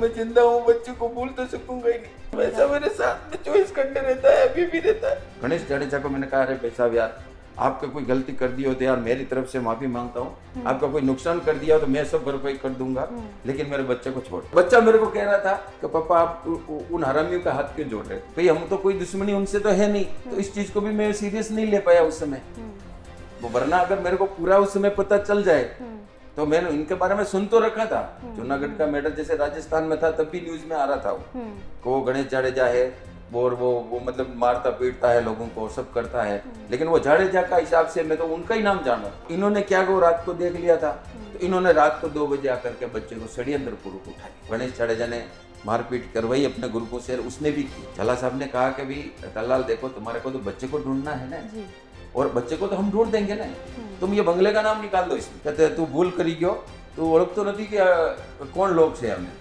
मैं जिंदा हूँ, बच्चे को भूल तो सकूंगा ही नहीं। वैसा मेरे साथ में 24 घंटे रहता है, अभी भी रहता है। गणेश जाडेजा को मैंने कहा, अरे भाई साहब यार, आपका कोई गलती कर दी हो तो यार मेरी तरफ से माफी मांगता हूँ, आपका कोई नुकसान कर दिया हो तो मैं सब भरपाई कर दूंगा, लेकिन मेरे बच्चे को छोड़। बच्चा मेरे को कह रहा था कि पापा आप उन हरामियों का हाथ क्यों जोड़ रहे? भाई हम तो कोई दुश्मनी उनसे तो है नहीं, तो इस चीज को भी मैं सीरियस नहीं ले पाया उस समय। वरना अगर मेरे को पूरा उस समय पता चल जाए तो मैंने इनके बारे में सुन तो रखा था। जूनागढ़ का मैटर जैसे राजस्थान में था तब भी न्यूज में आ रहा था वो गणेश जाडेजा है और वो मतलब मारता पीटता है लोगों को, सब करता है, लेकिन वो जाडेजा का हिसाब से मैं तो उनका ही नाम जाना। इन्होंने क्या वो रात को देख लिया था, तो इन्होंने रात को 2 बजे आकर के बच्चे को षड्यंत्र पूर्वक उठाई। गणेश जाडेजा ने मारपीट करवाई अपने गुरु को, शेर उसने भी की। झला साहब ने कहा कि भाई तलाल देखो, तुम्हारे को तो बच्चे को ढूंढना है ना, और बच्चे को तो हम ढूंढ देंगे ना, तुम ये बंगले का नाम निकाल दो इसमें। कहते तू भूल करी गयो, तू ओळख तो नहीं कि कौन लोग से हमें,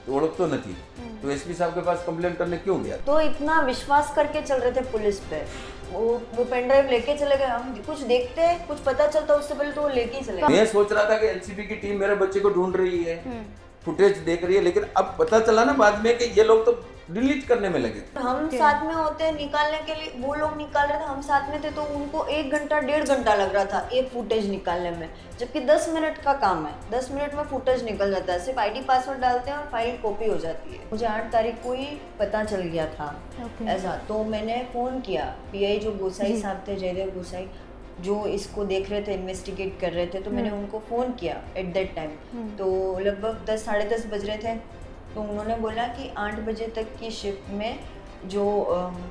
तो ओळख तो नहीं, तो एसपी साहब के पास कंप्लेंट करने क्यों गया? तो इतना विश्वास करके चल रहे थे पुलिस पे, वो पेन ड्राइव लेके चले गए। हम कुछ देखते कुछ पता चलता उससे पहले तो वो लेके ही चले गए। मैं सोच रहा था कि एलसीबी की टीम मेरे बच्चे को ढूंढ रही है, फुटेज देख रही है, लेकिन अब पता चला ना बाद में कि ये लोग तो डिलीट करने में लगे। हम साथ में होते निकालने के लिए, वो लोग निकाल रहे थे, हम साथ में थे, तो उनको 1 घंटा 1.5 घंटा लग रहा था एक फुटेज निकालने में, जबकि 10 मिनट का काम है। 10 मिनट में फुटेज निकल जाता है, सिर्फ आईडी पासवर्ड डालते हैं और फाइल कॉपी हो जाती है। मुझे 8 तारीख को ही पता चल गया था ऐसा, तो मैंने फोन किया पीआई जो गोसाई साहब थे, जयदेव गोसाई, जो इसको देख रहे थे, इन्वेस्टिगेट कर रहे थे, तो मैंने उनको फ़ोन किया एट दैट टाइम। तो लगभग 10 साढ़े 10 बज रहे थे, तो उन्होंने बोला कि 8 बजे तक की शिफ्ट में जो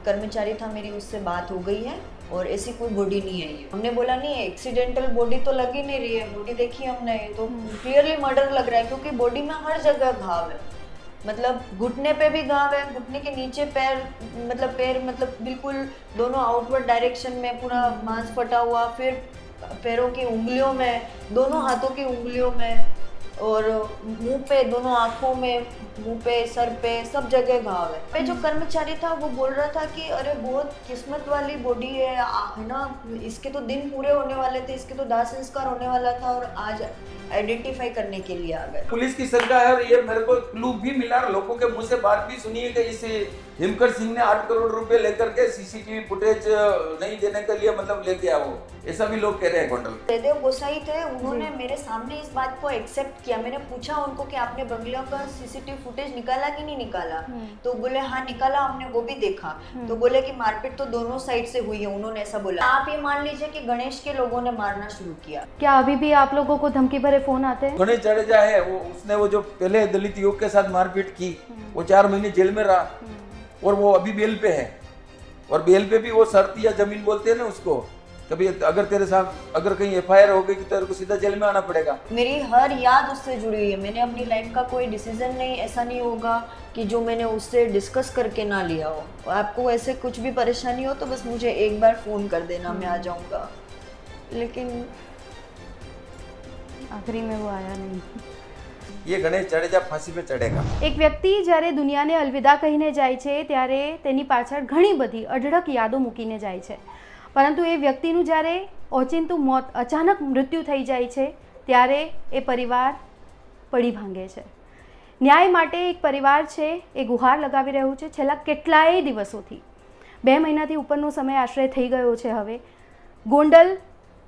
कर्मचारी था मेरी उससे बात हो गई है और ऐसी कोई बॉडी नहीं आई है। हमने बोला नहीं एक्सीडेंटल बॉडी तो लग ही नहीं रही है, बॉडी देखी हमने तो क्लियरली मर्डर लग रहा है, क्योंकि बॉडी में हर जगह घाव है, मतलब घुटने पे भी घाव है, घुटने के नीचे पैर मतलब बिल्कुल दोनों आउटवर्ड डायरेक्शन में पूरा मांस फटा हुआ, फिर पैरों की उंगलियों में, दोनों हाथों की उंगलियों में, और मुंह पे, दोनों आंखों में, मुंह पे, सर पे, सब जगह घाव है। पे जो कर्मचारी था वो बोल रहा था कि अरे बहुत किस्मत वाली बॉडी है ना, इसके तो दिन पूरे होने वाले थे, इसके तो दाह संस्कार होने वाला था और आज आइडेंटिफाई करने के लिए आ गए। पुलिस की शंका है, और ये मेरे को क्लू भी मिला, लोगों के मुंह से बात भी सुनी है कि इस हिमकर सिंह ने 8 करोड़ रुपए लेकर के सीसीटीवी फुटेज नहीं देने के लिए मतलब लेके आओ, ऐसा भी लोग कह रहे हैं। गोंडल जयदेव गोसाई थे, उन्होंने मेरे सामने इस बात को एक्सेप्ट किया। मैंने पूछा उनको कि आपने बंगलों का सीसीटीवी फुटेज निकाला कि नहीं निकाला, तो बोले हाँ निकाला हमने, वो भी देखा। तो बोले कि मारपीट तो दोनों साइड से हुई है, उन्होंने ऐसा बोला। आप ये मान लीजिए कि गणेश के लोगों ने मारना शुरू किया। क्या अभी भी आप लोगों को धमकी भरे फोन आते हैं? गणेश जाडेजा है उसने वो जो पहले दलित युवक के साथ मारपीट की, वो 4 महीने जेल में रहा और वो अभी बेल पे है, और बेल पे भी वो शर्त या जमीन बोलते हैं ना उसको, कभी अगर तेरे साथ अगर कहीं एफआईआर हो गई तो तेरे को सीधा जेल में आना पड़ेगा। मेरी हर याद उससे जुड़ी हुई है। मैंने अपनी लाइफ का कोई डिसीजन नहीं ऐसा नहीं होगा कि जो मैंने उससे डिस्कस करके ना लिया हो। आपको ऐसे कुछ भी परेशानी हो तो बस मुझे एक बार फोन कर देना, मैं आ जाऊंगा। लेकिन आखिरी में वो आया नहीं। ये गणेश जाडेजा फांसी पे चढ़ेगा। એક વ્યક્તિ જ્યારે દુનિયાને અલવિદા કહીને જાય છે ત્યારે તેની પાછળ ઘણી બધી અઢળક યાદો મૂકીને જાય છે, પરંતુ એ વ્યક્તિનું જ્યારે ઓચિંતું મોત, અચાનક મૃત્યુ થઈ જાય છે ત્યારે એ પરિવાર પડી ભાંગે છે। ન્યાય માટે એક પરિવાર છે એ ગુહાર લગાવી રહ્યું છે છેલ્લા કેટલાય દિવસોથી। 2 મહિનાથી ઉપરનો સમય આશ્રય થઈ ગયો છે। હવે ગોંડલ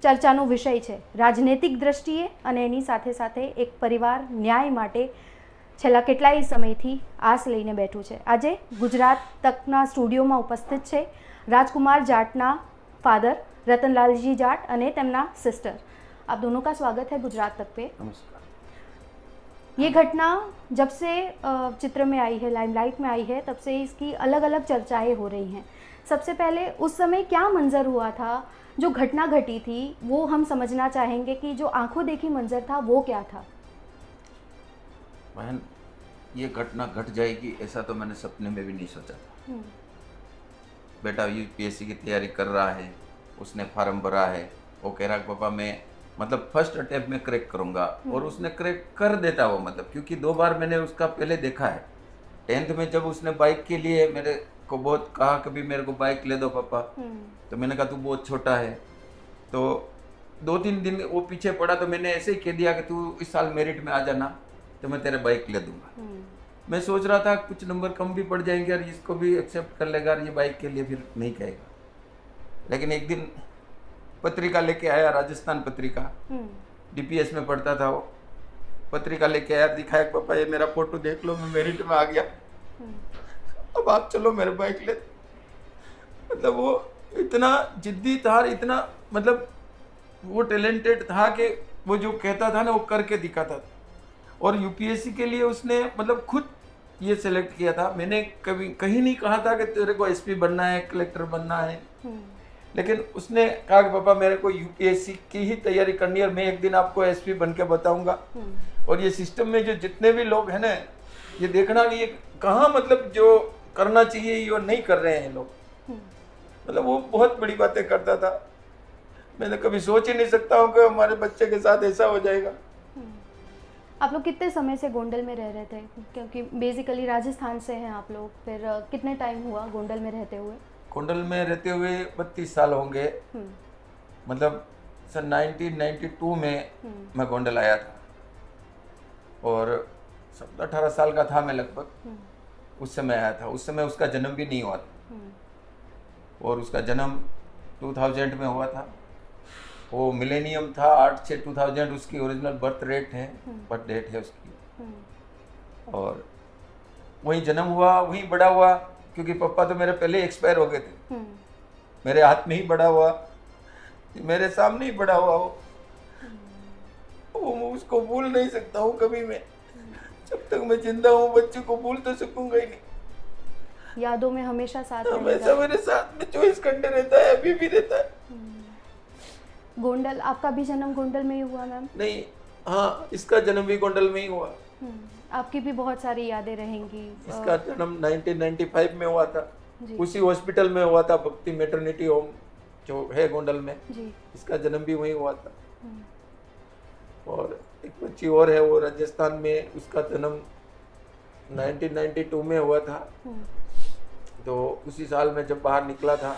ચર્ચાનો વિષય છે રાજનૈતિક દ્રષ્ટિએ, અને એની સાથે સાથે એક પરિવાર ન્યાય માટે છેલ્લા કેટલાય સમયથી આસ લઈને બેઠું છે। આજે ગુજરાત તકના સ્ટુડિયોમાં ઉપસ્થિત છે રાજકુમાર જાટના फादर रतनलाल जी जाट અને તેમના सिस्टर। आप दोनों का स्वागत है गुजरात तक पे। नमस्कार। ये घटना जब से चित्र में आई है, लाइमलाइट में आई है, तब से इसकी अलग अलग चर्चाएं हो रही हैं। सबसे पहले उस समय क्या मंजर हुआ था, जो घटना घटी थी, वो हम समझना चाहेंगे कि जो आंखों देखी मंजर था वो क्या था। बहन, ये घटना घट जाएगी ऐसा तो मैंने सपने में भी नहीं सोचा था। बेटा यूपीएससी की तैयारी कर रहा है, उसने फार्म भरा है, वो कह रहा पापा मैं मतलब फर्स्ट अटेम्प्ट में क्रैक करूंगा, और उसने क्रैक कर देता वो, मतलब क्योंकि 2 बार मैंने उसका पहले देखा है। 10th में जब उसने बाइक के लिए मेरे को बहुत कहा कभी मेरे को बाइक ले दो पापा, तो मैंने कहा तू बहुत छोटा है, तो 2-3 दिन वो पीछे पड़ा, तो मैंने ऐसे ही कह दिया कि तू इस साल मेरिट में आ जाना, तो मैं तेरे बाइक ले दूंगा। मैं सोच रहा था कुछ नंबर कम भी पड़ जाएंगे और इसको भी एक्सेप्ट कर लेगा और ये बाइक के लिए फिर नहीं कहेगा। लेकिन एक दिन पत्रिका लेके आया, राजस्थान पत्रिका, डीपीएस में पढ़ता था वो, पत्रिका लेके आया, दिखाया पापा ये मेरा फोटो देख लो, मैं मेरिट में आ गया, अब आप चलो मेरे बाइक ले। मतलब वो इतना जिद्दी था, इतना मतलब वो टैलेंटेड था कि वो जो कहता था ना वो करके दिखाता था। और यूपीएससी के लिए उसने मतलब खुद ये सिलेक्ट किया था। मैंने कभी कहीं नहीं कहा था कि तेरे को एसपी बनना है, कलेक्टर बनना है, लेकिन उसने कहा कि पापा मेरे को यूपीएससी की ही तैयारी करनी है और मैं एक दिन आपको एसपी बन के बताऊंगा। और ये सिस्टम में जो जितने भी लोग हैं ना, ये देखना कि ये कहाँ मतलब जो करना चाहिए ये नहीं कर रहे हैं लोग। मतलब वो बहुत बड़ी बातें करता था। मैंने कभी सोच ही नहीं सकता हूँ कि हमारे बच्चे के साथ ऐसा हो जाएगा। आप लोग कितने समय से गोंडल में रह रहे थे? क्योंकि बेसिकली राजस्थान से हैं आप लोग, फिर कितने टाइम हुआ गोंडल में रहते हुए? गोंडल में रहते हुए 32 साल होंगे। मतलब सन 1992 में मैं गोंडल आया था और 17-18 साल का था मैं लगभग, उस समय आया था। उस समय उसका जन्म भी नहीं हुआ था और उसका जन्म 2000 में हुआ था। वो मिलेनियम था 8/6/2000 उसकी ओरिजिनल बर्थ डेट है उसकी। और वहीं जन्म हुआ, वहीं बड़ा हुआ, क्योंकि पापा तो मेरे पहले ही एक्सपायर हो गए थे। मेरे हाथ में ही बड़ा हुआ, मेरे सामने ही बड़ा हुआ वो मैं उसको भूल नहीं सकता हूँ कभी मैं। जब तक मैं जिंदा हूँ बच्चे को भूल तो सकूंगा ही नहीं। यादों में हमेशा साथ हमेशा मेरे साथ में 24 घंटे रहता है, अभी भी रहता है। गोंडल, आपका भी जन्म गोंडल में ही हुआ मैम? नहीं, हाँ, इसका जन्म भी गोंडल में ही हुआ। आपकी भी बहुत सारी यादें रहेंगी। इसका जन्म 1995 में हुआ था, उसी हॉस्पिटल में हुआ था, भक्ति मैटरनिटी होम जो है गोंडल में जी। इसका जन्म भी वहीं हुआ था। और एक बच्ची और है, वो राजस्थान में, उसका जन्म 1992 में हुआ था। तो उसी साल में जब बाहर निकला था,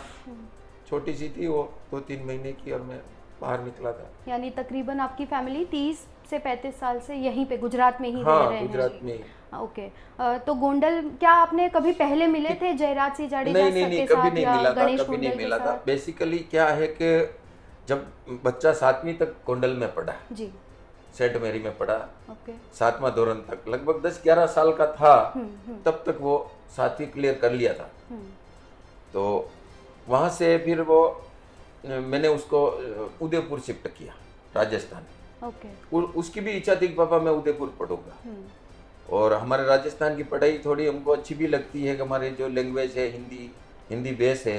छोटी सी थी वो, 2-3 महीने की, और मैं बाहर निकला था। यानी तकरीबन आपकी फैमिली 30 से 35 साल से यहीं पे गुजरात में ही रह रहे हैं? गुजरात में। ओके। तो गोंडल, क्या आपने कभी पहले मिले थे जयराज सिंह जाडेजा? नहीं, कभी नहीं मिला था, कभी नहीं मिला था। बेसिकली क्या है कि जब बच्चा 7वीं तक गोंडल में पढ़ा जी, सेंट मैरी में पढ़ा, 7वां दौरान तक, लगभग 10-11 साल का था, तब तक वो 7वीं क्लियर कर लिया था। तो वहाँ से फिर वो मैंने उसको उदयपुर शिफ्ट किया, राजस्थान। उसकी भी इच्छा थी कि पापा मैं उदयपुर पढ़ूंगा। और हमारे राजस्थान की पढ़ाई थोड़ी हमको अच्छी भी लगती है कि हमारी जो लैंग्वेज है हिंदी बेस है,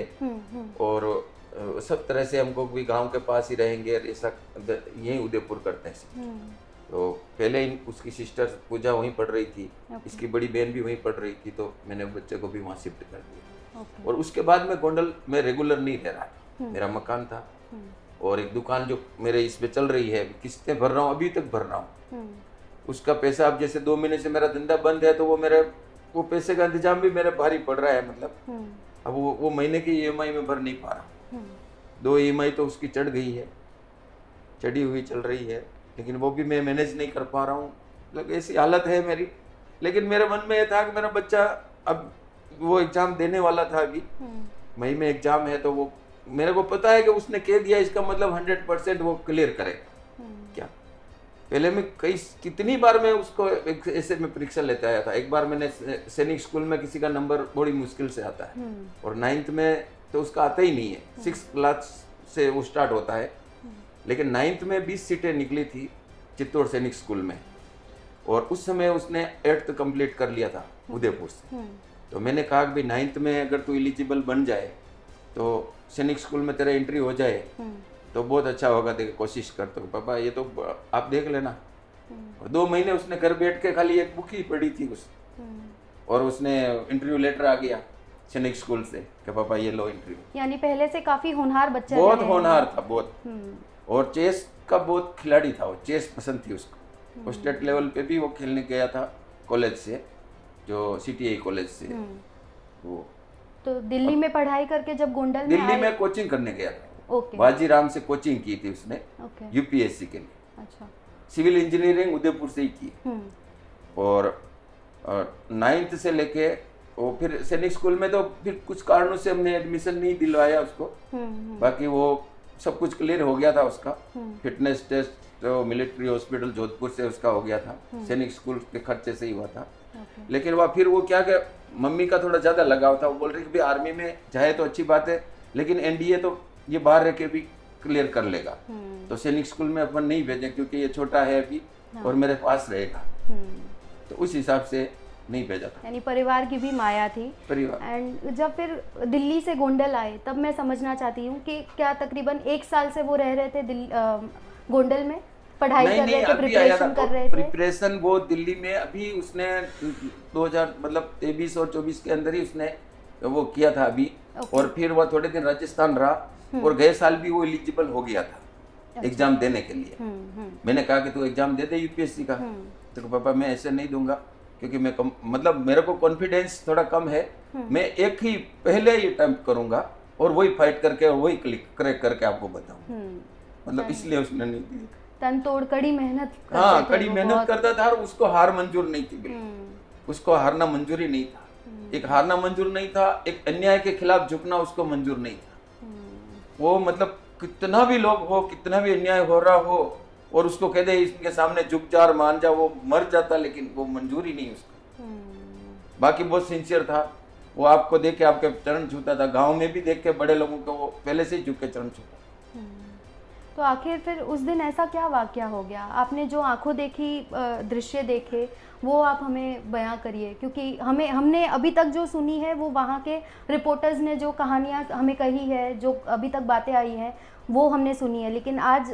और सब तरह से हमको भी गांव के पास ही रहेंगे, ऐसा यही उदयपुर करते हैं। तो पहले उसकी सिस्टर पूजा वहीं पढ़ रही थी, इसकी बड़ी बहन भी वहीं पढ़ रही थी, तो मैंने बच्चे को भी वहाँ शिफ्ट कर दिया। और उसके बाद मैं गोंडल में रेगुलर नहीं रह रहा, मेरा मकान था और एक दुकान जो मेरे इस पे चल रही है, किस्तें भर रहा हूँ, अभी तक भर रहा हूँ। उसका पैसा, अब जैसे 2 महीने से मेरा धंधा बंद है, तो वो पैसे का इंतजाम भी मेरा भारी पड़ रहा है। मतलब अब वो महीने की ईएमआई में भर नहीं पा रहा। 2 ईएमआई तो उसकी चढ़ी हुई चल रही है, लेकिन वो भी मैं मैनेज नहीं कर पा रहा हूँ। मतलब ऐसी हालत है मेरी। लेकिन मेरे मन में यह था कि मेरा बच्चा, अब वो एग्जाम देने वाला था, अभी मई में एग्जाम है, तो वो मेरे को पता है कि उसने कह दिया, इसका मतलब 100% वो क्लियर करेगा। क्या पहले मैं कितनी बार मैं उसको ऐसे में परीक्षा लेते आया था। एक बार मैंने सैनिक स्कूल में किसी का नंबर बड़ी मुश्किल से आता है, और 9th में तो उसका आता ही नहीं है, 6th क्लास से वो स्टार्ट होता है। लेकिन 9th में 20 सीटें निकली थी चित्तौड़ सैनिक स्कूल में, और उस समय उसने 8th कंप्लीट कर लिया था उदयपुर से। तो मैंने कहा कि भाई 9th में अगर तू एलिजिबल बन जाए तो सैनिक स्कूल में तेरा एंट्री हो जाए तो बहुत अच्छा होगा, देख कोशिश कर। तो पापा ये तो आप देख लेना। और 2 महीने उसने घर बैठ के खाली एक बुक ही पढ़ी थी और उसने इंटरव्यू लेटर आ गया सैनिक स्कूल से कि पापा ये लो इंटरव्यू। यानी पहले से काफी होनहार बच्चा, बहुत होनहार था, बहुत। और चेस का बहुत खिलाड़ी था, वो चेस पसंद थी उसको। वो स्टेट लेवल पे भी वो खेलने गया था कॉलेज से, जो सीटीआई कॉलेज से। वो तो दिल्ली में पढ़ाई करके जब गोंडल में दिल्ली में कोचिंग करने गया था। बाजीराम से कोचिंग की थी उसने यूपीएससी के लिए। अच्छा। सिविल इंजीनियरिंग उदयपुर से ही की। और 9th से लेके वो फिर सैनिक स्कूल में तो फिर कुछ कारणों से हमने एडमिशन नहीं दिलवाया उसको। बाकी वो सब कुछ क्लियर हो गया था उसका। फिटनेस टेस्ट तो मिलिट्री हॉस्पिटल जोधपुर से उसका हो गया था, सैनिक स्कूल के खर्चे से ही हुआ था। लेकिन वह फिर वो क्या कि मम्मी का थोड़ा ज्यादा लगाव था, वो बोल रही कि भाई आर्मी में जाए तो अच्छी बात है, लेकिन एनडीए तो ये बाहर रह के भी क्लियर कर लेगा, तो सैनिक स्कूल में अपन नहीं भेजें क्योंकि ये छोटा है अभी और मेरे पास रहेगा। तो उस हिसाब से नहीं भेजा था। यानी परिवार की भी माया थी। परिवार। एंड जब फिर दिल्ली से गोंडल आए तब मैं समझना चाहती हूँ कि क्या तकरीबन 1 साल से वो रह रहे थे गोंडल में, पढ़ाई कर रहे थे, प्रिपरेशन कर रहे थे? प्रिपरेशन वो दिल्ली में अभी उसने 2000 मतलब 23 और 24 के अंदर ही उसने वो किया था अभी। और फिर वो थोड़े दिन राजस्थान रहा और गए साल भी वो एलिजिबल हो गया था एग्जाम देने के लिए। मैंने कहा कि तू एग्जाम दे दे यूपीएससी का। तो पापा मैं ऐसे नहीं दूंगा क्योंकि मैं मतलब मेरे को कॉन्फिडेंस थोड़ा कम है, मैं एक ही पहले ही अटेम्प्ट करूंगा और वही फाइट करके और वही क्रैक करके आपको बताऊं। मतलब इसलिए उसने नहीं दी। तन तोड़ कड़ी मेहनत करते हाँ, थे, कड़ी मेहनत करता था और उसको हार मंजूर नहीं थी बिल्कुल। उसको हारना मंजूर ही नहीं था। एक हारना मंजूर नहीं था, एक अन्याय के खिलाफ झुकना उसको मंजूर नहीं था। वो मतलब कितना भी लोग हो, कितना भी अन्याय हो रहा हो और उसको कह दे इसके सामने झुक जा और मान जा, वो मर जाता, लेकिन वो मंजूर ही नहीं उसको। बाकी बहुत सिंसियर था, वो आपको देख के आपके चरण छूता था। गांव में भी देख के बड़े लोगों को वो पहले से ही झुक के चरण छूता। तो आखिर फिर उस दिन ऐसा क्या वाकया हो गया? आपने जो आंखों देखी दृश्य देखे वो आप हमें बयां करिए, क्योंकि हमने अभी तक जो सुनी है वो वहाँ के रिपोर्टर्स ने जो कहानियाँ हमें कही है, जो अभी तक बातें आई हैं वो हमने सुनी है, लेकिन आज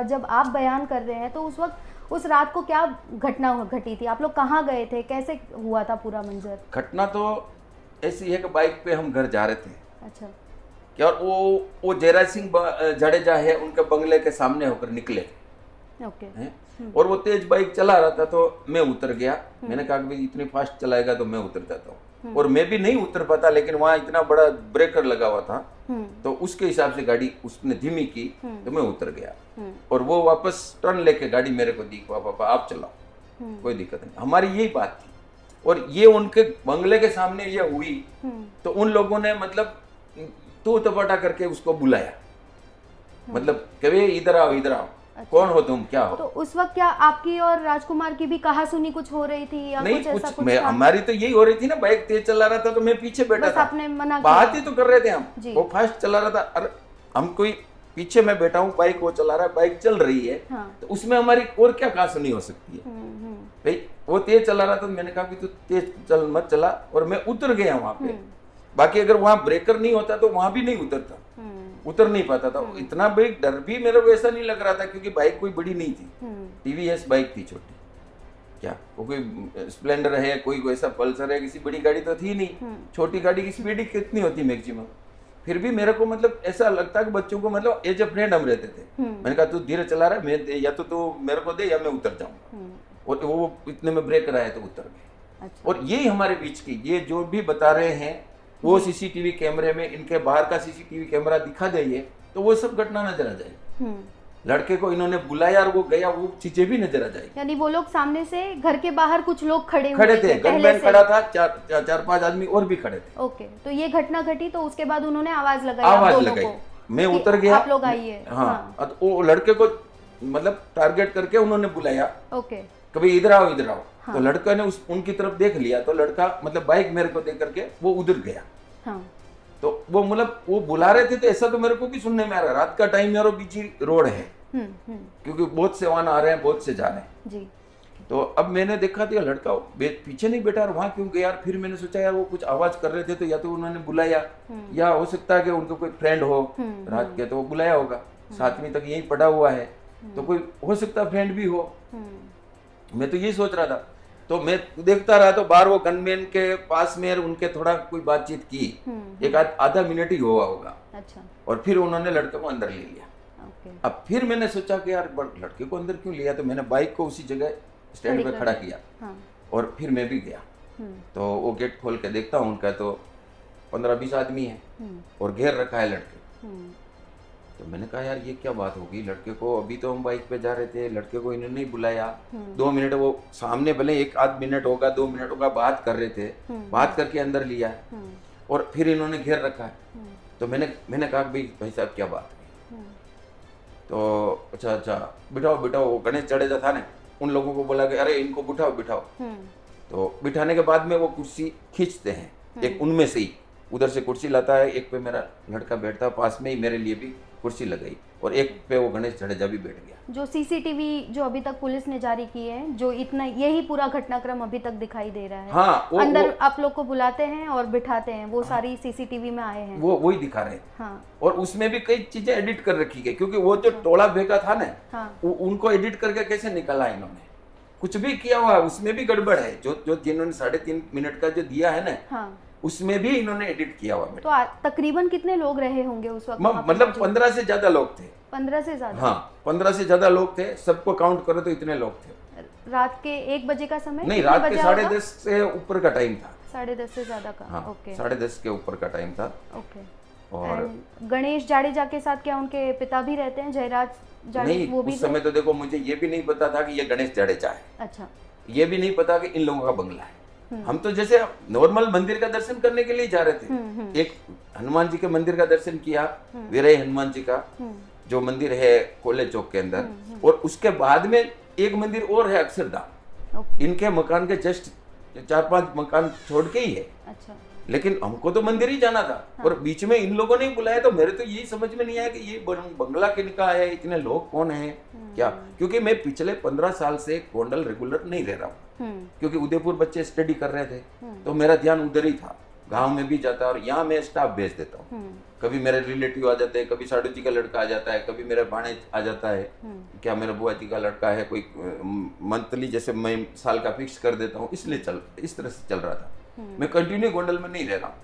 जब आप बयान कर रहे हैं तो उस वक्त उस रात को क्या घटना घटी थी? आप लोग कहाँ गए थे, कैसे हुआ था पूरा मंजर? घटना तो ऐसी है कि बाइक पे हम घर जा रहे थे। अच्छा। क्या और वो जयराज सिंह जडेजा है, उनके बंगले के सामने होकर निकले। ओके। और वो तेज बाइक चला रहा था तो मैं उतर गया। मैंने कहा कि इतनी फास्ट चलाएगा तो मैं उतर जाता हूँ, और मैं भी नहीं उतर पाता, लेकिन वहाँ इतना बड़ा ब्रेकर लगा हुआ था तो उसके हिसाब से गाड़ी उसने धीमी की तो मैं उतर गया। और वो वापस टर्न लेके गाड़ी मेरे को दी, पापा आप चलाओ, कोई दिक्कत नहीं। हमारी यही बात थी। और ये उनके बंगले के सामने ये हुई तो उन लोगों ने मतलब तू तपटा करके उसको बुलाया, मतलब कभी इधर आओ इधर आओ। अच्छा। कौन हो तुम, क्या हो? तो उस वक्त क्या आपकी और राजकुमार की भी कहा सुनी कुछ हो रही थी या नहीं, कुछ ऐसा कुछ मैं हमारी तो यही हो रही थी ना, बाइक तेज चला रहा था तो मैं पीछे बैठा था। आपने मना बात ही तो कर रहे थे हम, वो फास्ट चला रहा था, अरे हम कोई पीछे मैं बैठा हूँ, बाइक वो चला रहा है, बाइक चल रही है। हाँ। तो उसमें हमारी और क्या कहा सुनी हो सकती है? भाई वो तेज चला रहा था, मैंने कहा कि तू तेज चल मत चला, और मैं उतर गया वहां पे। बाकी अगर वहां ब्रेकर नहीं होता तो वहां भी नहीं उतरता, उतर नहीं पाता था। इतना बड़ी डर भी मेरे को ऐसा नहीं लग रहा था क्योंकि बाइक कोई बड़ी नहीं थी, टीवीएस बाइक थी छोटी। क्या वो कोई स्प्लेंडर है, कोई ऐसा पल्सर है, किसी बड़ी गाड़ी तो थी नहीं। छोटी गाड़ी की स्पीड कितनी होती मैक्सिमम? फिर भी मेरे को मतलब ऐसा लगता कि बच्चों को मतलब एज ए फ्रेंड हम रहते थे। मैंने कहा तू धीरे चला रहा है, मैं या तो तू मेरे को दे या मैं उतर जाऊंगा। और वो इतने में ब्रेकर आया तो उतर गए। अच्छा। और यही हमारे बीच की, ये जो भी बता रहे हैं वो सीसीटीवी कैमरे में, इनके बाहर का सीसीटीवी कैमरा दिखा जाइए तो वो सब घटना नजर आ जाएगी। लड़के को इन्होंने बुलाया और वो गया, वो चीजें भी नजर आ जाएगी। यानी वो लोग सामने से घर के बाहर कुछ लोग खड़े थे, गनमैन खड़ा था, चार पांच आदमी और भी खड़े थे। ओके। तो ये घटना घटी तो उसके बाद उन्होंने आवाज लगाई, मैं उतर गया, आप लोग आइए। हाँ, तो वो लड़के को मतलब टारगेट करके उन्होंने बुलाया। ओके। कभी इधर आओ इधर आओ। हाँ। तो लड़का ने उनकी तरफ देख लिया तो लड़का मतलब बाइक मेरे को देख करके वो उधर गया। हाँ। तो वो मतलब वो बुला रहे थे तो ऐसा तो मेरे को भी सुनने में आ रहा है, रात का टाइम है और बीच रोड है, क्योंकि बहुत से वाहन आ रहे हैं, बहुत से जा रहे हैं जी। तो अब मैंने देखा था लड़का पीछे नहीं बैठा और वहां क्यों गया। फिर मैंने सोचा यार वो कुछ आवाज कर रहे थे तो या तो उन्होंने बुलाया या हो सकता है कि उनको कोई फ्रेंड हो रात के, तो वो बुलाया होगा। 7वीं तक यही पढ़ा हुआ है तो कोई हो सकता फ्रेंड भी हो, मैं तो यही सोच रहा था। तो मैं देखता रहा तो बाहर वो गनमैन के पास में उनके थोड़ा कोई बातचीत की, एक आधा मिनट ही हुआ होगा। अच्छा। और फिर उन्होंने लड़के को अंदर ले लिया। अब फिर मैंने सोचा कि यार लड़के को अंदर क्यों लिया, तो मैंने बाइक को उसी जगह स्टैंड पे खड़ा किया। हाँ। और फिर मैं भी गया तो वो गेट खोल के देखता हूँ उनका तो 15-20 आदमी है और घेर रखा है लड़के। तो मैंने कहा यार ये क्या बात होगी, लड़के को अभी तो हम बाइक पे जा रहे थे, लड़के को इन्होंने नहीं बुलाया। 2 मिनट वो सामने भले 1 आध मिनट होगा 2 मिनट होगा बात कर रहे थे, बात करके अंदर लिया और फिर इन्होंने घेर रखा है। तो मैंने कहा भाई साहब क्या बात है। तो अच्छा बिठाओ बिठाओ, वो गणेश जडेजा था ना, उन लोगों को बोला कि अरे इनको बिठाओ बिठाओ। तो बिठाने के बाद में वो कुर्सी खींचते हैं, एक उनमें से ही उधर से कुर्सी लाता है, एक पे मेरा लड़का बैठता, पास में ही मेरे लिए भी कुर्सी लगाई और एक पे वो गणेश जडेजा भी बैठ गया। जो सीसीटीवी जो अभी तक पुलिस ने जारी की है, जो इतना यही पूरा घटनाक्रम अभी तक दिखाई दे रहा है। हाँ, अंदर आप लोग को बुलाते हैं और बिठाते हैं, वो सारी सीसीटीवी में आए हैं, वही दिखा रहे हैं। हाँ। और उसमें भी कई चीजें एडिट कर रखी गई, क्योंकि वो जो टोला भेगा था ना, हाँ। उनको एडिट करके कैसे निकाला इन्होंने, कुछ भी किया हुआ उसमें भी गड़बड़ है। जो जिन्होंने 3.5 मिनट का जो दिया है ना, हाँ। उसमें भी इन्होंने एडिट किया हुआ। तो तकरीबन कितने लोग रहे होंगे उस वक्त? मतलब 15 से ज्यादा लोग थे। 15 से ज्यादा? हाँ, 15 से ज्यादा लोग थे, सबको काउंट करो तो इतने लोग थे। रात के 1 बजे का समय? नहीं, रात के 10:30 से ऊपर का टाइम था। 10:30 से ज्यादा का? हाँ, ओके, 10:30 के ऊपर का टाइम था। ओके। और गणेश जाडेजा के साथ क्या उनके पिता भी रहते हैं, जयराज जाडेजा? नहीं, वो भी उस समय तो देखो मुझे ये भी नहीं पता था कि ये गणेश जाडेजा है। अच्छा। ये भी नहीं पता कि इन लोगों का बंगला है। हम तो जैसे नॉर्मल मंदिर का दर्शन करने के लिए जा रहे थे। एक हनुमान जी के मंदिर का दर्शन किया, वीरय हनुमान जी का जो मंदिर है कॉलेज चौक के अंदर, और उसके बाद में एक मंदिर और है अक्षरधाम, इनके मकान के जस्ट 4-5 मकान छोड़ के ही है। अच्छा। लेकिन हमको तो मंदिर ही जाना था। हाँ। और बीच में इन लोगों ने बुलाया, तो मेरे तो यही समझ में नहीं आया कि ये बंगला किनका है, इतने लोग कौन है क्या। क्योंकि मैं पिछले 15 साल से गोंडल रेगुलर नहीं रह रहा हूँ, क्योंकि उदयपुर बच्चे स्टडी कर रहे थे, तो मेरा ध्यान उधर ही था। गांव में भी जाता है और यहाँ मैं स्टाफ भेज देता हूँ। कभी मेरे रिलेटिव आ जाते हैं, कभी साडू जी का लड़का आ जाता है, कभी मेरे भाणे आ जाता है, क्या मेरे बुआ जी का लड़का है, कोई मंथली जैसे मैं साल का फिक्स कर देता हूँ, इसलिए इस तरह से चल रहा था। मैं कंटिन्यू गोंडल में नहीं रह रहा हूँ।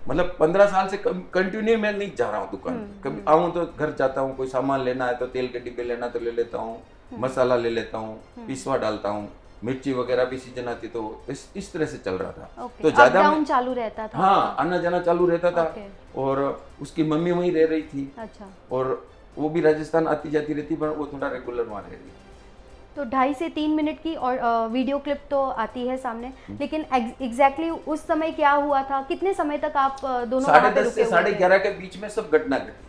मतलब 15 साल से कंटिन्यू मैं नहीं जा रहा हूँ दुकान। कभी आऊँ तो घर जाता हूँ, कोई सामान लेना है तो तेल के डिब्बे लेना तो ले लेता हूँ, मसाला ले लेता हूँ, पिसवा डालता हूँ, मिर्ची वगैरह भी सीजन आती, तो इस तरह से चल रहा था। तो ज्यादा चालू रहता था। हाँ, आना जाना चालू रहता था। और उसकी मम्मी वहीं रह रही थी। अच्छा। और वो भी राजस्थान आती जाती रहती, पर वो थोड़ा रेगुलर वहाँ रह रही थी। तो 2.5 से 3 मिनट की और वीडियो क्लिप तो आती है सामने, लेकिन एग्जैक्टली उस समय क्या हुआ था, कितने समय तक आप दोनों वहाँ पे 10:30 से 11:30 के बीच में सब घटना घटी।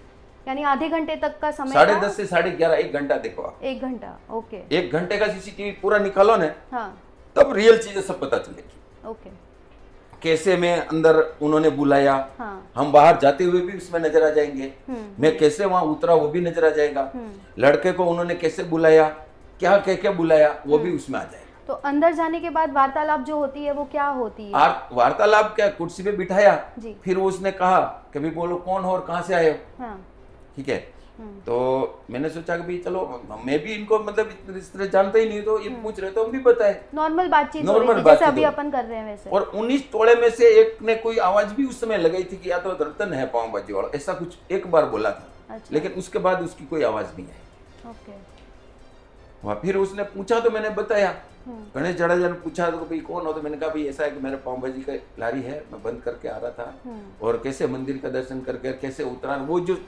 यानी आधे घंटे तक का समय? 10:30 से 11:30, 1 घंटा देखो आप। 1 घंटा, ओके। 1 घंटे का सीसीटीवी पूरा निकालो ना, हाँ, तब रियल चीजें सब पता चलेगी। ओके। कैसे मैं अंदर उन्होंने बुलाया, हाँ। हम बाहर जाते हुए भी उसमें नजर आ जाएंगे। मैं कैसे वहां उतरा वो भी नजर आ जाएगा। लड़के को उन्होंने कैसे बुलाया, क्या कह के बुलाया, वो भी उसमें आ जाएगा। तो अंदर जाने के बाद वार्तालाप जो होती है वो क्या होती है? वार्तालाप क्या, कुर्सी पे बिठाया, फिर उसने कहा कभी बोलो कौन हो और कहाँ से आए हो। हाँ। ठीक है। तो मैंने सोचा कि भाई चलो, मैं भी इनको मतलब इस तरह जानते ही नहीं, तो ये पूछ रहे तो हम भी बताए, नॉर्मल बातचीत जैसे अभी अपन कर रहे हैं वैसे। और 19 टोले में से एक ने कोई आवाज भी उस समय लगाई थी कि या तो रतन है पाव भाजी वाला, ऐसा कुछ एक बार बोला था। अच्छा। लेकिन उसके बाद उसकी कोई आवाज नहीं आई। ओके। फिर उसने पूछा तो मैंने बताया, गणेश जडेजा ने पूछा तो भाई कौन हो, तो मैंने कहा भाई ऐसा है कि मेरे पाव भाजी का लारी है, मैं बंद करके आ रहा था, और कैसे मंदिर का दर्शन करके कैसे उतरा, वो जो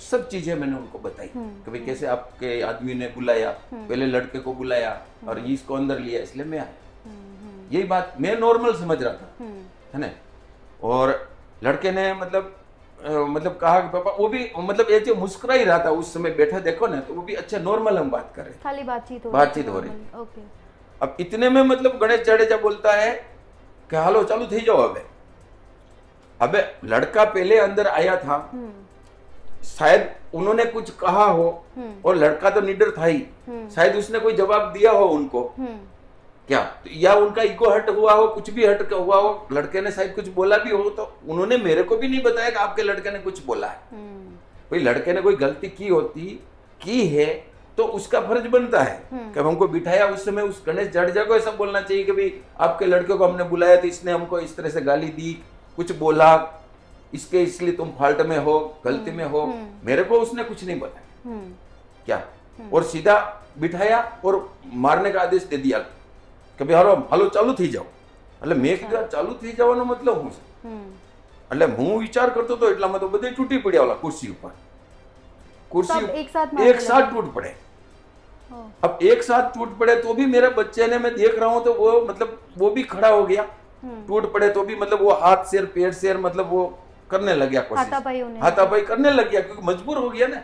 सब चीजें मैंने उनको बताई कि भाई कैसे आपके आदमी ने बुलाया, पहले लड़के को बुलाया और इसको अंदर लिया, इसलिए मैं आया। यही बात मैं नॉर्मल समझ रहा था, है ना। और लड़के ने मतलब कहा कि पापा, वो भी मतलब ऐसे मुस्कुरा ही रहा था उस समय, बैठा देखो ना तो वो भी अच्छा नॉर्मल हम बात कर रहे हैं, खाली बातचीत हो रही। ओके। अब इतने में मतलब गणेश जडेजा बोलता है कि हालो चालू थी जाओ। अबे लड़का पहले अंदर आया था, शायद उन्होंने कुछ कहा हो, और लड़का तो निडर था ही, शायद उसने कोई जवाब दिया हो उनको क्या, या उनका ईगो हट हुआ हो, कुछ भी हट हुआ हो, लड़के ने शायद कुछ बोला भी हो, तो उन्होंने मेरे को भी नहीं बताया कि आपके लड़के ने कुछ बोला है। भाई लड़के ने कोई गलती की है तो उसका फर्ज बनता है कि हमको बिठाया उस समय, उस गणेश जडेजा को ऐसा बोलना चाहिए कि भाई आपके लड़के को हमने बुलाया तो इसने हमको इस तरह से गाली दी, कुछ बोला, इसलिए तुम फॉल्ट में हो, गलती में हो। मेरे को उसने कुछ नहीं बताया क्या, और सीधा बिठाया और मारने का आदेश दे दिया कि भाई हालो चालू थी जाओ। એટલે મેં કીધું ચાલુ થઈ જવાનો મતલબ શું છે, એટલે હું વિચાર કરતો હતો એટલામાં તો બધે તૂટી પડ્યા ઓલા ખુરશી ઉપર, कुर्सी सब एक साथ मारने एक साथ लगे? टूट पड़े। ओह, अब एक साथ टूट पड़े तो भी मेरे बच्चे ने, मैं देख रहा हूँ तो वो मतलब वो भी खड़ा हो गया। टूट पड़े तो भी मतलब वो हाथ से पैर से मतलब वो करने लग गया, हाथापाई होने कोशिश हाथापाई करने लग गया, क्योंकि मजबूर हो गया ना।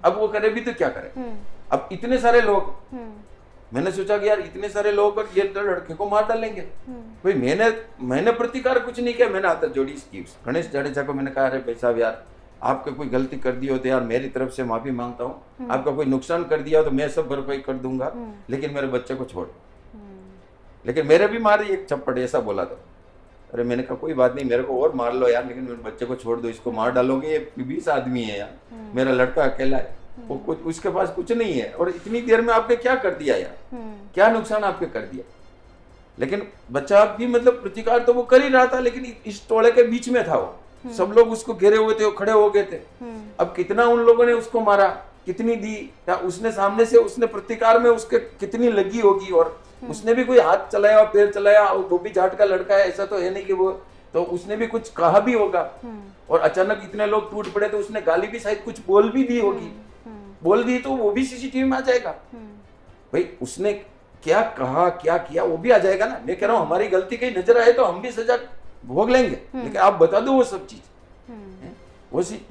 अब वो करे भी तो क्या करे। अब इतने सारे लोग, मैंने सोचा कि यार इतने सारे लोग ये लड़के को मार डालेंगे। भाई मैंने प्रतिकार कुछ नहीं किया, मैंने हाथ जोड़ी इसकी गणेश जाडेजा को, मैंने कहा अरे भाई साहब यार आपने कोई गलती कर दी हो तो यार मेरी तरफ से माफी मांगता हूँ, आपका कोई नुकसान कर दिया हो तो मैं सब भरपाई कर दूंगा, लेकिन मेरे बच्चे को छोड़। लेकिन मेरे भी मारी एक चप्पड़, ऐसा बोला तो अरे मैंने कहा कोई बात नहीं, मेरे को और मार लो यार, लेकिन मेरे बच्चे को छोड़ दो, इसको मार डालोगे ये 20 आदमी है यार, मेरा लड़का अकेला है, वो कुछ उसके पास कुछ नहीं है, और इतनी देर में आपने क्या कर दिया यार, क्या नुकसान आपके कर दिया। लेकिन बच्चा भी मतलब प्रतिकार तो वो कर ही रहा था, लेकिन इस टोले के बीच में था वो, सब लोग उसको घेरे हुए थे, वो खड़े हो गए थे। अब कितना उन लोगों ने उसको मारा, कितनी दी, या उसने सामने से उसने प्रतिकार में उसके कितनी लगी होगी, और उसने भी कोई हाथ चलाया पैर चलाया, और वो भी जाट का लड़का है, ऐसा तो है नहीं कि वो, तो उसने भी कुछ कहा भी होगा, और अचानक इतने लोग टूट पड़े तो उसने गाली भी शायद कुछ बोल भी दी होगी, बोल दी तो वो भी सीसीटीवी में आ जाएगा। भाई उसने क्या कहा क्या किया वो भी आ जाएगा ना। मैं कह रहा हूँ हमारी गलती कहीं नजर आए तो हम भी सजा भोग लेंगे, लेकिन आप बता दो वो सब चीज,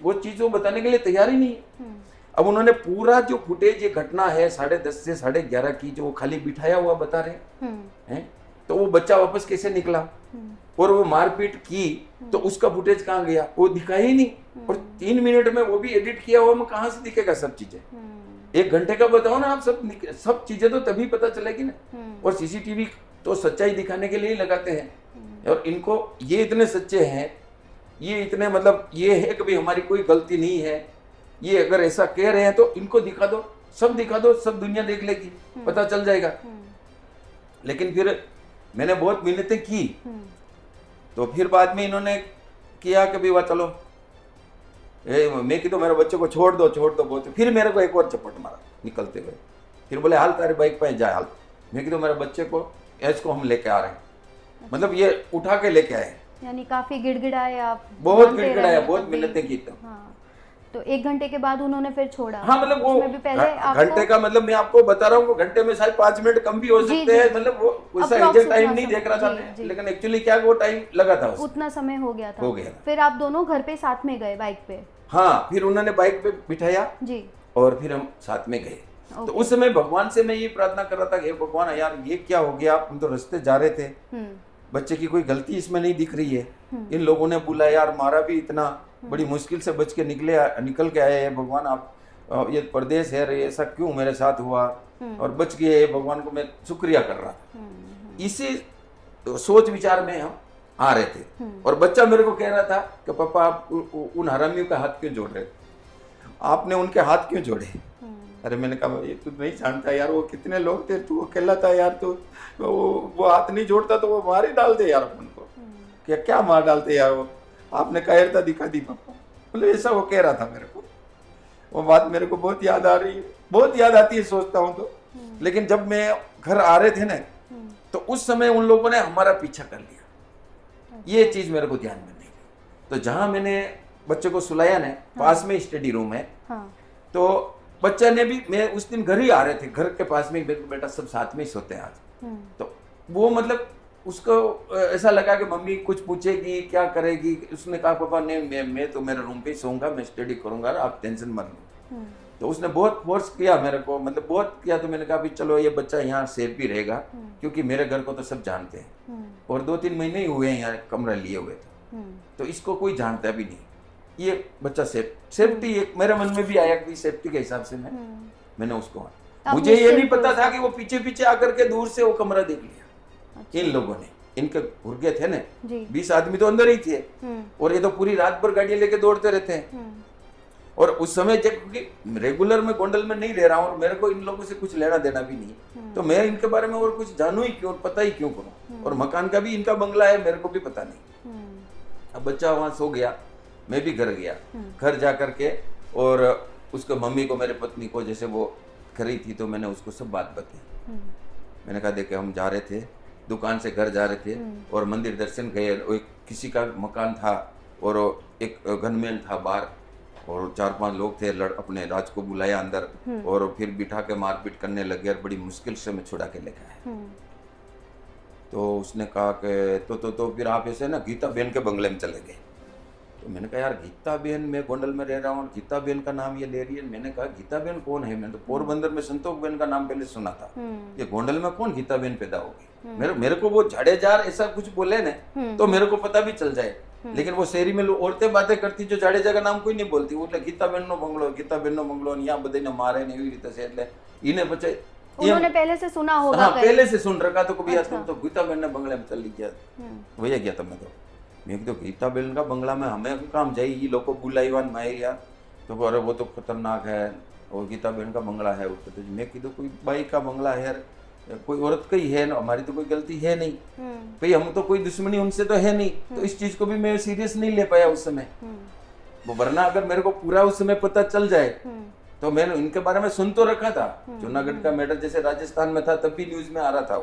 वो चीज वो बताने के लिए तैयार ही नहीं है। अब उन्होंने पूरा जो फुटेज ये घटना है 10:30 से 11:30 की, जो वो खाली बिठाया हुआ बता रहे हैं, तो वो बच्चा वापस कैसे निकला और वो मारपीट की तो उसका फुटेज कहाँ गया, वो दिखाया ही नहीं। और 3 मिनट में वो भी एडिट किया हुआ, में कहाँ से दिखेगा सब चीजें। 1 घंटे का बताओ ना आप, सब चीजें तो तभी पता चलेगी ना। और सीसीटीवी तो सच्चाई दिखाने के लिए ही लगाते हैं, और इनको ये इतने सच्चे हैं, ये इतने मतलब ये है कि भाई हमारी कोई गलती नहीं है, ये अगर ऐसा कह रहे हैं तो इनको दिखा दो, सब दुनिया देख लेगी, पता चल जाएगा। लेकिन फिर मैंने बहुत मिन्नतें की, तो फिर बाद में इन्होंने किया कि भाई वाह चलो, मैं कि तो मेरे बच्चे को छोड़ दो बहुत। फिर मेरे को एक और चपट मारा निकलते हुए, फिर बोले हाल तारे बाइक पे जा हाल। मैं कि तो मेरे बच्चे को इसको हम लेके आ रहे हैं, मतलब ये उठा के लेके आए, यानी काफी गिड़गिड़ाए आप, बहुत गिड़गिड़ाया, बहुत मिन्नतें की। तो 1 घंटे के बाद उन्होंने फिर छोड़ा। हाँ मतलब वो भी पहले घंटे का मतलब मैं आपको बता रहा हूँ, वो घंटे में शायद 5 मिनट कम भी हो सकते हैं, मतलब वो वैसा एग्जैक्ट टाइम नहीं देख रहा था मैं, लेकिन एक्चुअली क्या वो टाइम लगा था, उतना समय हो गया था। हो गया। फिर आप दोनों घर पे साथ में गए बाइक पे? हाँ, फिर उन्होंने बाइक पे बिठाया जी, और फिर हम साथ में गए। तो उस समय भगवान से मैं ये प्रार्थना कर रहा था कि भगवान यार ये क्या हो गया, हम तो रास्ते जा रहे थे, बच्चे की कोई गलती इसमें नहीं दिख रही है, इन लोगों ने बुलाया यार, मारा भी इतना, बड़ी मुश्किल से बच के निकल के आए हैं भगवान, आप ये परदेश है रे, ऐसा क्यों मेरे साथ हुआ, और बच गए, भगवान को मैं शुक्रिया कर रहा था। इसी सोच विचार में हम आ रहे थे, और बच्चा मेरे को कह रहा था कि पापा आप उन हरामियों का हाथ क्यों जोड़ रहे, आपने उनके हाथ क्यों जोड़े। अरे मैंने कहा ये तू नहीं जानता यार, वो कितने लोग थे, तू अकेला था यार, तो वो हाथ नहीं जोड़ता तो वो मार ही डालते यार अपन को, क्या मार डालते यार, वो आपने कायरता दिखा दी पापा, मतलब ऐसा वो कह रहा था मेरे को। वो बात मेरे को बहुत याद आ रही है, बहुत याद आती है, सोचता हूँ तो। लेकिन जब मैं घर आ रहे थे ना, तो उस समय उन लोगों ने हमारा पीछा कर लिया, ये चीज मेरे को ध्यान में नहीं। तो जहां मैंने बच्चे को सुलाया ना, पास में स्टडी रूम है, तो बच्चा ने भी, मैं उस दिन घर ही आ रहे थे, घर के पास में बेटा सब साथ में ही सोते हैं आज, तो वो मतलब उसको ऐसा लगा कि मम्मी कुछ पूछेगी क्या करेगी, उसने कहा पापा नहीं मैं तो मेरे रूम पे ही सोऊंगा, मैं स्टडी करूंगा, आप टेंशन मत लो। तो उसने बहुत फोर्स किया मेरे को, मतलब बहुत किया, तो मैंने कहा भी चलो ये बच्चा यहाँ सेफ भी रहेगा, क्योंकि मेरे घर को तो सब जानते हैं, और 2-3 महीने ही हुए हैं यहाँ कमरा लिए हुए, तो इसको कोई जानता भी नहीं, ये बच्चा सेफ्टी एक मेरे मन में भी आया कि सेफ्टी के हिसाब से मैंने उसको, मुझे ये नहीं पता था कि वो पीछे पीछे आकर के दूर से वो कमरा देख लिया। इन लोगों ने, इनके घुर्गे थे ना, 20 आदमी तो अंदर ही थे, और ये तो पूरी रात भर गाड़ियां लेके दौड़ते रहते हैं। और उस समय क्योंकि रेगुलर में गोंडल में नहीं रह रहा हूँ, और मेरे को इन लोगों से कुछ लेना देना भी नहीं, तो मैं इनके बारे में और कुछ जानू ही क्यों, पता ही क्यों करूँ, और मकान का भी इनका बंगला है, मेरे को भी पता नहीं। अब बच्चा वहां सो गया, मैं भी घर गया, घर जा करके, और उसको मम्मी को, मेरे पत्नी को, जैसे वो खरी थी, तो मैंने उसको सब बात बताई। मैंने कहा देखे हम जा रहे थे, दुकान से घर जा रहे थे, और मंदिर दर्शन गए, एक किसी का मकान था, और एक गनमैन था बाहर, और 4-5 लोग थे, अपने राज को बुलाया अंदर और फिर बिठा के मारपीट करने लगे और बड़ी मुश्किल से मैं छुड़ा के लेके आया। तो उसने कहा कि तो फिर आप ऐसे ना गीता बहन के बंगले में चले गए। तो मैंने कहा यार गीता बहन, मैं गोंडल में रह रहा हूँ, गीता बहन का नाम ये ले रही है। मैंने कहा गीता बहन कौन है? मैंने तो पोरबंदर में संतोष बहन का नाम पहले सुना था, ये गोंडल में कौन गीता बहन पैदा होगी? मेरे को वो झाड़ेजार ऐसा कुछ बोले ना तो मेरे को पता भी चल जाए, लेकिन वो शहरी में औरतें बातें करती जो जाडेजा का नाम कोई नहीं बोलती, वो गीता बहन नो बंगलो, गीता बहन नो बंगलो, यहाँ बधाई ने मारे ने एवी रीते से એટલે इने बचे उन्होंने पहले से सुना होगा। हाँ, पहले से सुन रखा। तो कभी तुम तो गीता बहन ने बंगले में चली गया, भैया गया તમે तो मैं तो गीता बहन का बंगला में हमें काम जाए, ये लोग को बुलाईवान मारिया तो अरे वो तो खतरनाक है, और गीता बहन का बंगला है उसको। तो मैं कीधु कोई बाई का बंगला है यार, कोई औरत का ही है ना, हमारी तो कोई गलती है नहीं भाई, हम तो कोई दुश्मनी उनसे तो है नहीं। तो इस चीज को भी मैं सीरियस नहीं ले पाया उस समय, वो वरना अगर मेरे को पूरा उस समय पता चल जाए तो मैंने इनके बारे में सुन तो रखा था। जूनागढ़ का मैटर जैसे राजस्थान में था तब भी न्यूज में आ रहा था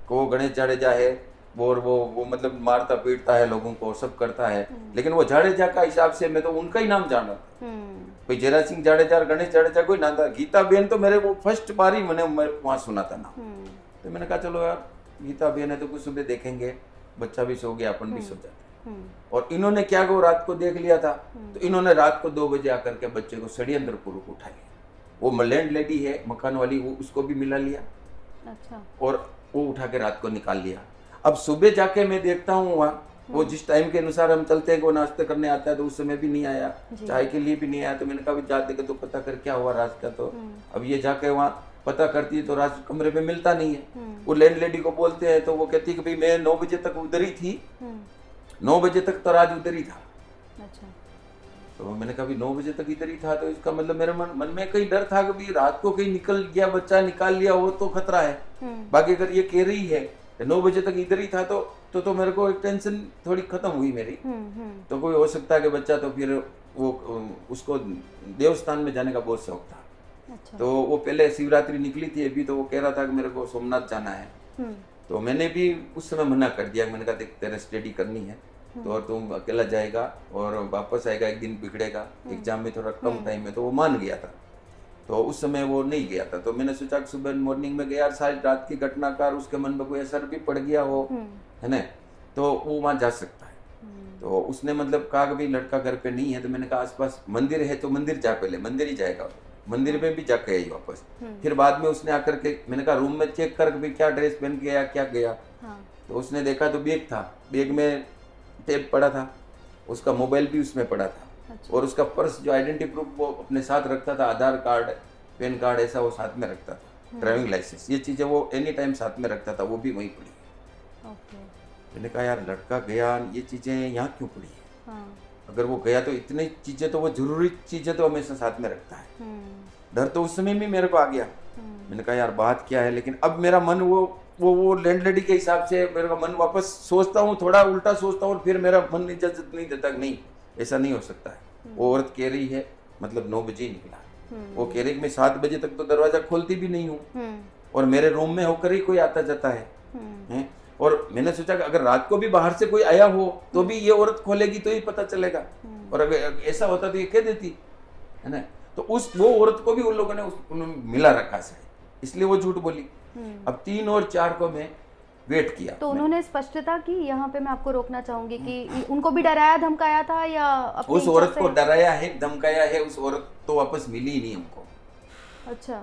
वो गणेश जाडेजा है और वो मतलब मारता पीटता है लोगों को, सब करता है, लेकिन वो जाडेजा का हिसाब से मैं तो उनका ही नाम जाना भाई, जयराज सिंह जाडेजा, गणेश जाडेजा कोई नाम था। गीता बहन तो मेरे वो फर्स्ट बार ही मैंने वहां सुना था ना। तो मैंने कहा चलो यार गीता बहन है तो कुछ सुबह देखेंगे, बच्चा भी सो गया, अपन भी सो जाते। और इन्होंने क्या वो रात को देख लिया था, तो इन्होंने रात को 2 बजे आकर के बच्चे को षड्यंत्र पूर्वक उठाया। वो लैंड लेडी है मकान वाली, वो उसको भी मिला लिया। अच्छा। और वो उठा के रात को निकाल लिया। अब सुबह जाके मैं देखता हूँ वहाँ, वो जिस टाइम के अनुसार हम चलते हैं, वो नाश्ते करने आता है तो उस समय भी नहीं आया, चाय के लिए भी नहीं आया। तो मैंने कहा जाते के तो पता कर क्या हुआ राज का। तो अब ये जाके वहाँ पता करती है तो राज कमरे में मिलता नहीं है। वो लैंड लेडी को बोलते हैं तो वो कहती है कि भाई मैं 9 बजे तक उधर ही थी, 9 बजे तक तो राज उधर ही था। अच्छा। तो मैंने कहा 9 बजे तक इधर ही था, तो इसका मतलब मेरे मन में कहीं डर था कि भाई रात को कहीं निकल गया, बच्चा निकाल लिया हो तो खतरा है। बाकी अगर ये कह रही है 9 बजे तक इधर ही था तो मेरे को एक टेंशन थोड़ी खत्म हुई मेरी। तो कोई हो सकता है कि बच्चा तो फिर वो उसको देवस्थान में जाने का बहुत शौक था। अच्छा। तो वो पहले शिवरात्रि निकली थी अभी, तो वो कह रहा था कि मेरे को सोमनाथ जाना है। तो मैंने भी उस समय मना कर दिया। मैंने कहा देख तेरे स्टडी करनी है तो और तुम अकेला जाएगा और वापस आएगा, एक दिन बिगड़ेगा, एग्जाम में थोड़ा कम टाइम में। तो वो मान गया था, तो उस समय वो नहीं गया था। तो मैंने सोचा कि सुबह मॉर्निंग में गया, सारी रात की घटना का उसके मन में कोई असर भी पड़ गया हो, है ना, तो वो वहाँ जा सकता है। तो उसने मतलब कहा कि भाई लड़का घर पे नहीं है। तो मैंने कहा आसपास मंदिर है तो मंदिर जा, पहले मंदिर ही जाएगा। मंदिर में भी जाके आई वापस। फिर बाद में उसने आकर के मैंने कहा रूम में चेक कर भाई क्या ड्रेस पहन के आया, क्या गया। तो उसने देखा तो बैग था, बैग में टेप पड़ा था, उसका मोबाइल भी उसमें पड़ा था। अच्छा। और उसका पर्स जो आइडेंटिटी प्रूफ वो अपने साथ रखता था, आधार कार्ड, पैन कार्ड ऐसा वो साथ में रखता था, ड्राइविंग लाइसेंस, ये चीजें वो एनी टाइम साथ में रखता था, वो भी वहीं पड़ी है। मैंने कहा यार लड़का गया, ये चीजें यहाँ क्यों पड़ी है? अगर वो गया तो इतनी चीजें तो वो जरूरी चीजें तो हमेशा साथ में रखता है। डर तो उस समय भी मेरे को आ गया। मैंने कहा यार बात क्या है, लेकिन अब मेरा मन वो लैंड लेडी के हिसाब से मेरा मन वापस सोचता हूँ, थोड़ा उल्टा सोचता हूँ, फिर मेरा मन इजाजत नहीं देता कि नहीं ऐसा नहीं हो सकता है। वो औरत कह रही है मतलब 9 बजे ही निकला, वो कह रही मैं 7 बजे तक तो दरवाजा खोलती भी नहीं हूँ और मेरे रूम में होकर ही कोई आता जाता है। और मैंने सोचा कि अगर रात को भी बाहर से कोई आया हो तो भी ये औरत खोलेगी तो ही पता चलेगा, और अगर ऐसा होता तो ये कह देती, है ना। तो वो औरत को भी उन लोगों ने मिला रखा है, इसलिए वो झूठ बोली। अब 3 और 4 को मैं वेट किया। तो उन्होंने स्पष्टता की, यहाँ पे मैं आपको रोकना चाहूंगी कि उनको भी डराया धमकाया था या उस औरत को डराया है, धमकाया है, उस औरत तो वापस मिली ही नहीं हमको। अच्छा।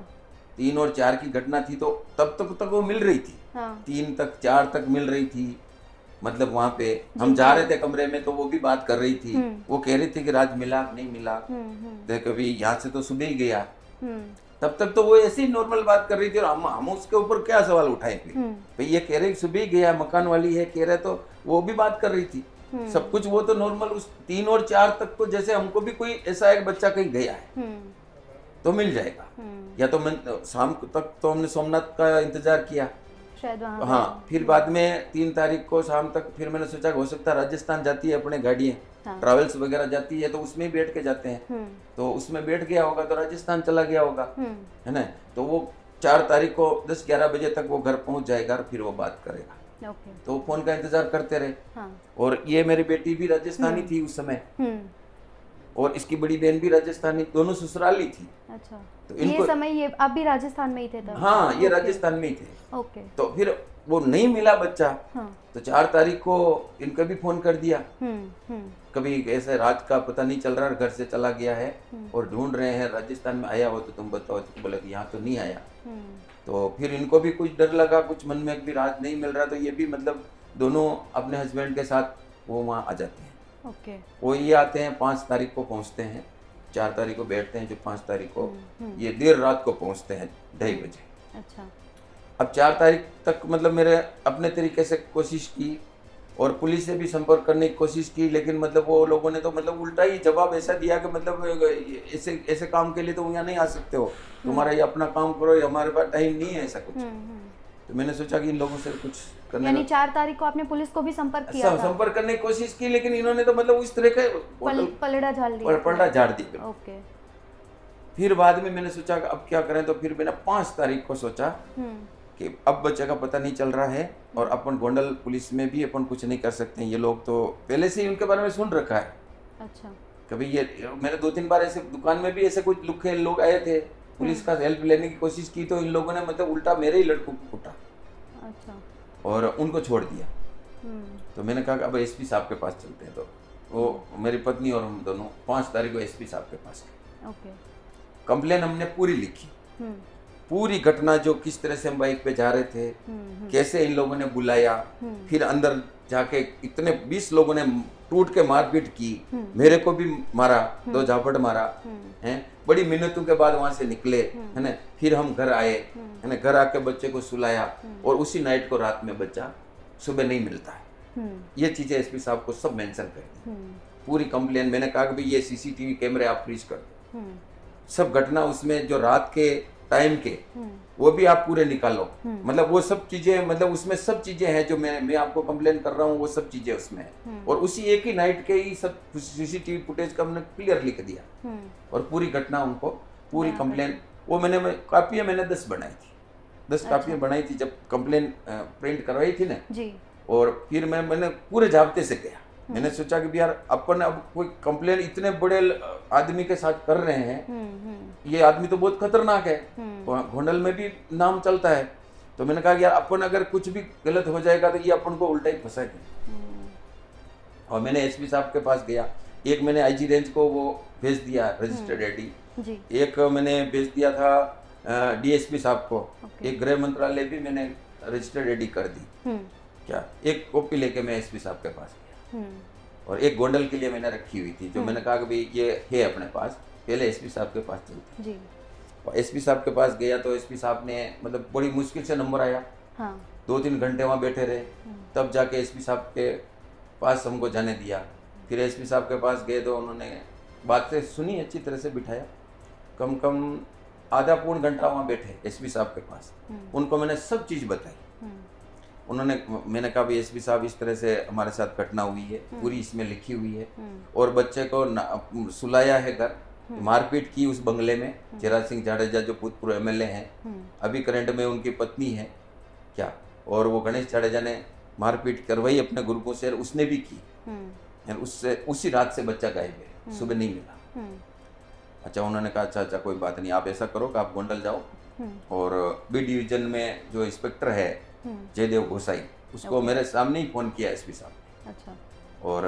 3 और 4 की घटना थी तो तब तक वो मिल रही थी। हाँ। 3 तक 4 तक मिल रही थी, मतलब वहाँ पे हम जा रहे थे कमरे में तो वो भी बात कर रही थी। वो कह रही थी कि राज मिला नहीं मिला, देख अभी यहाँ से तो सुबह ही गया। तब तक तो वो ऐसे ही नॉर्मल बात कर रही थी और हम उसके ऊपर क्या सवाल उठाएंगे। भाई ये कह रहे सुबह ही गया, मकान वाली है कह रहे, तो वो भी बात कर रही थी सब कुछ, वो तो नॉर्मल। उस 3 और 4 तक तो जैसे हमको भी कोई ऐसा एक बच्चा कहीं गया है तो मिल जाएगा, या तो शाम तक तो हमने सोमनाथ का इंतजार किया शायद। हाँ, फिर बाद में 3 तारीख को शाम तक फिर मैंने सोचा हो सकता है राजस्थान जाती है अपने गाड़ियाँ, हाँ। ट्रैवल्स वगैरह जाती है तो उसमें बैठ के जाते हैं, तो उसमें बैठ गया होगा तो राजस्थान चला गया होगा, है ना। तो वो 4 तारीख को 10-11 बजे तक वो घर पहुंच जाएगा और फिर वो बात करेगा। तो फोन का इंतजार करते रहे। हाँ। और ये मेरी बेटी भी राजस्थानी थी उस समय, और इसकी बड़ी बहन भी राजस्थानी, दोनों ससुराली थी। अच्छा, तो ये इनको समय ये आप भी राजस्थान में ही थे तब? हाँ, ये ओके, राजस्थान में ही थे। ओके। तो फिर वो नहीं मिला बच्चा, हाँ। तो 4 तारीख को इनका भी फोन कर दिया। हम्म। कभी ऐसे रात का पता नहीं चल रहा, घर से चला गया है और ढूंढ रहे हैं, राजस्थान में आया हो तो तुम बताओ। तो बोले कि यहाँ तो नहीं आया। तो फिर इनको भी कुछ डर लगा, कुछ मन में भी राज नहीं मिल रहा, तो ये भी मतलब दोनों अपने हस्बैंड के साथ वो वहाँ आ जाते हैं। ओके। वो ये आते हैं, 5 तारीख को पहुँचते हैं, 4 तारीख को बैठते हैं, जो 5 तारीख को ये देर रात को पहुँचते हैं 2:30 बजे। अच्छा। अब 4 तारीख तक मतलब मेरे अपने तरीके से कोशिश की और पुलिस से भी संपर्क करने की कोशिश की, लेकिन मतलब वो लोगों ने तो मतलब उल्टा ही जवाब ऐसा दिया कि मतलब ऐसे काम के लिए तो यहाँ नहीं आ सकते हो, तुम्हारा ये अपना काम करो, ये हमारे पास टाइम नहीं है ऐसा कुछ। तो मैंने सोचा कि इन लोगों से कुछ करने यानी 4 तारीख को आपने पुलिस को भी संपर्क किया था? संपर्क करने की कोशिश की, लेकिन इन्होंने तो मतलब उस तरह का पलड़ा झाड़ दिया। पलड़ा झाड़ दिया। ओके। फिर बाद में मैंने सोचा कि अब क्या करें, तो फिर मैंने 5 तारीख को सोचा कि अब बच्चे का पता नहीं चल रहा है और अपन गोंडल पुलिस में भी अपन कुछ नहीं कर सकते हैं। ये लोग तो पहले से ही उनके बारे में सुन रखा है। अच्छा। कभी ये मैंने 2-3 बार ऐसे दुकान में भी ऐसे कुछ लुखे लोग आए थे, पुलिस का हेल्प लेने की कोशिश की, तो इन लोगों ने मतलब उल्टा मेरे ही लड़कों को कूटा। अच्छा। और उनको छोड़ दिया। तो मैंने कहा कि अब एसपी साहब के पास चलते हैं। तो वो मेरी पत्नी और हम दोनों 5 तारीख को एसपी साहब के पास गए। ओके। कंप्लेन हमने पूरी लिखी, पूरी घटना, जो किस तरह से हम बाइक पे जा रहे थे, कैसे इन लोगों ने बुलाया, फिर अंदर जाके इतने 20 लोगों ने टूट के मारपीट की, मेरे को भी मारा, 2 झापड़ मारा हैं। बड़ी मिन्नतों के बाद वहां से निकले, है ना। फिर हम घर आए, है ना, घर आके बच्चे को सुलाया और उसी नाइट को रात में बच्चा सुबह नहीं मिलता है। ये चीजें एसपी साहब को सब मेंशन कर दी, पूरी कंप्लेन। मैंने कहा कि भाई ये सीसीटीवी कैमरे आप फ्रीज कर दो, सब घटना उसमें जो रात के टाइम के वो भी आप पूरे निकालो, मतलब वो सब चीजें, मतलब उसमें सब चीजें हैं जो मैं आपको कंप्लेन कर रहा हूँ, वो सब चीजें उसमें है। और उसी एक ही नाइट के ही सब सीसीटीवी फुटेज का हमने क्लियर लिख दिया और पूरी घटना उनको, पूरी कंप्लेन, वो मैंने कापियां मैंने 10 बनाई थी, 10 कापियां बनाई थी जब कंप्लेन प्रिंट करवाई थी ना जी। और फिर मैंने पूरे जाब्ते से गया। मैंने सोचा कि यार अपन अब कोई कंप्लेन इतने बड़े आदमी के साथ कर रहे हैं, ये आदमी तो बहुत खतरनाक है, गोंडल में भी नाम चलता है। तो मैंने कहा कि यार अपन अगर कुछ भी गलत हो जाएगा तो ये अपन को उल्टा ही फंसाएगा। और मैंने एसपी साहब के पास गया, एक मैंने आईजी रेंज को वो भेज दिया रजिस्टर्ड एडी, एक मैंने भेज दिया था डीएसपी साहब को, एक गृह मंत्रालय भी मैंने रजिस्टर्ड एडी कर दी। क्या एक कॉपी लेके मैं एसपी साहब के पास और एक गोंडल के लिए मैंने रखी हुई थी, जो मैंने कहा कि भाई ये है अपने पास, पहले एसपी साहब के पास चलते जी। और एसपी साहब के पास गया तो एसपी साहब ने मतलब बड़ी मुश्किल से नंबर आया, 2-3 घंटे वहाँ बैठे रहे, तब जाके एसपी साहब के पास हमको जाने दिया। फिर एसपी साहब के पास गए तो उन्होंने बात से सुनी, अच्छी तरह से बिठाया, कम आधा पौन घंटा वहाँ बैठे एसपी साहब के पास, उनको मैंने सब चीज़ बताई। उन्होंने, मैंने कहा भी एसपी साहब इस तरह से हमारे साथ घटना हुई है, पूरी इसमें लिखी हुई है, और बच्चे को सुलाया है घर, मारपीट की उस बंगले में, चिराग सिंह जाडेजा जो भूतपूर्व एमएलए हैं, अभी करंट में उनकी पत्नी है क्या, और वो गणेश जाडेजा ने मारपीट करवाई अपने ग्रुपों से, उसने भी की, उससे उसी रात से बच्चा गायब है, सुबह नहीं मिला। अच्छा, उन्होंने कहा अच्छा कोई बात नहीं, आप ऐसा करो कि आप गोंडल जाओ और बी डिवीजन में जो इंस्पेक्टर है जयदेव गोसाई, उसको मेरे सामने ही फोन किया एसपी साहब ने। अच्छा। और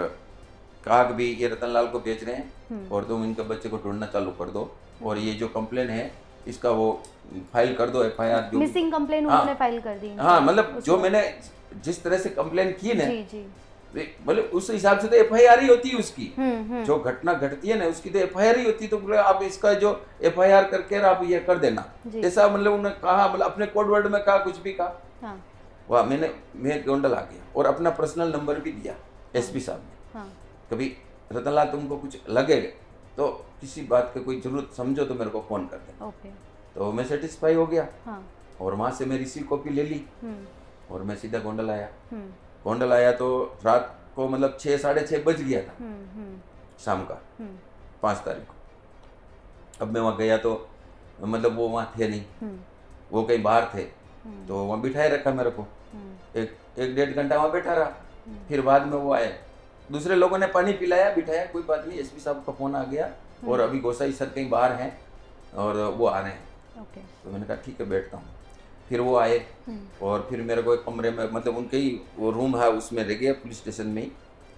कहा कि भी ये रतनलाल को भेज रहे हैं और तुम इनके बच्चे को ढूंढना चालू कर दो, और ये जो कंप्लेन है इसका वो फाइल कर दो, एफआईआर जो मिसिंग कंप्लेन उन्होंने फाइल कर दी। हाँ, मतलब जो मैंने जिस तरह से कंप्लेन की ना, मतलब उस हिसाब से तो एफआईआर ही होती है उसकी, जो घटना घटती है ना उसकी तो एफआईआर ही होती है। तो आप इसका जो एफआईआर करके आप ये कर देना, ऐसा मतलब उन्होंने कहा, मतलब अपने कोड वर्ड में कहा, कुछ भी कहा। वाह, मैं गोंडल आ गया और अपना पर्सनल नंबर भी दिया एसपी साहब ने। कभी रतनलाल तुमको कुछ लगे तो किसी बात की कोई जरूरत समझो तो मेरे को फोन कर दे। तो मैं सेटिस्फाई हो गया और वहाँ से मैं रिसीव कॉपी ले ली और मैं सीधा गोंडल आया। गोंडल आया तो रात को मतलब 6-6:30 बज गया था शाम का, 5 तारीख को। अब मैं वहाँ गया तो मतलब वो वहाँ थे नहीं, वो कहीं बाहर थे, तो वहाँ बिठाए रखा मेरे को, 1-1.5 घंटा वहाँ बैठा रहा। फिर बाद में वो आए दूसरे लोगों ने पानी पिलाया, बिठाया, कोई बात नहीं, एसपी साहब का फोन आ गया और अभी गोसाई सर कहीं बाहर हैं और वो आ रहे हैं। ओके। तो मैंने कहा ठीक है बैठता हूँ। फिर वो आए और फिर मेरे को एक कमरे में, मतलब उनके ही वो रूम है उसमें रह गया पुलिस स्टेशन में ही,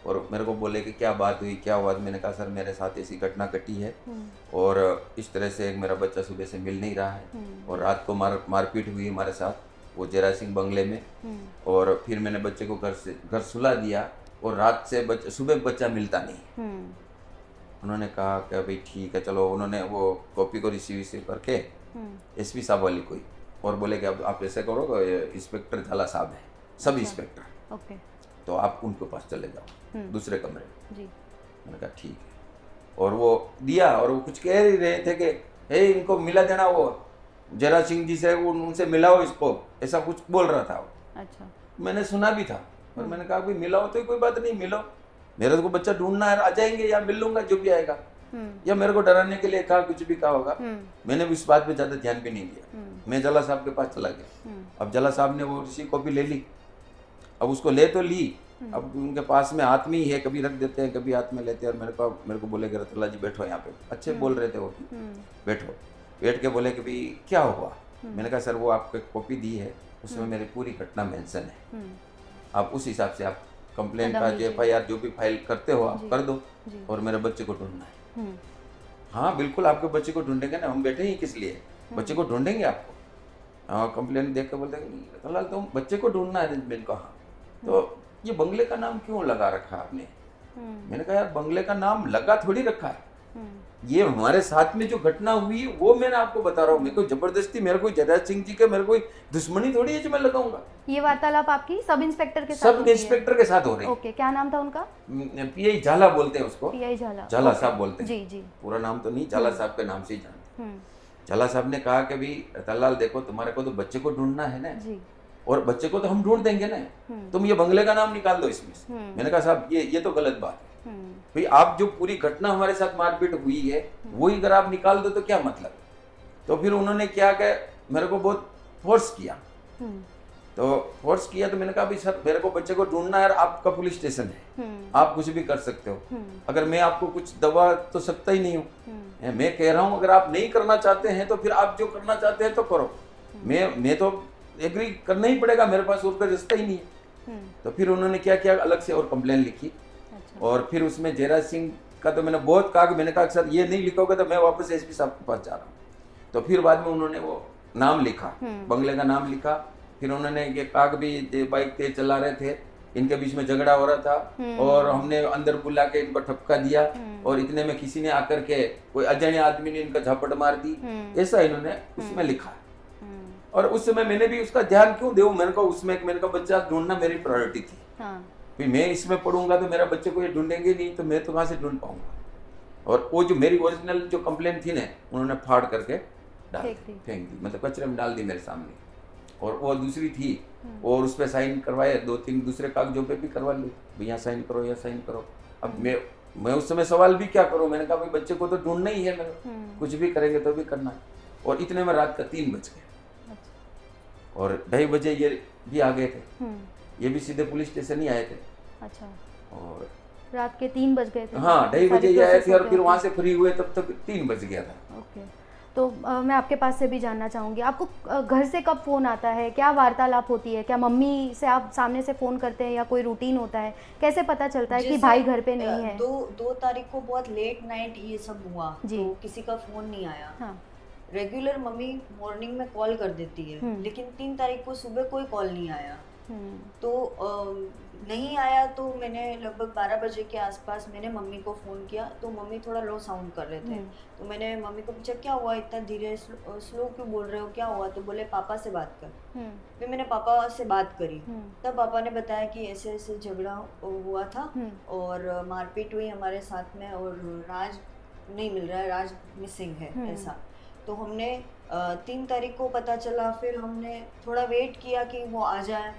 और मेरे को बोले कि क्या बात हुई, क्या हुआ। मैंने कहा सर मेरे साथ ऐसी घटना घटी है और इस तरह से मेरा बच्चा सुबह से मिल नहीं रहा है और रात को मारपीट हुई हमारे साथ वो जयराज सिंह बंगले में, और फिर मैंने बच्चे को घर सुला दिया और रात से सुबह बच्चा मिलता नहीं। उन्होंने कहा कि भाई ठीक है चलो, उन्होंने वो कॉपी को रिसीव करके एसपी साहब वाली कोई, और बोले कि अब आप ऐसे करो, इंस्पेक्टर झाला साहब है, सब इंस्पेक्टर, ओके। तो आप उनके पास चले जाओ दूसरे कमरे में। जी। मैंने कहा ठीक है, और वो दिया, और वो कुछ कह ही रहे थे कि हे इनको मिला देना, वो जयराज सिंह जी से उनसे मिलाओ इसको, ऐसा कुछ बोल रहा था वो। अच्छा। मैंने सुना भी था, पर मैंने कहा भाई मिलाओ तो कोई बात नहीं, मिलो, मेरे को बच्चा ढूंढना है, आ जाएंगे या मिल लूंगा जो भी आएगा, या मेरे को डराने के लिए कहा, कुछ भी कहा होगा। मैंने भी इस बात पे ज्यादा ध्यान भी नहीं दिया। मैं जला साहब के पास चला गया। अब जला साहब ने वो रिसीव कॉपी ले ली, अब उसको ले तो ली, अब उनके पास में हाथ में ही है, कभी रख देते हैं कभी हाथ में लेते हैं, और मेरे को बोले कि रतला जी बैठो यहाँ पे, अच्छे बोल रहे थे वो, बैठो, बैठ के बोले कि भाई क्या हुआ। मैंने कहा सर वो आपको कॉपी दी है, उसमें मेरी पूरी घटना मेंशन है, आप उस हिसाब से आप कंप्लेंट का जो FIR जो भी फाइल करते हो आप कर दो, और मेरे बच्चे को ढूंढना है। हाँ बिल्कुल आपके बच्चे को ढूंढेंगे ना, हम बैठे ही किस लिए, बच्चे को ढूंढेंगे आपको। हाँ कंप्लेंट देख के बोलते हैं तुम बच्चे को ढूंढना है। मैंने कहा हाँ, तो ये बंगले का नाम क्यों लगा रखा आपने। मैंने कहा यार बंगले का नाम लगा थोड़ी रखा है, ये हमारे साथ में जो घटना हुई वो मैंने आपको बता रहा हूँ। मेरे को जबरदस्ती, मेरे को जयराज सिंह जी के मेरे कोई दुश्मनी थोड़ी है जो मैं लगाऊंगा। ये वार्तालाप आपकी सब इंस्पेक्टर के साथ सब होती है? इंस्पेक्टर के साथ हो रही है। ओके, क्या नाम था उनका? PI झाला बोलते हैं उसको, PI झाला, झाला साहब बोलते हैं। जी जी। पूरा नाम तो नहीं, झाला साहब के नाम से ही जानते। झाला साहब ने कहा कि भाई रतनलाल देखो तुम्हारे को तो बच्चे को ढूंढना है ना जी। और बच्चे को तो हम ढूंढ देंगे ना, तुम ये बंगले का नाम निकाल दो इसमें से। मैंने कहा साहब ये तो गलत बात है भाई, आप जो पूरी घटना हमारे साथ मारपीट हुई है वही अगर आप निकाल दो तो क्या मतलब। तो फिर उन्होंने क्या कि मेरे को बहुत फोर्स किया, तो फोर्स किया तो मैंने कहा भाई सर मेरे को बच्चे को ढूंढना है, आपका पुलिस स्टेशन है, आप कुछ भी कर सकते हो, अगर मैं आपको कुछ दबा तो सकता ही नहीं हूँ। मैं कह रहा हूँ अगर आप नहीं करना चाहते हैं तो फिर आप जो करना चाहते हैं तो करो, मैं तो एग्री करना ही पड़ेगा, मेरे पास और कोई रास्ता ही नहीं है। तो फिर उन्होंने क्या किया, अलग से और कंप्लेन लिखी। और फिर उसमें जयराज सिंह का तो मैंने बहुत कहा कि मैंने कहा सर ये नहीं लिखोगे तो मैं वापस एसपी साहब के पास जा रहा हूँ। तो फिर बाद में उन्होंने वो नाम लिखा, बंगले का नाम लिखा। फिर उन्होंने ये कहा कि भी बाइक तेज चला रहे थे, इनके बीच में झगड़ा हो रहा था और हमने अंदर बुला के इनको ठपका दिया और इतने में किसी ने आकर के कोई अजाने आदमी ने इनका झापट मार दी, ऐसा इन्होंने उसमें लिखा। और उस समय मैंने भी उसका ध्यान क्यों दूं, मैंने कहा उसमें मेरे को बच्चा ढूंढना मेरी प्रायोरिटी थी। भाई मैं इसमें पढ़ूंगा तो मेरा बच्चे को ये ढूंढेंगे नहीं तो मैं तो कहाँ से ढूंढ पाऊंगा। और वो जो मेरी ओरिजिनल जो कंप्लेंट थी ना उन्होंने फाड़ करके डाल फेंक दी, मतलब कचरे में डाल दी मेरे सामने। और वो दूसरी थी और उस पर साइन करवाए, 2-3 दूसरे कागजों पे भी करवा लिए, भैया साइन करो या साइन करो। अब मैं उस समय सवाल भी क्या करूं, मैंने कहा भाई बच्चे को तो ढूंढना ही है, मेरे कुछ भी करेंगे तो भी करना है। और इतने में रात का 3 बज गए और 2:30 बजे ये भी आ गए थे, ये भी सीधे पुलिस स्टेशन ही आए थे। अच्छा। और रात के 3 बज गए थे? हाँ 2:30 बजे ये आए थे और फिर वहाँ से फ्री हुए तब तक 3 बज गया था। ओके, तो मैं आपके पास से भी जानना चाहूँगी, आपको घर से कब फ़ोन आता है, क्या वार्तालाप होती है, क्या मम्मी से आप सामने से फ़ोन करते हैं या कोई रूटीन होता है, कैसे पता चलता है कि भाई घर पे नहीं है? 2 तारीख को बहुत लेट नाइट ये सब हुआ तो किसी का फ़ोन नहीं आया। हाँ। रेगुलर मम्मी मॉर्निंग में कॉल कर देती है, लेकिन 3 तारीख को सुबह कोई कॉल नहीं आया। तो नहीं आया तो मैंने लगभग 12 बजे के आसपास मैंने मम्मी को फ़ोन किया, तो मम्मी थोड़ा लो साउंड कर रहे थे। तो मैंने मम्मी को पूछा क्या हुआ, इतना धीरे स्लो क्यों बोल रहे हो, क्या हुआ? तो बोले पापा से बात कर। फिर मैंने पापा से बात करी, तब पापा ने बताया कि ऐसे ऐसे झगड़ा हुआ था और मारपीट हुई हमारे साथ में और राज नहीं मिल रहा है, राज मिसिंग है ऐसा। तो हमने 3 तारीख को पता चला, फिर हमने थोड़ा वेट किया कि वो आ जाए।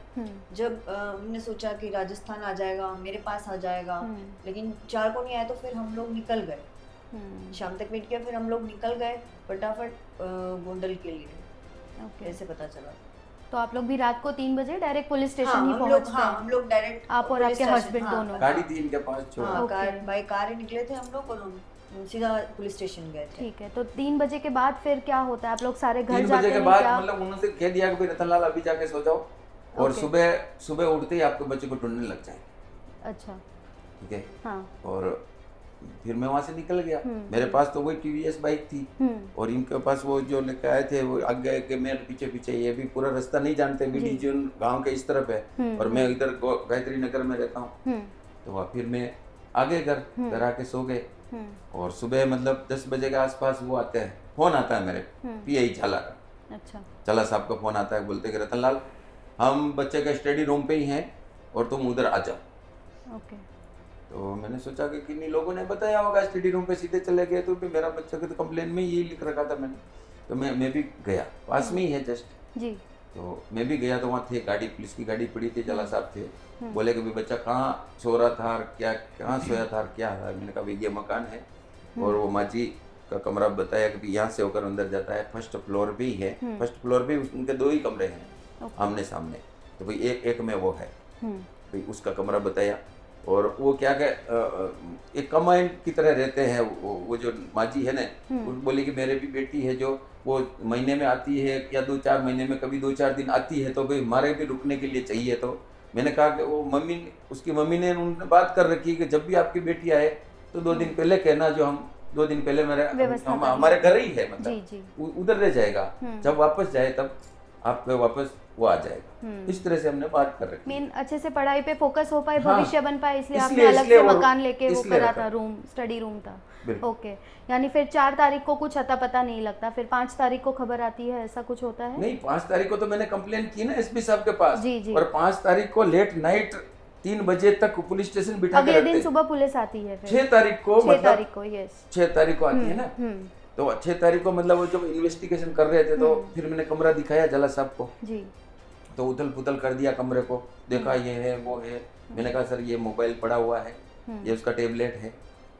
जब हमने सोचा कि राजस्थान आ जाएगा, मेरे पास आ जाएगा, लेकिन 4 को नहीं आया तो फिर हम लोग निकल गए। शाम तक वेट किया, फिर हम लोग निकल गए फटाफट गोंडल के लिए। ऐसे पता चला। तो आप लोग भी रात को 3 बजे डायरेक्ट पुलिस स्टेशन हाँ ही हम लोग पहुंचते हाँ हैं? हम लोग डायरेक्ट आप और आपके हस्बैंड दोनों? गाड़ी थी इनके पास छोड़ा। हाँ ओके। कार बाई कार ही निकले थे हम लोग और हम सीधा पुलिस स्टेशन गए थे। ठीक है, तो 3 बजे के बाद फिर क्या होता है? आप लोग सारे घर 3 जाते बजे के हैं बाद क्या? मतलब उन्होंने कह दिया कि भाई रतनलाल अभी जाके सो जाओ और ओके। सुबह सुबह उठते ही आपके बच्चे को ढूंढने लग जाएंगे। अच्छा। ठीक है। हाँ। और फिर मैं वहां से निकल गया। मेरे पास तो वही टीवीएस बाइक थी और इनके पास वो जो लेके आए थे वो आगे के मेरे पीछे पीछे, ये भी पूरा रास्ता नहीं जानते, बीडी जोन गांव के इस तरफ है और मैं इधर गायत्री नगर में रहता हूँ। तो वहाँ फिर मैं आगे घर आके सो गए और सुबह मतलब 10 बजे के आसपास वो आते हैं, फोन आता है मेरे पीआई झाला का। अच्छा। झाला साहब का फोन आता है, बोलते कि रतनलाल हम बच्चे के स्टडी रूम पे ही हैं और तुम उधर आ जाओ। ओके। तो मैंने सोचा कि किन्हीं लोगों ने बताया होगा, स्टडी रूम पे सीधे चले गए। तो फिर मेरा बच्चा के तो कंप्लेन में यही लिख रखा था मैंने, तो मैं भी गया, पास में ही है जस्ट। जी। तो मैं भी गया तो वहाँ थे गाड़ी, पुलिस की गाड़ी पड़ी थी, झाला साहब थे। बोले कि भाई बच्चा कहाँ सो रहा था और क्या कहाँ सोया था और क्या है। मैंने कहा भाई ये मकान है और वो माजी का कमरा बताया कि भाई यहाँ से होकर अंदर जाता है, फर्स्ट फ्लोर पे ही है। फर्स्ट फ्लोर पे उनके 2 ही कमरे हैं आमने सामने, तो भाई एक में वो है, भाई उसका कमरा बताया। और वो क्या एक कमांड की तरह रहते हैं वो जो माजी है ना, वो बोली कि मेरे भी बेटी है जो वो महीने में आती है या 2-4 महीने में कभी 2-4 दिन आती है, तो भाई हमारे भी रुकने के लिए चाहिए। तो मैंने कहा कि वो उसकी मम्मी ने उन्होंने बात कर रखी कि जब भी आपकी बेटी आए तो 2 दिन पहले कहना, जो हम 2 दिन पहले हमारे घर ही है, मतलब उधर रह जाएगा, जब वापस जाए तब आपके वापस वो आ जाएगा। इस तरह से हमने बात कर रखी। मेन अच्छे से पढ़ाई पे फोकस हो पाए, हाँ, भविष्य बन पाए, इसलिए आपने इसलिए अलग से वो मकान लेके वो इसलिए करा रखा। था, रूम स्टडी रूम था। बिल्कुल। ओके, यानी फिर 4 तारीख को कुछ अता पता नहीं लगता, फिर 5 तारीख को खबर आती है, ऐसा कुछ होता है? नहीं, 5 तारीख को तो मैंने कंप्लेन की ना एसपी साहब के पास। जी, जी। और 5 तारीख को लेट नाइट 3 बजे तक पुलिस स्टेशन बिठा के अगले दिन रखते। सुबह पुलिस आती है फिर 6 तारीख को 6 तारीख को, यस 6 तारीख को आती है ना। तो 6 तारीख को मतलब वो जब इन्वेस्टिगेशन कर रहे थे तो फिर मैंने कमरा दिखाया झाला साहब को, जी। तो उथल पुथल कर दिया कमरे को, देखा ये है वो है। मैंने कहा सर ये मोबाइल पड़ा हुआ है, ये उसका टेबलेट है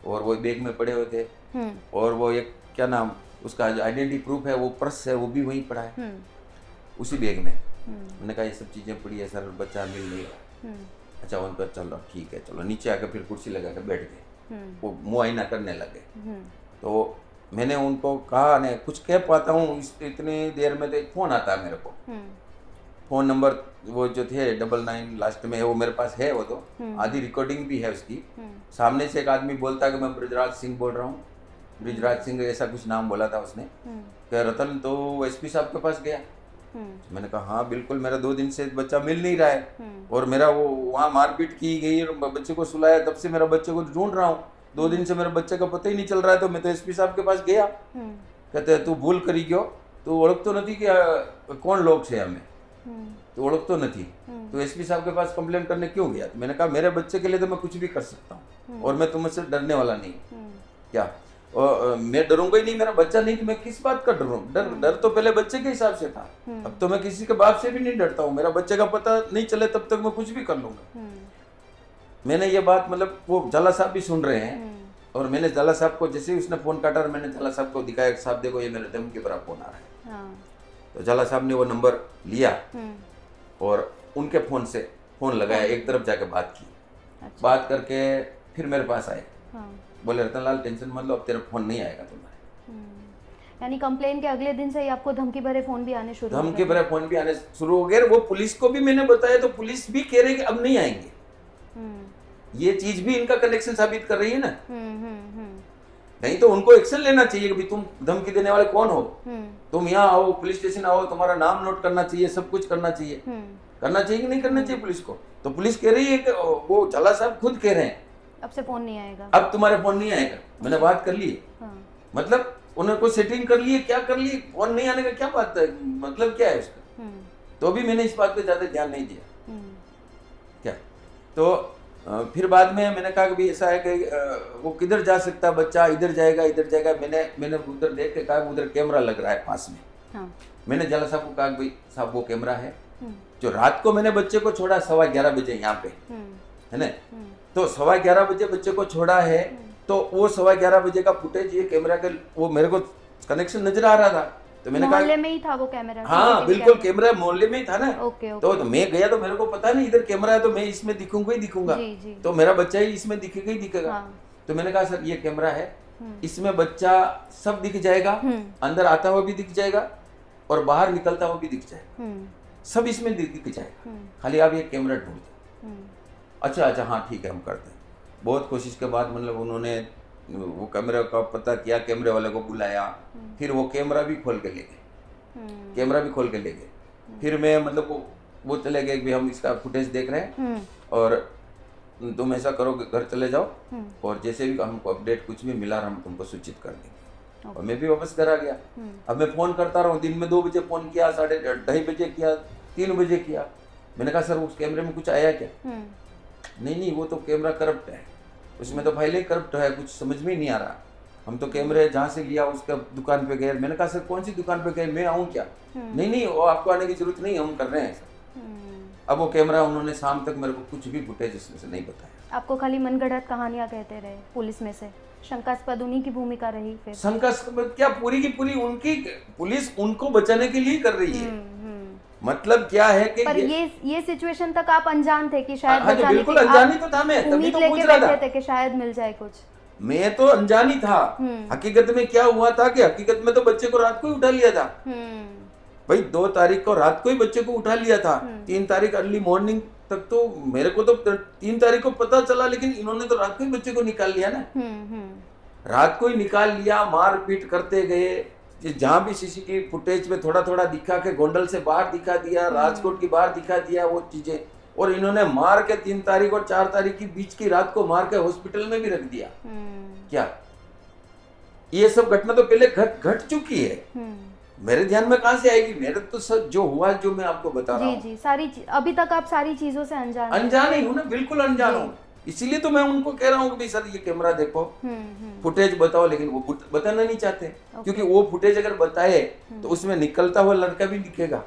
और वो बैग में पड़े हुए थे और वो एक क्या नाम उसका जो आइडेंटिटी प्रूफ है वो पर्स है वो भी वहीं पड़ा है उसी बैग में। मैंने कहा ये सब चीज़ें पड़ी है सर, बच्चा मिल नहीं रहा। अच्छा उनका चलो ठीक है, चलो नीचे आकर फिर कुर्सी लगा कर बैठ गए, वो मुआयना करने लगे। तो मैंने उनको कहा नहीं कुछ कह पाता हूँ इतनी देर में, तो एक फ़ोन आता है मेरे को, फ़ोन नंबर वो जो थे 99 लास्ट में है वो मेरे पास है, वो तो आधी रिकॉर्डिंग भी है उसकी। सामने से एक आदमी बोलता है कि मैं ब्रिजराज सिंह बोल रहा हूँ, ब्रिजराज सिंह ऐसा कुछ नाम बोला था उसने, कि रतन तो एसपी साहब के पास गया। मैंने कहा हाँ बिल्कुल, मेरा 2 दिन से बच्चा मिल नहीं रहा है और मेरा वो वहाँ मारपीट की गई और बच्चे को सुलाया, तब से मेरा बच्चे को ढूंढ रहा हूँ, 2 दिन से मेरे बच्चे का पता ही नहीं चल रहा है। तो मैं तो एसपी साहब के पास गया। कहते तू भूल करी गयो, तो ओळख तो नहीं कि कौन लोग से हमें, तो ओळख तो नहीं, तो एसपी साहब के पास कंप्लेन करने क्यों गया? तो मैंने कहा मेरे बच्चे के लिए तो मैं कुछ भी कर सकता हूँ और मैं तुमसे डरने वाला नहीं। क्या और मैं डरूंगा ही नहीं, मेरा बच्चा नहीं, कि मैं किस बात का डरूं? डर तो पहले बच्चे के हिसाब से था, अब तो मैं किसी के बाप से भी नहीं डरता हूँ। मेरा बच्चे का पता नहीं चले तब तक मैं कुछ भी कर लूंगा। मैंने ये बात मतलब वो झाला साहब भी सुन रहे हैं और मैंने झाला साहब को जैसे ही उसने फोन काटा और मैंने झाला साहब को दिखाया, साहब देखो ये मेरे धमकी भरा फोन आ रहा है। तो झाला साहब ने वो नंबर लिया और उनके फोन से फोन लगाया, एक तरफ जाके बात की। अच्छा। बात करके फिर मेरे पास आए, बोले रतनलाल टेंशन मत लो, अब तेरा फोन नहीं आएगा तुम्हारे। यानी कंप्लेन के अगले दिन से ही आपको धमकी भरे फोन भी आने शुरू धमकी भरे फोन भी आने शुरू हो गए। वो पुलिस को भी मैंने बताया तो पुलिस भी कह रही कि अब नहीं आएंगे। ये चीज भी इनका कनेक्शन साबित कर रही है ना। नहीं तो उनको एक्शन लेना चाहिए कि भाई तुम धमकी देने वाले कौन हो, तुम यहाँ आओ, पुलिस स्टेशन आओ, तुम्हारा नाम नोट करना चाहिए, सब कुछ करना चाहिए। करना चाहिए कि नहीं करना चाहिए पुलिस को? तो पुलिस कह रही है कि वो झाला साहब खुद कह रहे हैं अब से फोन नहीं आएगा, अब तुम्हारे फोन नहीं आएगा। मैंने बात कर ली, मतलब उन्होंने कोई सेटिंग कर ली है, क्या कर ली, फोन नहीं आने का क्या बात है, मतलब क्या है उसका? तो भी मैंने इस बात पे ज्यादा ध्यान नहीं दिया। क्या तो फिर बाद में मैंने कहा कि भाई ऐसा है कि वो किधर जा सकता है बच्चा, इधर जाएगा इधर जाएगा। मैंने उधर देख के कहा उधर कैमरा लग रहा है पास में। हाँ। मैंने झाला साहब को कहा भाई साहब वो कैमरा है जो रात को मैंने बच्चे को छोड़ा 11:15 बजे यहाँ पे, है ना, तो 11:15 बजे बच्चे को छोड़ा है, तो वो 11:15 बजे का फुटेज ये कैमरा के वो मेरे को कनेक्शन नजर आ रहा था। तो मैंने कहा मोहल्ले में ही था वो कैमरा? हाँ CCTV बिल्कुल, कैमरा। कैमरा मोहल्ले में ही था ना। Okay okay. तो मैं गया तो मेरे को पता नहीं इधर कैमरा है, तो मैं इसमें दिखूंगा ही दिखूंगा, जी जी। तो मेरा बच्चा ही इसमें दिखेगा ही दिखेगा। हाँ। तो मैंने कहा सर ये कैमरा है, इसमें बच्चा सब दिख जाएगा, अंदर आता हुआ भी दिख जाएगा और बाहर निकलता हुआ भी दिख जाएगा, सब इसमें दिख जाएगा, खाली आप ये कैमरा ढूंढ दो। अच्छा अच्छा हाँ ठीक है हम करते हैं। बहुत कोशिश के बाद मतलब उन्होंने वो कैमरे का पता किया, कैमरे वाले को बुलाया, फिर वो कैमरा भी खोल के ले गए, कैमरा भी खोल के ले गए। फिर मैं मतलब वो चले गए कि हम इसका फुटेज देख रहे हैं और तुम ऐसा करो कि घर चले जाओ और जैसे भी हमको अपडेट कुछ भी मिला हम तुमको सूचित कर देंगे। और मैं भी वापस घर आ गया। अब मैं फोन करता रहा हूँ, दिन में 2 बजे फोन किया, 2:30 बजे किया, 3 बजे किया। मैंने कहा सर उस कैमरे में कुछ आया क्या? नहीं वो तो कैमरा करप्ट है, उसमें तो पहले ही करप्ट है, कुछ समझ में नहीं आ रहा। हम तो कैमरे जहाँ से लिया उसका दुकान पे गए। मैंने कहा सर कौन सी दुकान पे गए, मैं आऊँ क्या? नहीं वो आपको आने की जरूरत नहीं, हम कर रहे हैं सर। अब वो कैमरा उन्होंने शाम तक मेरे को कुछ भी फुटेज उसमें से नहीं बताया। आपको खाली मनगढ़ंत कहानियां कहते रहे पुलिस में से, शंकास्पद उन्हीं की भूमिका रही फिर? शंकास्पद क्या, पूरी की पूरी उनकी पुलिस उनको बचाने के लिए कर रही है। मतलब क्या है कि पर ये सिचुएशन तक आप अनजान थे कि शायद हाँ, बचाने बिल्कुल की अनजानी तो था मैं, तभी उम्मीद तो लेके पूछ रहा बैठे था। थे कि शायद मिल जाए कुछ? मैं तो अनजानी था। हकीकत में क्या हुआ था कि हकीकत में तो बच्चे को रात को ही उठा लिया था भाई। 2 तारीख को रात को ही बच्चे को उठा लिया था। 3 तारीख अर्ली मॉर्निंग तक तो मेरे को तो 3 तारीख को पता चला, लेकिन इन्होंने तो रात को ही बच्चे को निकाल लिया ना। रात को ही निकाल लिया, मार पीट करते गए। जहां भी सीसीटीवी फुटेज में थोड़ा थोड़ा दिखा के गोंडल से बाहर दिखा दिया, राजकोट की बाहर दिखा दिया वो चीजें, और इन्होंने मार के 3 तारीख और 4 तारीख की बीच की रात को मार के हॉस्पिटल में भी रख दिया। क्या ये सब घटना तो पहले घट चुकी है, मेरे ध्यान में कहां से आएगी? मेरे तो सब जो हुआ जो मैं आपको बता रहा हूँ। जी अभी तक आप सारी चीजों से अनजान ही हूँ ना, बिल्कुल अनजान हूँ। इसीलिए तो मैं उनको कह रहा हूँ कि भाई सर ये कैमरा देखो, फुटेज बताओ, लेकिन वो बताना नहीं चाहते। क्योंकि वो फुटेज अगर बताए तो उसमें निकलता हुआ लड़का भी दिखेगा,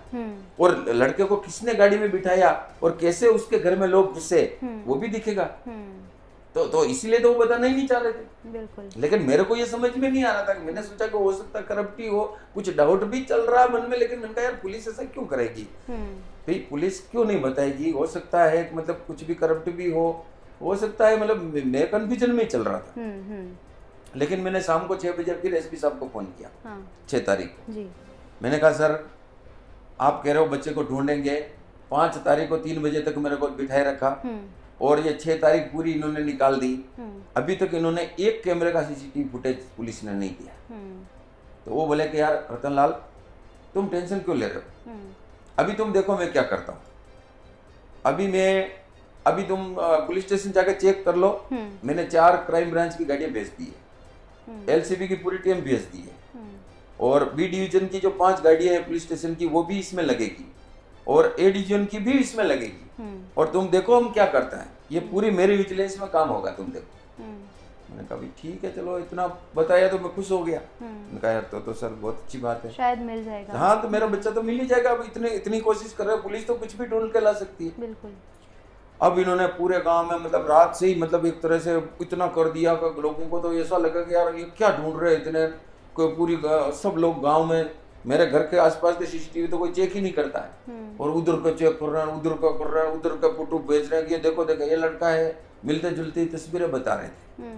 और लड़के को किसने गाड़ी में बिठाया और कैसे उसके घर में लोग घुसे वो भी दिखेगा। तो इसीलिए तो वो बताना ही नहीं चाह रहे थे। बिल्कुल। लेकिन मेरे को ये समझ में नहीं आ रहा था। मैंने सोचा कि हो सकता करप्टी हो, कुछ डाउट भी चल रहा मन में, लेकिन मैंने कहा यार पुलिस ऐसा क्यों करेगी भाई, पुलिस क्यों नहीं बताएगी? हो सकता है मतलब कुछ भी करप्ट भी हो सकता है, मतलब मैं कंफ्यूजन में चल रहा था। लेकिन मैंने शाम को 6 बजे फिर एसपी साहब को फोन किया। 6 तारीख को जी। मैंने कहा सर आप कह रहे हो बच्चे को ढूंढेंगे, 5 तारीख को 3 बजे तक मेरे को बिठाए रखा, और ये 6 तारीख पूरी इन्होंने निकाल दी। अभी तक इन्होंने एक कैमरे का सीसीटीवी फुटेज पुलिस ने नहीं दिया। तो वो बोले कि यार रतन लाल तुम टेंशन क्यों ले रहे हो, अभी तुम देखो मैं क्या करता हूँ। अभी तुम पुलिस स्टेशन जाकर चेक कर लो। मैंने 4 क्राइम ब्रांच की गाड़ियां भेज दी है, एलसीबी की पूरी टीम भेज दी है, और बी डिवीजन की जो 5 गाड़ियां हैं पुलिस स्टेशन की वो भी इसमें लगेगी, और ए डिवीजन की भी इसमें लगेगी। और तुम देखो हम क्या करते हैं, ये पूरी मेरी विजिलेंस में काम होगा, तुम देखो। मैंने कहा ठीक है चलो, इतना बताया तो मैं खुश हो गया। मैंने कहा यार तो सर बहुत अच्छी बात है, शायद मिल जाएगा। हाँ तो मेरा बच्चा तो मिल ही जाएगा। अब इतनी कोशिश कर रहे हो, पुलिस तो कुछ भी ढूंढ के ला सकती है। बिल्कुल। अब इन्होंने पूरे गांव में मतलब रात से ही मतलब एक तरह से इतना कर दिया कि लोगों को तो ऐसा लगा कि यार ये क्या ढूंढ रहे हैं इतने, कोई पूरी सब लोग गांव में, मेरे घर के आसपास के सीसीटीवी तो कोई चेक ही नहीं करता है, और उधर का चेक कर रहे हैं, उधर का कर रहे हैं, उधर का फोटो भेज रहे हैं कि ये देखो ये लड़का है, मिलते जुलती तस्वीरें बता रहे थे।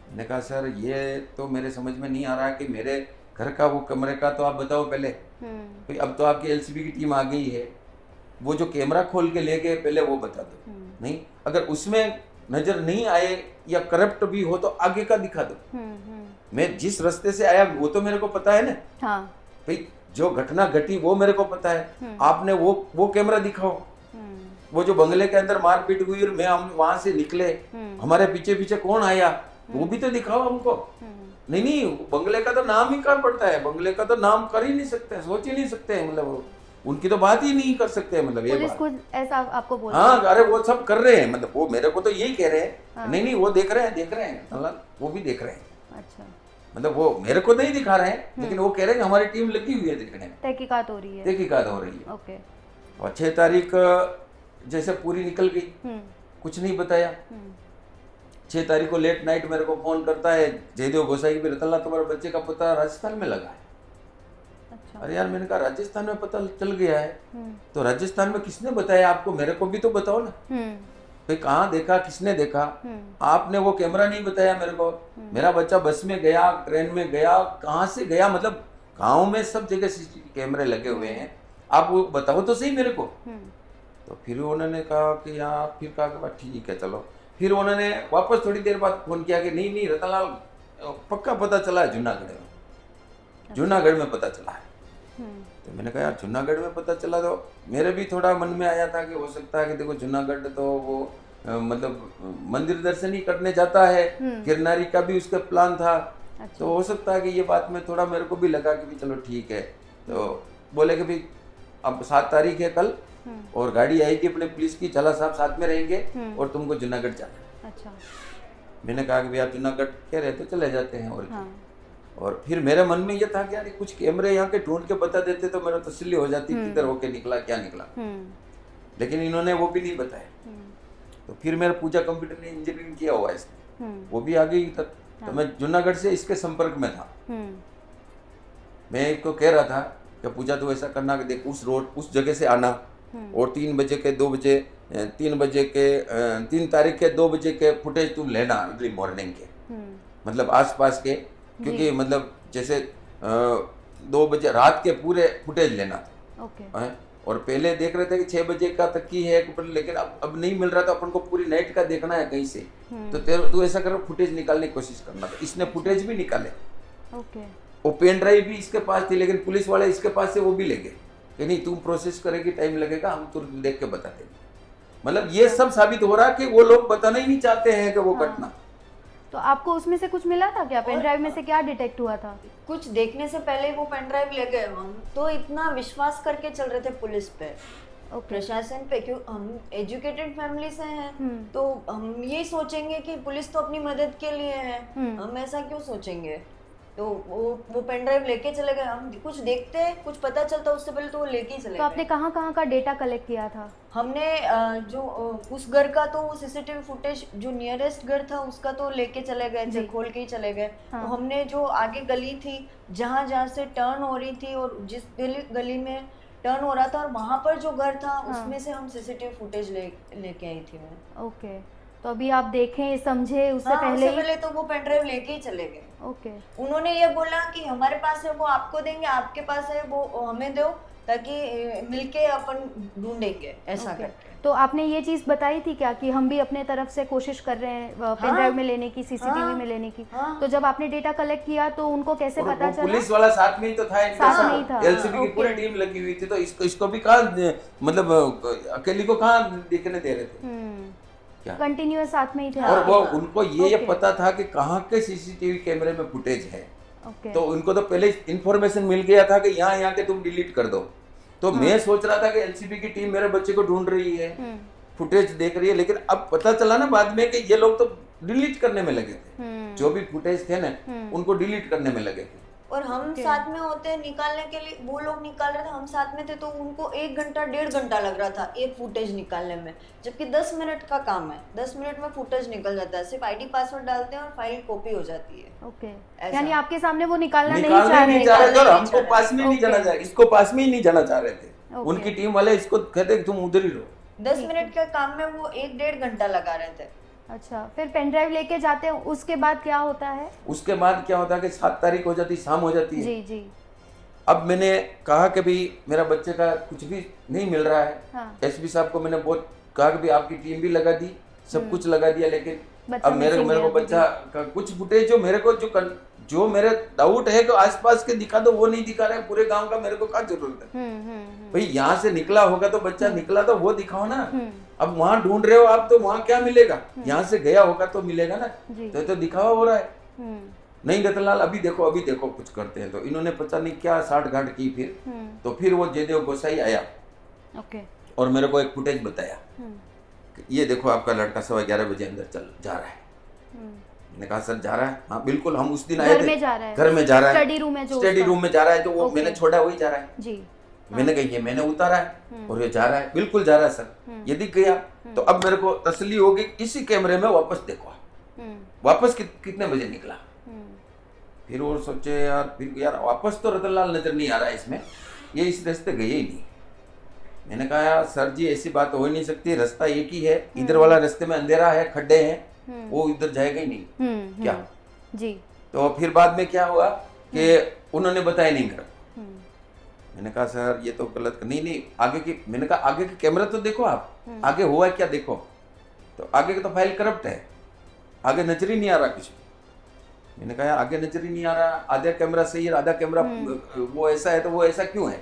मैंने कहा सर ये तो मेरे समझ में नहीं आ रहा कि मेरे घर का वो कमरे का तो आप बताओ पहले। भाई अब तो आपकी एलसीबी की टीम आ गई है, वो जो कैमरा खोल के ले गए पहले वो बता दो। नहीं अगर उसमें नजर नहीं आए या करप्ट भी हो तो आगे का दिखा दो। मैं जिस रास्ते से आया वो तो मेरे को पता है ना। हाँ। भाई जो घटना घटी वो मेरे को पता है, आपने वो कैमरा दिखाओ, वो जो बंगले के अंदर मारपीट हुई और हम वहां से निकले, हमारे पीछे पीछे कौन आया वो भी तो दिखाओ हमको। नहीं बंगले का तो नाम ही कहाँ पड़ता है, बंगले का तो नाम कर ही नहीं सकते, सोच ही नहीं सकते, मतलब उनकी तो बात ही नहीं कर सकते। मतलब ये बात खुद ऐसा आपको बोल हाँ, अरे वो सब कर रहे हैं, मतलब वो मेरे को तो यही कह रहे हैं। हाँ। नहीं वो देख रहे हैं वो भी देख रहे हैं। अच्छा, मतलब वो मेरे को नहीं दिखा रहे हैं, लेकिन वो कह रहे हैं कि हमारी टीम लगी हुई है देखने में, तहकीकात हो रही है। ओके। और 6 तारीख जैसे पूरी निकल गई, कुछ नहीं बताया। 6 तारीख को लेट नाइट मेरे को फोन करता है जयदेव गोसाई भी, रतनलाल तुम्हारे बच्चे का पता राजस्थान में लगा है। अच्छा। अच्छा। अरे यार, मैंने कहा राजस्थान में पता चल गया है, तो राजस्थान में किसने बताया आपको? मेरे को भी तो बताओ ना भाई, कहाँ देखा, किसने देखा? आपने वो कैमरा नहीं बताया मेरे को। मेरा बच्चा बस में गया, ट्रेन में गया, कहाँ से गया, मतलब गाँव में सब जगह सीसीटीवी कैमरे लगे हुए हैं, आप वो बताओ तो सही मेरे को। तो फिर उन्होंने कहा कि यार, फिर कहा कि ठीक है चलो। फिर उन्होंने वापस थोड़ी देर बाद फोन किया कि नहीं नहीं रतनलाल, पक्का पता चला है जूनागढ़ में, जूनागढ़ में पता चला है। तो मैंने कहा यार, जूनागढ़ में पता चला तो मेरे भी थोड़ा मन में आया था कि हो सकता है कि देखो जूनागढ़ तो वो मतलब मंदिर दर्शन ही करने जाता है, गिरनारी का भी उसका प्लान था। अच्छा। तो हो सकता है कि ये बात में थोड़ा मेरे को भी लगा कि भी चलो ठीक है। तो बोले कि भाई अब 7 तारीख है कल, और गाड़ी आएगी अपने पुलिस की, चला साहब साथ में रहेंगे और तुमको जूनागढ़ जाना। अच्छा। मैंने कहा कि भैया जूनागढ़ कह रहे तो चले जाते हैं। और हाँ। और फिर मेरे मन में ये था कि यार कुछ कैमरे यहाँ के ढूंढ के बता देते तो मेरा तसल्ली हो जाती किधर होके निकला, क्या निकला। लेकिन इन्होंने वो भी नहीं बताया। तो फिर मेरा पूजा कंप्यूटर ने इंजीनियरिंग किया हुआ है इसने, वो भी आ गई तक। तो मैं जूनागढ़ से इसके संपर्क में था। मैं इसको कह रहा था कि पूजा तो ऐसा करना कि देख उस रोड उस जगह से आना, और 3 बजे के 2 बजे 3 तारीख के 2 बजे के फुटेज तुम लेना अर्ली मॉर्निंग के, मतलब आसपास के, क्योंकि मतलब जैसे 2 बजे रात के पूरे फुटेज लेना था। ओके। और पहले देख रहे थे कि 6 बजे का तक की है, लेकिन अब नहीं मिल रहा था, अपन को पूरी नाइट का देखना है कहीं से। तो तू ऐसा करो, फुटेज निकालने की कोशिश करना। तो इसने फुटेज भी निकाले। ओके। वो पेन ड्राइव भी इसके पास थी, लेकिन पुलिस वाले इसके पास से वो भी ले गए कि नहीं तुम प्रोसेस करेगी, टाइम लगेगा, हम तुरंत देख के बता देंगे। मतलब ये सब साबित हो रहा कि वो लोग बताना ही नहीं चाहते हैं कि वो घटना। तो आपको उसमें से कुछ मिला था क्या? पेन ड्राइव में से क्या डिटेक्ट हुआ था? कुछ देखने से पहले वो पेन ड्राइव ले गए। हम तो इतना विश्वास करके चल रहे थे पुलिस पे, प्रशासन पे, क्यों हम एजुकेटेड फैमिली से हैं, तो हम यही सोचेंगे कि पुलिस तो अपनी मदद के लिए है, हम ऐसा क्यों सोचेंगे। तो वो पेन ड्राइव लेके चले गए। हम कुछ देखते, कुछ पता चलता उससे पहले तो वो लेके ही चले गए। तो आपने कहाँ का डेटा कलेक्ट किया था? हमने जो उस घर का तो सीसीटीवी फुटेज जो नियरेस्ट घर था उसका तो लेके चले गए थे, खोल के ही चले गए। हाँ। तो हमने जो आगे गली थी जहाँ से टर्न हो रही थी और जिस गली में टर्न हो रहा था और वहाँ पर जो घर था उसमें से हम सीसीटीवी फुटेज लेके आई थी मैं। ओके। तो अभी आप देखें समझे उससे पहले तो वो पेन ड्राइव लेके ही चले गए। ओके। उन्होंने ये बोला कि हमारे पास है वो आपको देंगे, आपके पास है वो हमें दो, ताकि मिलके अपन ढूंढेंगे, ऐसा करके। तो आपने ये चीज बताई थी क्या कि हम भी अपने तरफ से कोशिश कर रहे हैं पेन ड्राइव में लेने की, सीसीटीवी में लेने की? तो जब आपने डेटा कलेक्ट किया तो उनको कैसे पता चला? पुलिस वाला साथ में ही तो था, साथ में ही था। एलसीबी की पूरी टीम लगी हुई थी। तो इसको भी कहाँ, मतलब अकेली को कहाँ दिखने दे रहे थे, कंटिन्यूअस साथ में ही थे। और वो उनको ये पता था कि कहाँ के सीसीटीवी कैमरे में फुटेज है। तो उनको तो पहले इंफॉर्मेशन मिल गया था कि यहाँ के तुम डिलीट कर दो। तो मैं सोच रहा था कि एलसीबी की टीम मेरे बच्चे को ढूंढ रही है, फुटेज देख रही है, लेकिन अब पता चला ना बाद में कि ये लोग तो डिलीट करने में लगे थे, जो भी फुटेज थे ना उनको डिलीट करने में लगे थे। और हम साथ में होते निकालने के लिए, वो लोग निकाल रहे थे, हम साथ में थे, तो उनको 1 घंटा 1.5 घंटा लग रहा था एक फुटेज निकालने में, जबकि 10 मिनट का काम है। 10 मिनट में फुटेज निकल जाता है, सिर्फ आईडी पासवर्ड डालते हैं और फाइल कॉपी हो जाती है। ओके। यानी आपके सामने वो निकालना नहीं चाह रहे थे और हमको पास में नहीं जाना चाह रहे, इसको पास में ही नहीं जाना चाह रहे थे। उनकी टीम वाले इसको कहते कि तुम उधर ही रहो। 10 मिनट के काम में वो 1-1.5 घंटा लगा रहे थे। अच्छा, फिर पेन ड्राइव लेके जाते हैं, उसके बाद क्या होता है? उसके बाद क्या होता है कि 7 तारीख हो जाती, शाम हो जाती है। जी जी। अब मैंने कहा कि भाई मेरा बच्चे का कुछ भी नहीं मिल रहा है। हाँ। एसपी साहब को मैंने बहुत कहा कि भाई आपकी टीम भी लगा दी, सब कुछ लगा दिया, लेकिन अब मेरे को बच्चा का कुछ फुटेज जो मेरे डाउट है कि आसपास के दिखा दो, वो नहीं दिखा रहे, पूरे गांव का मेरे को क्या जरूरत है भाई, यहाँ से निकला होगा तो बच्चा निकला तो वो दिखाओ ना। अब वहाँ ढूंढ रहे हो आप तो वहाँ क्या मिलेगा, यहाँ से गया होगा तो मिलेगा ना, तो दिखावा हो रहा है। नहीं रतनलाल अभी देखो कुछ करते हैं। तो इन्होंने पता नहीं क्या साठ घाट की फिर। तो फिर वो जयदेव गोसाई आया और मेरे को एक फुटेज बताया, ये देखो आपका लड़का 11:15 बजे अंदर जा रहा है। मैंने कहा सर जा रहा है? हाँ बिल्कुल, हम उस दिन आए थे, घर में जा रहा है, स्टडी रूम में जा रहा है, तो वो मैंने छोड़ा वही जा रहा है जी। मैंने कहा ये मैंने उतारा है और ये जा रहा है, बिल्कुल जा रहा है सर, ये दिख गया। तो अब मेरे को तसल्ली होगी, इसी कैमरे में वापस देखो, वापस कितने बजे निकला। फिर वो सोचे यार, फिर यार वापस तो रतनलाल नजर नहीं आ रहा है इसमें, ये इस रास्ते गए ही नहीं। मैंने कहा यार सर जी ऐसी बात हो ही नहीं सकती, रास्ता एक ही है, इधर वाला रास्ते में अंधेरा है, खड्डे हैं, वो इधर जाएगा ही नहीं क्या। जी। तो फिर बाद में क्या हुआ कि उन्होंने बताया नहीं मेरा। मैंने कहा सर ये तो गलत, नहीं आगे की, मैंने कहा आगे की कैमरा तो देखो आप, आगे हुआ क्या देखो। तो आगे की तो फाइल करप्ट है, आगे नजर ही नहीं आ रहा कुछ। मैंने कहा यार आगे नजर ही नहीं आ रहा, आधा कैमरा सही है, आधा कैमरा वो ऐसा है, तो वो ऐसा क्यों है।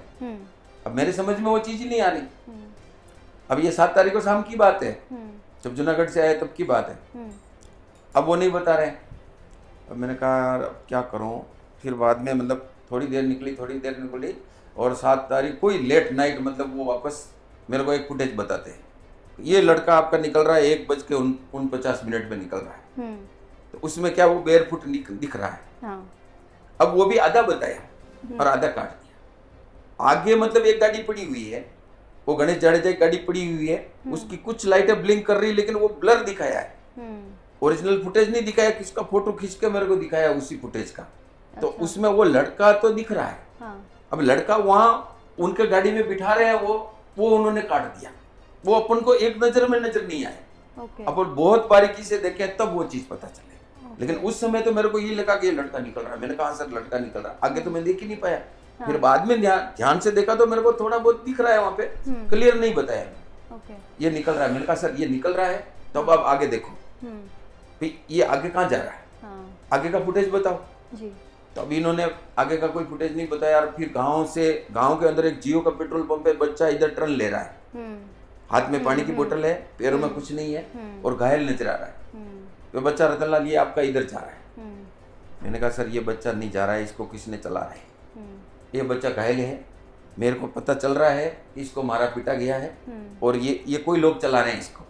अब मेरे समझ में वो चीज ही नहीं आ रही। अब ये 7 तारीख को शाम की बात है, जब जूनागढ़ से आए तब की बात है। अब वो नहीं बता रहे। अब मैंने कहा यार अब क्या करूं। फिर बाद में मतलब थोड़ी देर निकली और 7 तारीख कोई लेट नाइट मतलब वो वापस मेरे को एक फुटेज बताते हैं, ये लड़का आपका निकल रहा है 1:49 में निकल रहा है। तो उसमें क्या वो बेयरफुट दिख रहा है। हाँ। अब वो भी आधा बताया और आधा काट दिया। आगे मतलब एक गाड़ी पड़ी हुई है, वो गणेश जाडेजा की गाड़ी पड़ी हुई है, उसकी कुछ लाइटें ब्लिंक कर रही है, लेकिन वो ब्लर दिखाया है, ओरिजिनल फुटेज नहीं दिखाया, किसका फोटो खींच के मेरे को दिखाया उसी फुटेज का। तो उसमें वो लड़का तो दिख रहा है। हाँ। अब लड़का वहां उनके गाड़ी में बिठा रहे हैं, वो उन्होंने काट दिया, वो अपन को एक नजर में नजर नहीं आया। अपन बहुत बारीकी से देखें तब वो चीज पता चले। लेकिन उस समय तो मेरे को ये लगा कि ये लड़का निकल रहा है। मैंने कहा सर लड़का निकल रहा है, आगे तो मैं देख ही नहीं पाया। फिर बाद में ध्यान से देखा तो मेरे को थोड़ा बहुत दिख रहा है, वहां पे क्लियर नहीं बताया ये निकल रहा है। मैंने कहा सर ये निकल रहा है, तो अब आप आगे देखो फिर ये आगे कहाँ जा रहा है, आगे का फुटेज बताओ जी। तो अभी इन्होंने आगे का कोई फुटेज नहीं बताया। और फिर गांव के अंदर एक जियो का पेट्रोल पंप है, बच्चा इधर टर्न ले रहा है, हाथ में पानी की बोतल है, पैरों में कुछ नहीं है और घायल नजर आ रहा है। तो बच्चा रतनलाल ये आपका इधर जा रहा है। मैंने कहा सर ये बच्चा नहीं जा रहा है, इसको किसने चला रहा है, ये बच्चा घायल है, मेरे को पता चल रहा है इसको मारा पीटा गया है और ये कोई लोग चला रहे हैं इसको।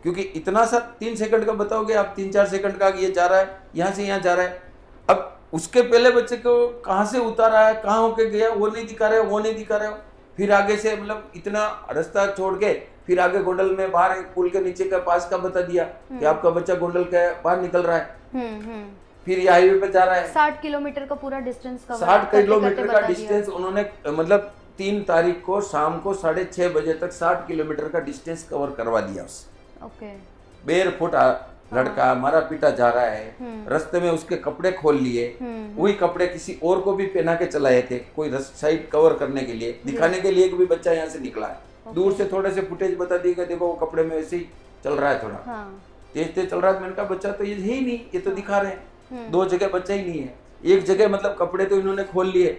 क्योंकि इतना सा 3 सेकंड का बताओगे आप, 3-4 सेकंड का ये जा रहा है, यहाँ से यहाँ जा रहा है। अब उसके पहले बच्चे को कहाँ से उतारा है, कहाँ होके गया, वो नहीं दिखा रहे हो। फिर आगे से मतलब इतना रास्ता छोड़ के फिर आगे गोंडल में बाहर एक पुल के नीचे का पास का बता दिया कि आपका बच्चा गोंडल के बाहर निकल रहा है। फिर ये हाईवे पे जा रहा है, 60 किलोमीटर का पूरा डिस्टेंस कवर 60 किलोमीटर का डिस्टेंस उन्होंने मतलब 3 तारीख को शाम को 6:30 बजे तक 60 किलोमीटर का डिस्टेंस कवर करवा दिया उससे। ओके। बेयरफुट लड़का मारा पीटा जा रहा है, रास्ते में उसके कपड़े खोल लिए, वही कपड़े किसी और को भी पहना के चलाए थे, कोई साइड कवर करने के लिए, दिखाने के लिए कि भी बच्चा यहाँ से निकला है। दूर से थोड़े से फुटेज बता दिए कि देखो वो कपड़े में ऐसे ही चल रहा है, थोड़ा तेज चल रहा है। मैंने कहा बच्चा तो ये है ही नहीं, ये तो दिखा रहे हैं। 2 जगह बच्चा ही नहीं है, एक जगह मतलब कपड़े तो इन्होंने खोल लिए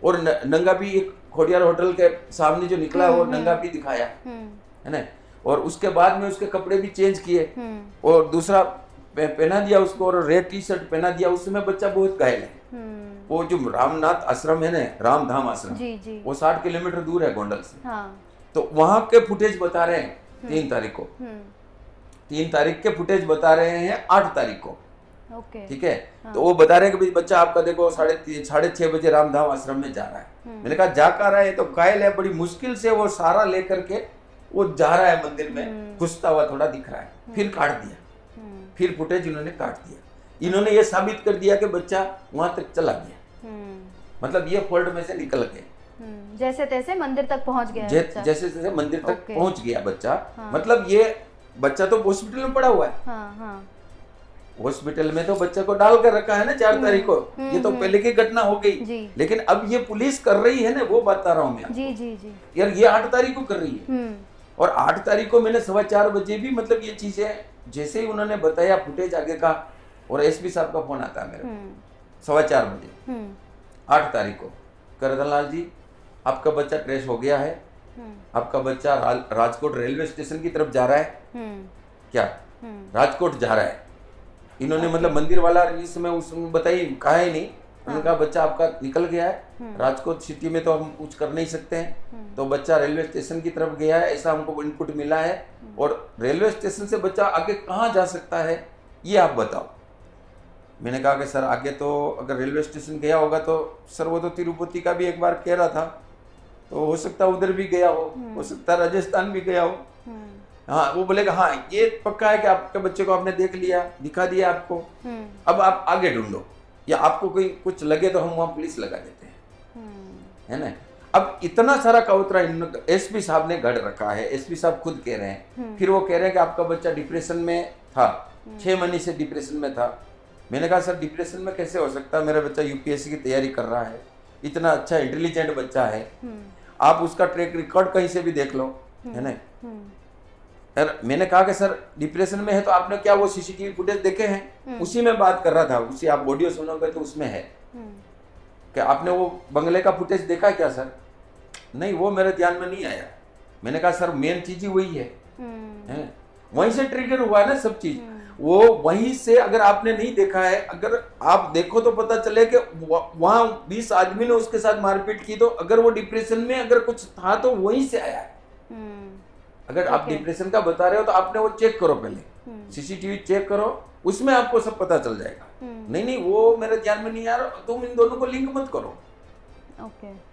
और नंगा भी, एक खोडियार होटल के सामने जो निकला वो नंगा भी दिखाया है ना। और उसके बाद में उसके कपड़े भी चेंज किए और दूसरा पहना दिया उसको और रेड टी-शर्ट पहना दिया। उस समय बच्चा बहुत घायल है। वो जो रामनाथ आश्रम है ना, रामधाम आश्रम, वो 60 किलोमीटर दूर है गोंडल से। तो वहां के फुटेज बता रहे हैं 3 तारीख को, 3 तारीख के फुटेज बता रहे हैं 8 तारीख को। ठीक है। तो वो बता रहे हैं कि बच्चा आपका देखो 6:30 बजे रामधाम आश्रम में जा रहा है। मैंने कहा जा कर रहा है, तो घायल है, बड़ी मुश्किल से वो सारा लेकर के वो जा रहा है मंदिर में, घुसता हुआ थोड़ा दिख रहा है। फिर काट दिया, फिर फुटेज इन्होंने काट दिया। इन्होंने ये साबित कर दिया कि बच्चा वहां तक चला गया, मतलब ये फोल्ड में से निकल गया, जैसे तैसे मंदिर तक पहुंच गया, जैसे तैसे मंदिर तक पहुंच गया बच्चा। मतलब ये बच्चा तो हॉस्पिटल में पड़ा हुआ है। हॉस्पिटल में तो बच्चे को डाल कर रखा है ना 4 तारीख को। ये तो पहले की घटना हो गई, लेकिन अब ये पुलिस कर रही है ना, वो बता रहा हूँ मैं जी। यार ये 8 तारीख को कर रही है और 8 तारीख को मैंने 4:15 बजे भी मतलब ये चीजें जैसे ही उन्होंने बताया फुटेज आगे का, और एसपी साहब का फोन आता है मेरे को 4:15 बजे 8 तारीख को, रतनलाल जी आपका बच्चा ट्रेस हो गया है, आपका बच्चा राजकोट रेलवे स्टेशन की तरफ जा रहा है। क्या राजकोट जा रहा है? इन्होंने मतलब मंदिर वाला इसमें उसमें बताई, कहा ही नहीं। उन्होंने कहा बच्चा आपका निकल गया है, राजकोट सिटी में तो हम कुछ कर नहीं सकते हैं, तो बच्चा रेलवे स्टेशन की तरफ गया है, ऐसा हमको इनपुट मिला है। और रेलवे स्टेशन से बच्चा आगे कहाँ जा सकता है ये आप बताओ। मैंने कहा कि सर आगे तो अगर रेलवे स्टेशन गया होगा तो सर वो तो तिरुपति का भी एक बार कह रहा था, तो हो सकता है उधर भी गया हो सकता है राजस्थान भी गया हो। हाँ, वो बोलेगा हाँ ये पक्का है कि आपके बच्चे को आपने देख लिया, दिखा दिया आपको, अब आप आगे ढूंढो। या आपको कोई कुछ लगे तो हम वहाँ पुलिस लगा देते हैं, हम्म, है ना। अब इतना सारा काउतरा एसपी साहब ने गढ़ रखा है, एसपी साहब खुद कह रहे हैं, फिर वो कह रहे हैं कि आपका बच्चा डिप्रेशन में था, 6 महीने से डिप्रेशन में था। मैंने कहा सर डिप्रेशन में कैसे हो सकता है, मेरा बच्चा यूपीएससी की तैयारी कर रहा है, इतना अच्छा इंटेलिजेंट बच्चा है, आप उसका ट्रैक रिकॉर्ड कहीं से भी देख लो, है ना। यार मैंने कहा कि सर डिप्रेशन में है तो आपने क्या वो सीसीटीवी फुटेज देखे हैं, उसी में बात कर रहा था, उसी आप ऑडियो सुनोगे तो उसमें है कि आपने वो बंगले का फुटेज देखा क्या सर, नहीं वो मेरे ध्यान में नहीं आया। मैंने कहा सर मेन चीज ही वही है, वहीं से ट्रिगर हुआ है ना सब चीज, वो वहीं से अगर आपने नहीं देखा है, अगर आप देखो तो पता चले कि वहां 20 आदमी ने उसके साथ मारपीट की, तो अगर वो डिप्रेशन में अगर कुछ था तो वहीं से आया है। अगर आप डिप्रेशन का बता रहे हो तो आपने वो चेक करो, पहले सीसीटीवी चेक करो, उसमें आपको सब पता चल जाएगा। नहीं वो मेरे ध्यान में नहीं आ रहा, तुम इन दोनों को लिंक मत करो,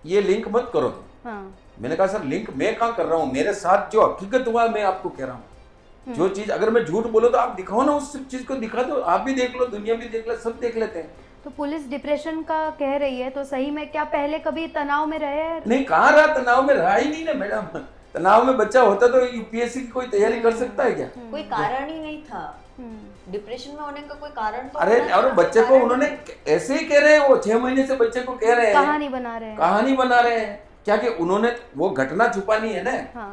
ये लिंक मत करो तुम। मैंने कहा सर लिंक मैं कहाँ कर रहा हूँ, मेरे साथ जो हकीकत हुआ मैं आपको कह रहा हूँ। जो चीज अगर मैं झूठ बोलो तो आप दिखाओ ना, उस चीज को दिखा दो, आप भी देख लो, दुनिया भी देख लो, सब देख लेते हैं। तो पुलिस डिप्रेशन का कह रही है, तो सही में क्या पहले कभी तनाव में रहे हैं? नहीं, कहाँ रहा, तनाव में रहा ही नहीं ना मैडम। तनाव में बच्चा होता तो यूपीएससी की कोई तैयारी कर सकता है क्या? कोई कारण ही नहीं था, डिप्रेशन में होने का कोई कारण तो अरे और बच्चे को उन्होंने ऐसे ही कह रहे हैं, वो 6 महीने से बच्चे को कह रहे हैं, कहानी बना रहे हैं, कहानी बना रहे हैं क्या कि उन्होंने वो घटना छुपानी है ना।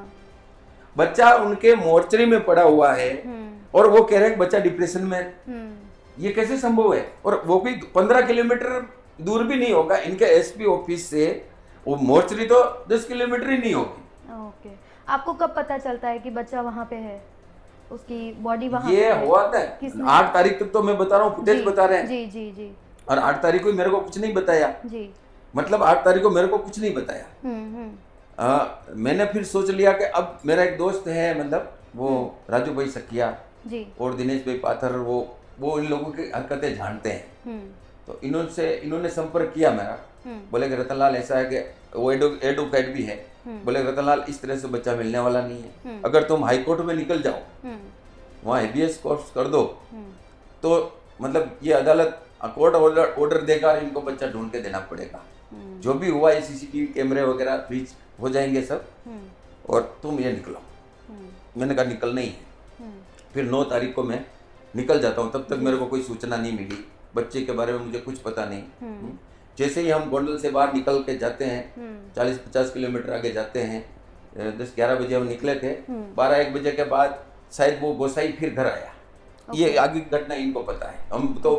बच्चा उनके मोर्चरी में पड़ा हुआ है और वो कह रहे हैं बच्चा डिप्रेशन में है, ये कैसे संभव है? और वो भी 15 किलोमीटर दूर भी नहीं होगा इनके एसपी ऑफिस से, वो मोर्चरी तो 10 किलोमीटर ही नहीं होगी। ओके, आपको कब पता चलता है कि बच्चा वहाँ पे है, उसकी बॉडी वहाँ ये पे हुआ था 8 तारीख तक तो मैं बता रहा हूँ, फुटेज बता रहे हैं जी जी जी, और 8 तारीख को मेरे को कुछ नहीं बताया जी, मतलब 8 तारीख को मेरे को कुछ नहीं बताया। मैंने फिर सोच लिया कि अब मेरा एक दोस्त है, मतलब वो राजू भाई सकिया जी, और दिनेश भाई पाथर, वो इन लोगों की हरकतें जानते हैं, तो इन्होंने संपर्क किया मेरा, बोले कि रतनलाल ऐसा है कि वो एडवोकेट भी है, बोले रतनलाल इस तरह से बच्चा मिलने वाला नहीं है, अगर तुम हाई कोर्ट में निकल जाओ, वहाँ हेबियस कोर्स कर दो, तो मतलब ये अदालत कोर्ट ऑर्डर देगा, इनको बच्चा ढूंढ के देना पड़ेगा, जो भी हुआ ये सीसीटीवी कैमरे वगैरह फ्रीज हो जाएंगे सब, और तुम ये निकलो। मैंने कहा निकलना ही है। फिर 9 तारीख को मैं निकल जाता हूँ, तब तक मेरे को कोई सूचना नहीं मिली, बच्चे के बारे में मुझे कुछ पता नहीं। जैसे ही हम गोंडल से बाहर निकल के जाते हैं, 40-50 किलोमीटर आगे जाते हैं, 10-11 बजे हम निकले थे, 12-1 बजे के बाद शायद वो गोसाई फिर घर आया। ये आगे घटना इनको पता है, हम तो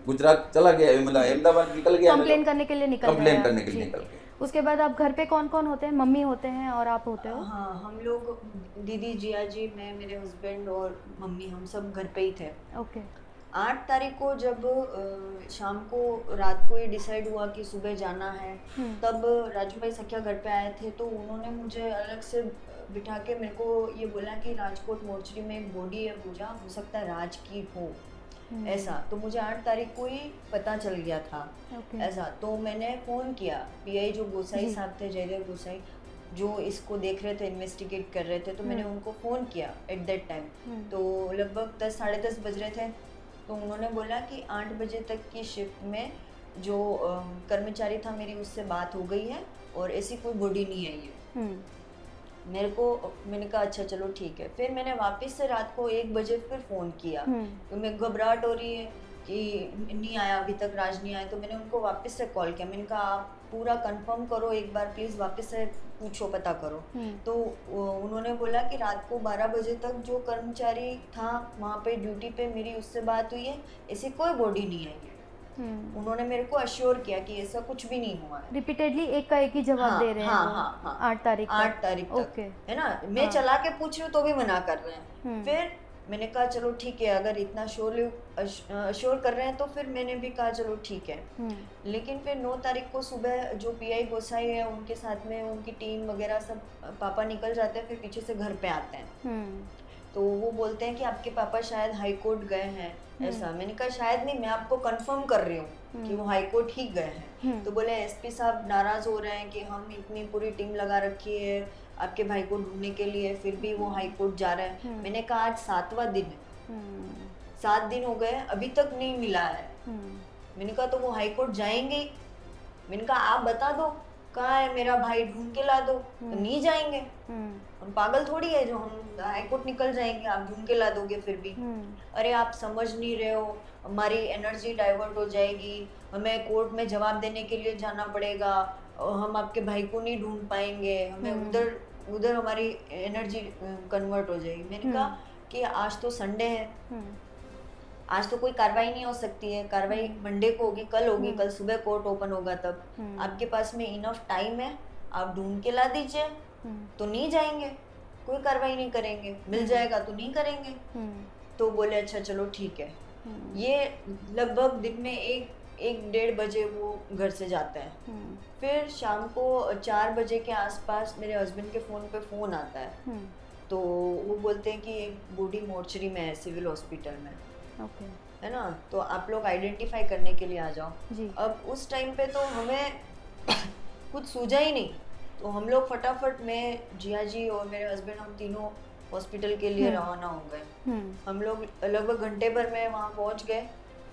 गुजरात चला गया, मतलब अहमदाबाद निकल गया, कंप्लेन करने के लिए निकल गए। उसके बाद आप घर पे कौन कौन होते हैं? मम्मी होते हैं और आप होते हो? हाँ, हम लोग दीदी, जिया जी, मैं, मेरे हस्बैंड और मम्मी, हम सब घर पे ही थे। ओके। 8 तारीख को जब शाम को रात को ये डिसाइड हुआ कि सुबह जाना है, तब राजू भाई सखिया घर पे आए थे, तो उन्होंने मुझे अलग से बिठा के मेरे को ये बोला कि राजकोट मोर्चरी में एक बॉडी है पूजा, हो सकता है राज की हो, ऐसा। तो मुझे 8 तारीख को ही पता चल गया था ऐसा। तो मैंने फ़ोन किया, पीआई जो गोसाई साहब थे, जयदेव गोसाई, जो इसको देख रहे थे, इन्वेस्टिगेट कर रहे थे, तो मैंने उनको फ़ोन किया एट दैट टाइम। तो लगभग 10 साढ़े 10 बज रहे थे, तो उन्होंने बोला कि 8 बजे तक की शिफ्ट में जो कर्मचारी था मेरी, उससे बात हो गई है और ऐसी कोई बॉडी नहीं आई है। मैंने कहा अच्छा चलो ठीक है। फिर मैंने वापस से रात को 1 बजे फिर फ़ोन किया, तो मैं घबराहट हो रही है कि नहीं आया अभी तक, राज नहीं आया। तो मैंने उनको वापस से कॉल किया, मैंने कहा आप पूरा कंफर्म करो एक बार प्लीज़, वापस से पूछो, पता करो। तो उन्होंने बोला कि रात को 12 बजे तक जो कर्मचारी था वहाँ पे ड्यूटी पे, मेरी उससे बात हुई है, ऐसी कोई बॉडी नहीं आई है। उन्होंने मेरे को अश्योर किया कि ऐसा कुछ भी नहीं हुआ है। रिपीटेडली एक का एक ही जवाब दे रहे हैं। हाँ, 8 तारीख 8 तारीख तक, है ना। मैं चला के पूछ रही हूँ तो भी मना कर रहे हैं। फिर मैंने कहा चलो ठीक है, अगर इतना अश्योर कर रहे हैं तो फिर मैंने भी कहा चलो ठीक है। लेकिन फिर 9 तारीख को सुबह जो पीआई गोसाई है, उनके साथ में उनकी टीम वगैरह सब, पापा निकल जाते हैं, फिर पीछे से घर पे आते हैं। तो वो बोलते हैं कि आपके पापा शायद हाई कोर्ट गए हैं, ऐसा। मैंने कहा शायद नहीं, मैं आपको कंफर्म कर रही हूँ कि वो हाई कोर्ट ही गए हैं। तो बोले एसपी साहब नाराज हो रहे हैं कि हम इतनी पूरी टीम लगा रखी है आपके भाई को ढूंढने के लिए, फिर भी वो हाई कोर्ट जा रहे हैं। मैंने कहा आज 7वां दिन है, 7 दिन हो गए, अभी तक नहीं मिला है। मैंने कहा तो वो हाई कोर्ट जाएंगे ही। मैंने कहा आप बता दो कहाँ है मेरा भाई, ढूंढ के ला दो। तो नहीं जाएंगे, हम पागल थोड़ी है जो हम हाई कोर्ट निकल जाएंगे, आप ढूंढ के ला दोगे फिर भी। अरे आप समझ नहीं रहे हो, हमारी एनर्जी डाइवर्ट हो जाएगी, हमें कोर्ट में जवाब देने के लिए जाना पड़ेगा, और हम आपके भाई को नहीं ढूंढ पाएंगे, हमें उधर हमारी एनर्जी कन्वर्ट हो जाएगी। मैंने कहा कि आज तो संडे है, आज तो कोई कार्रवाई नहीं हो सकती है, कार्रवाई मंडे को होगी, कल होगी, कल सुबह कोर्ट ओपन होगा, तब आपके पास में इनफ टाइम है, आप ढूंढ के ला दीजिए। तो नहीं जाएंगे, कोई कार्रवाई नहीं करेंगे, मिल जाएगा तो नहीं करेंगे। तो बोले अच्छा चलो ठीक है। ये लगभग दिन में 1-1:30 बजे वो घर से जाता है। फिर शाम को 4 बजे के आसपास मेरे हस्बैंड के फ़ोन पे फ़ोन आता है। तो वो बोलते हैं कि एक बॉडी मोर्चरी में है सिविल हॉस्पिटल में, है ना, तो आप लोग आइडेंटिफाई करने के लिए आ जाओ। अब उस टाइम पे तो हमें कुछ सूझा ही नहीं, तो हम लोग फटाफट, मैं, जिया जी और मेरे हस्बैंड, हम तीनों हॉस्पिटल के लिए रवाना हो गए। हम लोग लगभग घंटे भर में वहाँ पहुँच गए,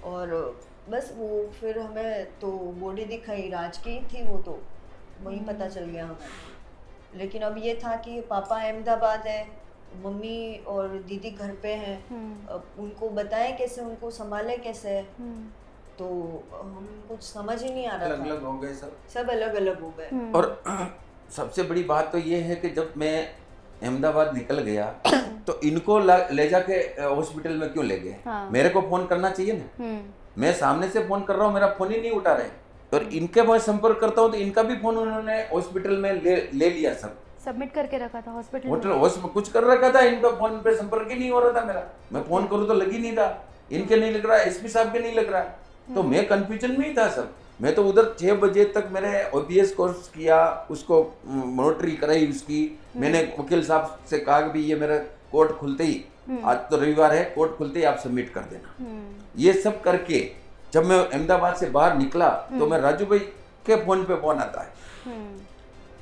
और बस वो फिर हमें तो बॉडी दिखाई, राज की थी वो, तो वहीं पता चल गया हमें। लेकिन अब ये था कि पापा अहमदाबाद है, मम्मी और दीदी घर पे हैं, अब उनको बताएं कैसे, उनको संभाले कैसे, तो हम कुछ समझ ही नहीं आ रहा था। अलग अलग हो गए सब अलग अलग हो गए। और सबसे बड़ी बात तो ये है कि जब मैं अहमदाबाद निकल गया तो इनको ले जाके हॉस्पिटल में क्यों ले गए? मेरे को फोन करना चाहिए ना, मैं सामने से फोन कर रहा हूँ, मेरा फोन ही नहीं उठा रहे, और इनके मैं संपर्क करता हूँ तो इनका भी फोन उन्होंने हॉस्पिटल में ले लिया, सब सबमिट करके रखा था हॉस्पिटल में, कुछ कर रखा था, इनका फोन पे संपर्क ही नहीं हो रहा था मेरा। मैं फोन करूँ तो लग ही नहीं था, इनके नहीं लग रहा, एसपी साहब के नहीं लग रहा, तो मैं कंफ्यूजन में ही था सब। मैं तो उधर 6 बजे तक मैंने OPS कोर्स किया, उसको नोटरी कराई उसकी, मैंने वकील साहब से कहा कि ये मेरा कोर्ट खुलते ही, आज तो रविवार है, कोर्ट खुलते ही आप सबमिट कर देना। ये सब करके जब मैं अहमदाबाद से बाहर निकला तो मैं राजू भाई के फोन पे फोन आता है,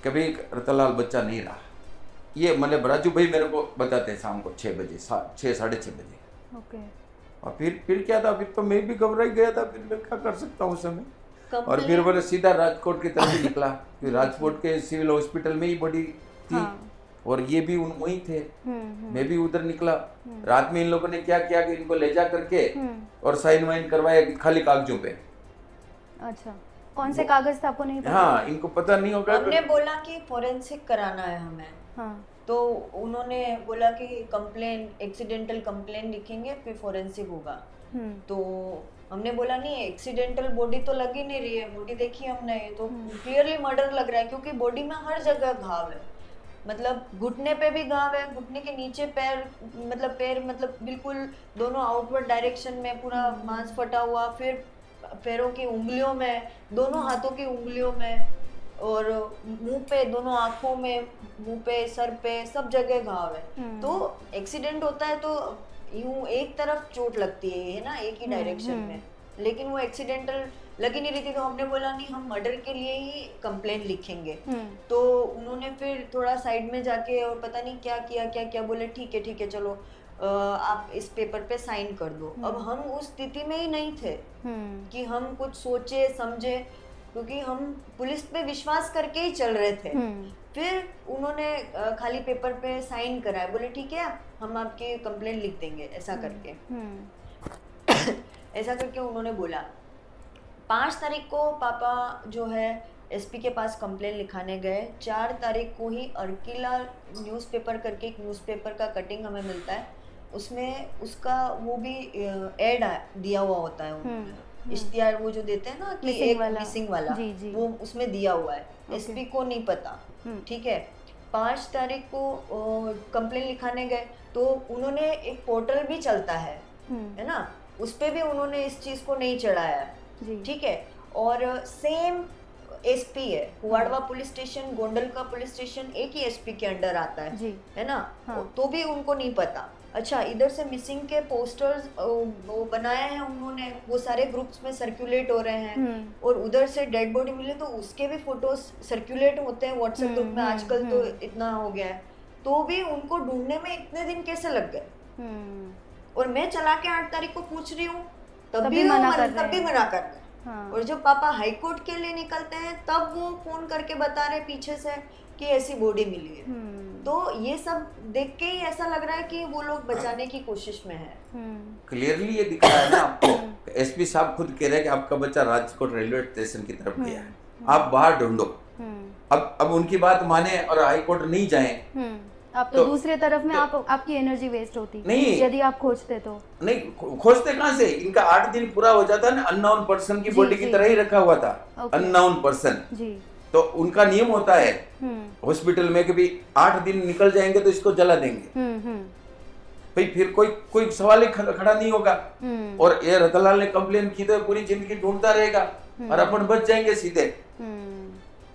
कभी रतनलाल बच्चा नहीं रहा, ये मतलब राजू भाई मेरे को बताते हैं शाम को 6 बजे, 6 साढ़े 6 बजे। और फिर क्या था, फिर तो मैं भी घबरा गया था, फिर मैं क्या कर सकता हूँ उस समय। और फिर बोले सीधा राजकोट की तरफ निकला, फिर राजकोट के सिविल हॉस्पिटल में ही बड़ी थी, और ये भी वहीं थे, मैं भी उधर निकला। रात में इन लोगों ने क्या किया कि इनको ले जा करके और साइन वाइन करवाया खाली कागजों पे। अच्छा, कौन से कागज थे आपको नहीं पता? हाँ, इनको पता नहीं होगा। हमने बोला कि फोरेंसिक कराना है हमें, तो उन्होंने बोला कि कंप्लेन, एक्सीडेंटल कंप्लेन लिखेंगे फिर फोरेंसिक होगा। तो हमने बोला नहीं, एक्सीडेंटल बॉडी तो लग ही नहीं रही है, बॉडी देखी हमने, तो क्लियरली मर्डर लग रहा है, क्योंकि बॉडी में हर जगह घाव है, मतलब घुटने पे भी घाव है, घुटने के नीचे पैर मतलब बिल्कुल दोनों आउटवर्ड डायरेक्शन में पूरा मांस फटा हुआ, फिर पैरों की उंगलियों में, दोनों हाथों की उंगलियों में, और मुंह पे, दोनों आंखों में, मुंह पे, सर पे, सब जगह घाव है। तो एक्सीडेंट होता है तो यूं एक तरफ चोट लगती है ना, एक ही डायरेक्शन में, लेकिन वो एक्सीडेंटल लगी नहीं रही थी, तो हमने बोला नहीं, हम मर्डर के लिए ही कंप्लेन लिखेंगे। तो उन्होंने फिर थोड़ा साइड में जाके और पता नहीं क्या किया, बोले ठीक है चलो आप इस पेपर पे साइन कर दो। अब हम उस स्थिति में ही नहीं थे कि हम कुछ सोचे समझे, क्योंकि हम पुलिस पे विश्वास करके ही चल रहे थे। फिर उन्होंने खाली पेपर पे साइन कराया, बोले ठीक है हम आपकी कंप्लेंट लिख देंगे, ऐसा करके ऐसा करके उन्होंने बोला। 5 तारीख को पापा जो है एसपी के पास कंप्लेंट लिखाने गए। 4 तारीख को ही अर्किला न्यूज़पेपर करके एक न्यूज़पेपर का कटिंग हमें मिलता है, उसमें उसका वो भी एड दिया हुआ होता है उन्होंने, इश्तिहार वो जो देते हैं ना कि एक मिसिंग वाला, वो उसमें दिया हुआ है, एसपी को नहीं पता, ठीक है। 5 तारीख को कंप्लेंट लिखाने गए तो उन्होंने एक पोर्टल भी चलता है ना, उस पे भी उन्होंने इस चीज को नहीं चढ़ाया, ठीक है। और सेम एसपी है, हुआड़वा पुलिस स्टेशन, गोंडल का पुलिस स्टेशन एक ही एसपी के अंडर आता है ना, तो भी उनको नहीं पता। अच्छा, इधर से मिसिंग के पोस्टर्स वो बनाए हैं उन्होंने, वो सारे ग्रुप्स में सर्कुलेट हो रहे हैं, और उधर से डेड बॉडी मिले तो उसके भी फोटोज सर्कुलेट होते हैं व्हाट्सएप ग्रुप में, आजकल तो इतना हो गया है, तो भी उनको ढूंढने में इतने दिन कैसे लग गए। और मैं चला के 8 तारीख को पूछ रही हूँ, तब भी मना कर रहे हैं। हाँ। और जब पापा हाई कोर्ट के लिए निकलते हैं तब वो फोन करके बता रहे पीछे से कि ऐसी बॉडी मिली है। तो ये सब देख के ही ऐसा लग रहा है कि वो लोग बचाने की कोशिश में है। क्लियरली ये दिख रहा है ना आपको। एसपी साहब खुद कह रहे हैं कि आपका बच्चा राजकोट रेलवे स्टेशन की तरफ गया है, आप बाहर ढूंढो। अब उनकी बात माने और हाई कोर्ट नहीं जाए आप तो दूसरे तरफ में आपकी एनर्जी वेस्ट होती नहीं, यदि आप खोजते तो नहीं खोजते कहाँ से, इनका 8 दिन पूरा हो जाता है ना, अननोन पर्सन की बॉडी की तरह ही रखा हुआ था, अननोन पर्सन जी। तो उनका नियम होता है हॉस्पिटल में कि भी 8 दिन निकल जाएंगे तो इसको जला देंगे। भाई फिर कोई सवाल ही खड़ा नहीं होगा। और ये रतनलाल ने कंप्लेन की तो पूरी जिंदगी ढूंढता रहेगा और अपन बच जाएंगे सीधे।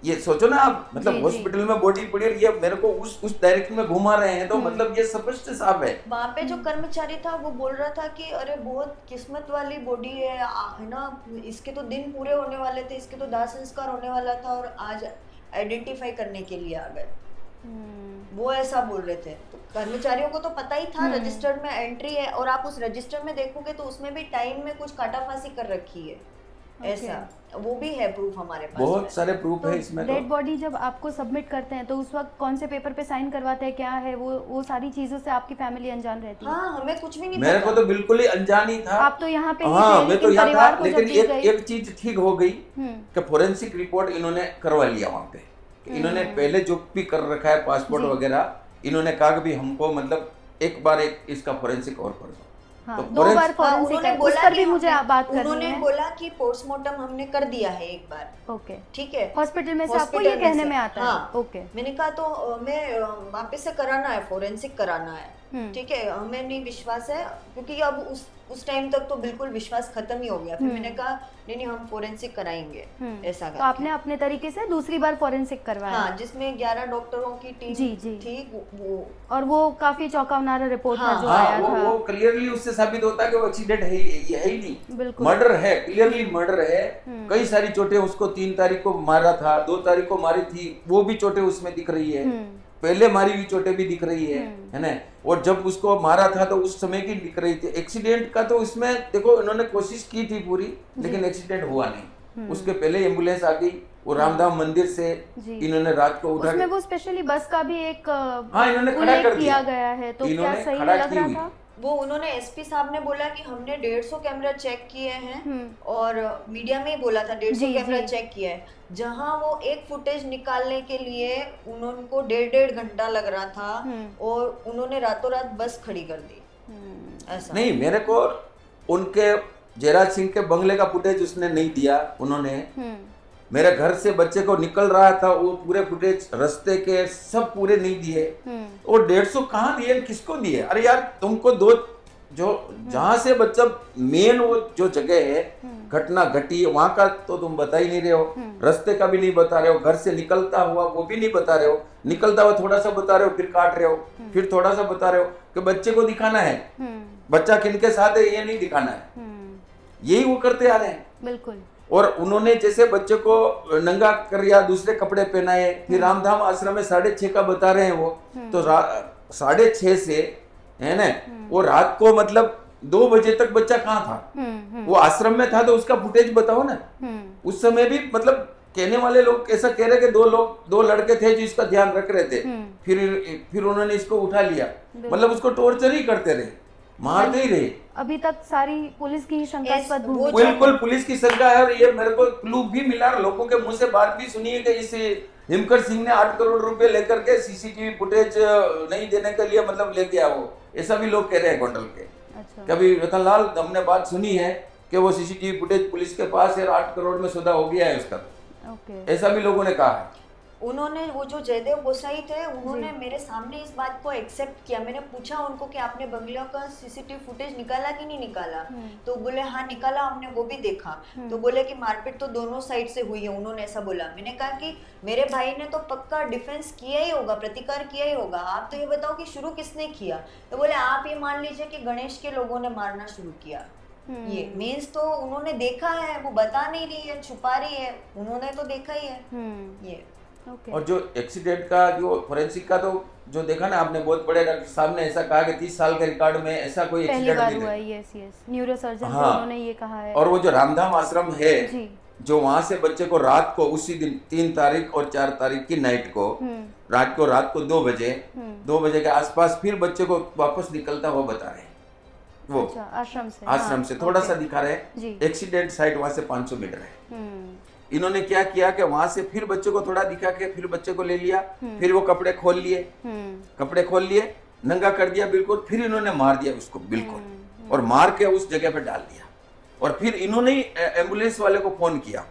ये सोचो ना आप, मतलब हॉस्पिटल में बॉडी पड़ी और ये मेरे को उस डायरेक्शन में घुमा रहे हैं, तो मतलब ये स्पष्ट साफ है। वहाँ पे जो कर्मचारी था वो बोल रहा था कि अरे बहुत किस्मत वाली बॉडी है ना, इसके तो दिन पूरे होने वाले थे, इसके तो दाह संस्कार होने वाला था और आज आइडेंटिफाई करने के लिए आ गए। वो ऐसा बोल रहे थे। तो कर्मचारियों को तो पता ही था रजिस्टर में एंट्री है, और आप उस रजिस्टर में देखोगे तो उसमें भी टाइम में कुछ काटाफासी कर रखी है। ऐसा वो भी है प्रूफ हमारे पास, बहुत सारे प्रूफ है इसमें। डेड बॉडी जब आपको सबमिट करते हैं तो उस वक्त कौन से पेपर पे साइन करवाते हैं, क्या है वो सारी चीजों से आपकी फैमिली अनजान रहती है? हाँ, हमें कुछ भी नहीं मेरे को तो बिल्कुल ही अनजान ही था। आप तो यहाँ पे हाँ, मैं तो यहाँ था, लेकिन एक चीज ठीक हो गई कि फोरेंसिक रिपोर्ट इन्होंने करवा लिया वहाँ पे। इन्होंने पहले जो भी कर रखा है पासपोर्ट वगैरह, इन्होंने कहा कि हमको मतलब एक बार इसका फोरेंसिक और कर दो। हाँ, तो 2 बार फोरेंसिक उस पर भी मुझे बात करनी है। उन्होंने बोला कि पोस्टमार्टम हमने कर दिया है एक बार। ओके, ठीक है, हॉस्पिटल में से आपको ये कहने में आता है। ओके, मैंने कहा तो मैं वापस से कराना है, फोरेंसिक कराना है। ठीक है, हमें नहीं विश्वास है, क्योंकि अब उस टाइम तक तो बिल्कुल विश्वास खत्म ही हो गया। फिर मैंने कहा नहीं हम फोरेंसिक कराएंगे, ऐसा तो आपने अपने तरीके से दूसरी बार फोरेंसिक करवाया। हाँ, जिसमें 11 डॉक्टरों की टीम थी वो, और वो काफी चौंकावनारा रिपोर्ट था जो आया था। वो क्लियरली उससे साबित होता है कि वो एक्सीडेंट है ही नहीं, बिल्कुल मर्डर है, क्लियरली मर्डर है। कई सारी चोटें उसको 3 तारीख को मारा था, 2 तारीख को मारी थी, वो भी चोटें उसमें दिख रही है, पहले मारी हुई चोटें भी दिख रही है ना। और जब उसको मारा था तो उस समय की दिख रही थी। एक्सीडेंट का तो इसमें देखो इन्होंने कोशिश की थी पूरी, लेकिन एक्सीडेंट हुआ नहीं। उसके पहले एम्बुलेंस आ गई, वो रामधाम मंदिर से इन्होंने रात को उठा, उसमें वो स्पेशली बस का भी एक इन्होंने खड़ा कर दिया गया है, तो क्या सही लग रहा था? वो उन्होंने एसपी साहब ने बोला कि हमने 150 कैमरा चेक किए हैं, और मीडिया में ही बोला था 150 कैमरा चेक किया है। जहां वो एक फुटेज निकालने के लिए उनको 1.5 घंटा लग रहा था, और उन्होंने रातों रात बस खड़ी कर दी। ऐसा नहीं, मेरे को उनके जयराज सिंह के बंगले का फुटेज उसने नहीं दिया। उन्होंने मेरे घर से बच्चे को निकल रहा था वो पूरे फुटेज, रास्ते के सब पूरे नहीं दिए। और 150 कहाँ दिए, किसको दिए? अरे यार तुमको जो जहां से बच्चा मेन वो जो जगह है घटना घटी है वहां का तो तुम बता ही नहीं रहे हो, रास्ते का भी नहीं बता रहे हो, घर से निकलता हुआ वो भी नहीं बता रहे हो, निकलता हुआ थोड़ा सा बता रहे हो, फिर काट रहे हो, फिर थोड़ा सा बता रहे हो कि बच्चे को दिखाना है, बच्चा किनके साथ है ये नहीं दिखाना है। यही वो करते आ रहे हैं बिल्कुल। और उन्होंने जैसे बच्चे को नंगा कर या दूसरे कपड़े पहनाए, फिर रामधाम आश्रम में 6:30 का बता रहे हैं वो, तो 6:30 से है ना, वो रात को मतलब 2 बजे तक बच्चा कहाँ था? वो आश्रम में था, तो उसका फुटेज बताओ ना। उस समय भी मतलब कहने वाले लोग ऐसा कह रहे कि 2 लड़के थे जो इसका ध्यान रख रहे थे, फिर उन्होंने इसको उठा लिया, मतलब उसको टॉर्चर ही करते रहे, मारते ही रहे। अभी तक सारी पुलिस की शंकास्पद भूमिका, बिल्कुल पुलिस की शंका है। और ये मेरे को क्लू भी मिला, लोगों के मुंह से बात भी सुनी है कि इस हिमकर सिंह ने 8 करोड़ रुपए लेकर के सीसीटीवी फुटेज नहीं देने के लिए मतलब ले गया वो, ऐसा भी लोग कह रहे हैं गोंडल के। अच्छा। कभी रतनलाल हमने बात सुनी है कि वो सीसीटीवी फुटेज पुलिस के पास है, 8 करोड़ में सौदा हो गया है उसका, ऐसा भी लोगों ने कहा है। उन्होंने वो जो जयदेव गोसाई थे उन्होंने मेरे सामने इस बात को एक्सेप्ट किया। मैंने पूछा उनको कि आपने बंगलों का सीसीटीवी फुटेज निकाला कि नहीं निकाला, तो बोले हाँ निकाला हमने, वो भी देखा। तो बोले कि मारपीट तो दोनों साइड से हुई है, उन्होंने ऐसा बोला। मैंने कहा कि मेरे भाई ने तो पक्का डिफेंस किया ही होगा, प्रतिकार किया ही होगा, आप तो ये बताओ कि शुरू किसने किया? तो बोले आप ये मान लीजिए कि गणेश के लोगों ने मारना शुरू किया। ये मीन्स तो उन्होंने देखा है, वो बता नहीं रही है, छुपा रही है, उन्होंने तो देखा ही है। ये ओके। और जो एक्सीडेंट का जो फोरेंसिक का तो जो देखा ना आपने, बहुत बड़े डॉक्टर साहब ने ऐसा कहा कि 30 साल के रिकॉर्ड में ऐसा कोई पहली एक्सीडेंट बार नहीं हुआ देखा। है, यस यस, न्यूरोसर्जन थे, हाँ। उन्होंने ये कहा है। और वो जो रामधाम आश्रम है, जी। जो वहां से बच्चे को रात को उसी दिन 3 तारीख और 4 तारीख की नाइट को रात को 2 बजे 2 बजे के आसपास फिर बच्चे को वापस निकलता हुआ बता रहे हैं वो। अच्छा, आश्रम से। आश्रम से थोड़ा सा दिखा रहे जी। हैं। एक्सीडेंट साइट वहां से 500 मीटर है। हम्म, इन्होंने क्या किया कि वहां से फिर बच्चे को थोड़ा दिखा के फिर बच्चे को ले लिया, फिर वो कपड़े खोल लिए, कपड़े खोल लिए, नंगा कर दिया बिल्कुल, फिर इन्होंने मार दिया उसको बिल्कुल, और मार के उस जगह पे डाल दिया। और फिर इन्होंने ही एम्बुलेंस वाले को फोन किया।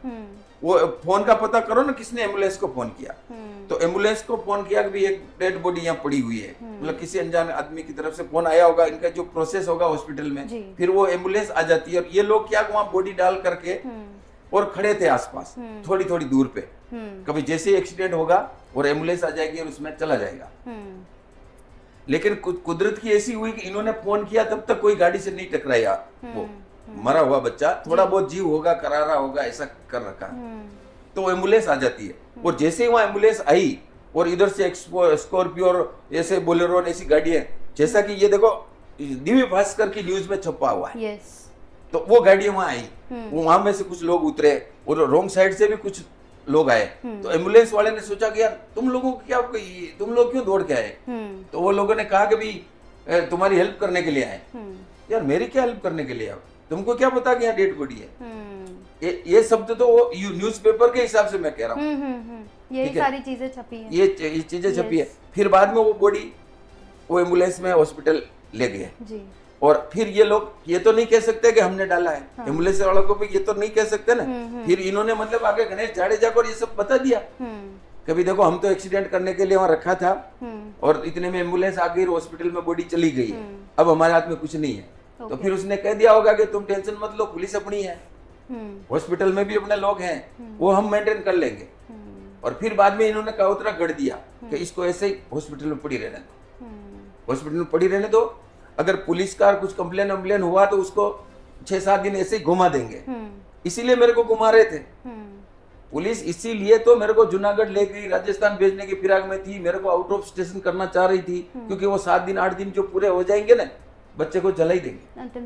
वो फोन का पता करो ना, किसने एम्बुलेंस को फोन किया। तो एम्बुलेंस को फोन किया कि एक डेड बॉडी यहाँ पड़ी हुई है, मतलब किसी अनजान आदमी की तरफ से फोन आया होगा, इनका जो प्रोसेस होगा हॉस्पिटल में, फिर वो एम्बुलेंस आ जाती है। और ये लोग क्या वहाँ बॉडी डाल करके और खड़े थे आसपास थोड़ी थोड़ी दूर पे, कभी जैसे एक्सीडेंट होगा और एम्बुलेंस आ जाएगी और उसमें चला जाएगा। लेकिन कुदरत की ऐसी हुई कि इन्होंने फोन किया तब तक कोई गाड़ी से नहीं टकराया। वो मरा हुआ बच्चा, थोड़ा बहुत जीव होगा, करारा होगा, ऐसा कर रखा, तो एम्बुलेंस आ जाती है। और जैसे ही वहां एम्बुलेंस आई और इधर से स्कॉर्पियो और ऐसे बोलेरो ऐसी गाड़ी है, जैसा कि ये देखो दिव्य भास्कर की न्यूज में छपा हुआ है। यस। तो वो गाड़ी वहां आई, वो वहां में से कुछ लोग उतरे और रोंग साइड से भी कुछ लोग आए। तो एम्बुलेंस वाले ने सोचा कि यार तुम लोगों को क्या, तुम लोग क्यों दौड़ के आए? तो वो लोगों ने कहा कि भाई तुम्हारी हेल्प करने के लिए आए। यार मेरी क्या हेल्प करने के लिए आओ, तुमको क्या पता कि यहाँ डेड बॉडी है? ये शब्द तो वो न्यूज़पेपर के हिसाब से मैं कह रहा हूँ। ये सारी चीजें छपी हैं। ये चीजें छपी है। फिर बाद में वो बॉडी वो एम्बुलेंस में हॉस्पिटल ले गए जी। और फिर ये लोग ये तो नहीं कह सकते कि हमने डाला है, एम्बुलेंस वालों को भी ये तो नहीं कह सकते ना। फिर इन्होंने मतलब आगे गणेश जाडेजा को ये सब बता दिया, कभी देखो हम तो एक्सीडेंट करने के लिए वहां रखा था और इतने में एम्बुलेंस आ गई, हॉस्पिटल में बॉडी चली गई है, अब हमारे हाथ में कुछ नहीं है। तो फिर उसने कह दिया होगा कि तुम टेंशन मत लो, पुलिस अपनी है, हॉस्पिटल में भी अपने लोग हैं, वो हम मेंटेन कर लेंगे। और फिर बाद में इन्होंने काउतरा गढ़ दिया कि इसको ऐसे ही हॉस्पिटल में पड़ी रहने दो, हॉस्पिटल में पड़ी रहने दो। अगर पुलिस का कुछ कंप्लेन वम्प्लेन हुआ तो उसको 6-7 दिन ऐसे ही घुमा देंगे। इसीलिए मेरे को घुमा रहे थे पुलिस, इसीलिए तो मेरे को जूनागढ़ ले गई, राजस्थान भेजने की फिराक में थी, मेरे को आउट ऑफ स्टेशन करना चाह रही थी, क्योंकि वो 7 दिन 8 दिन जो पूरे हो जाएंगे ना, बच्चे को जला ही देंगे, अंतिम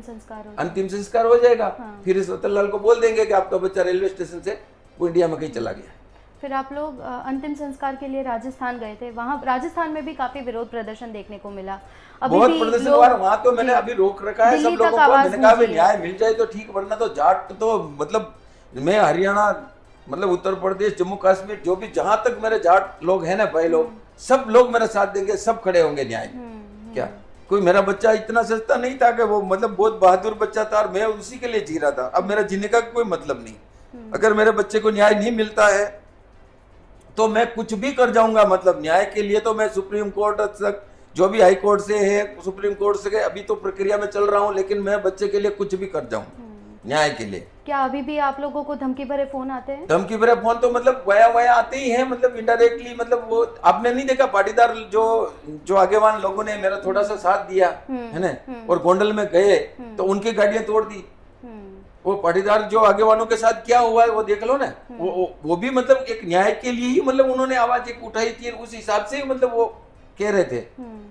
संस्कार हो जाएगा। फिर इस रतनलाल को बोल देंगे कि आपका बच्चा रेलवे स्टेशन से वो इंडिया में कहीं चला गया। फिर आप लोग अंतिम संस्कार के लिए राजस्थान गए थे, वहाँ राजस्थान में भी काफी विरोध प्रदर्शन देखने को मिला। अभी बहुत प्रदर्शन हुआ वहाँ, तो मैंने अभी रोक रखा है सब लोगों को, मैंने कहा न्याय मिल जाए तो ठीक, वरना तो जाट तो मतलब मैं हरियाणा मतलब उत्तर प्रदेश जम्मू कश्मीर जो भी जहां तक मेरे जाट लोग हैं ना भाई लोग, सब लोग मेरा साथ देंगे, सब खड़े होंगे न्याय। क्या कोई मेरा बच्चा इतना सस्ता नहीं था कि वो मतलब बहुत बहादुर बच्चा था और मैं उसी के लिए जी रहा था। अब मेरा जीने का कोई मतलब नहीं। अगर मेरे बच्चे को न्याय नहीं मिलता है तो मैं कुछ भी कर जाऊंगा, मतलब न्याय के लिए तो मैं सुप्रीम कोर्ट तक, जो भी हाई कोर्ट से है, सुप्रीम कोर्ट से अभी तो प्रक्रिया में चल रहा हूं, लेकिन मैं बच्चे के लिए कुछ भी कर जाऊं न्याय के लिए। क्या अभी भी आप लोगों को धमकी भरे फोन आते हैं? धमकी भरे फोन तो मतलब वया आते ही हैं, मतलब इनडायरेक्टली, मतलब वो आपने नहीं देखा पाटीदार जो आगेवान लोगों ने मेरा थोड़ा सा साथ दिया है ना, और गोंडल में गए तो उनकी गाड़ियां तोड़ दी। वो पाटीदार जो आगेवानों के साथ क्या हुआ है वो देख लो ना। वो भी मतलब एक न्याय के लिए ही मतलब उन्होंने आवाज एक उठाई थी, उस हिसाब से मतलब वो कह रहे थे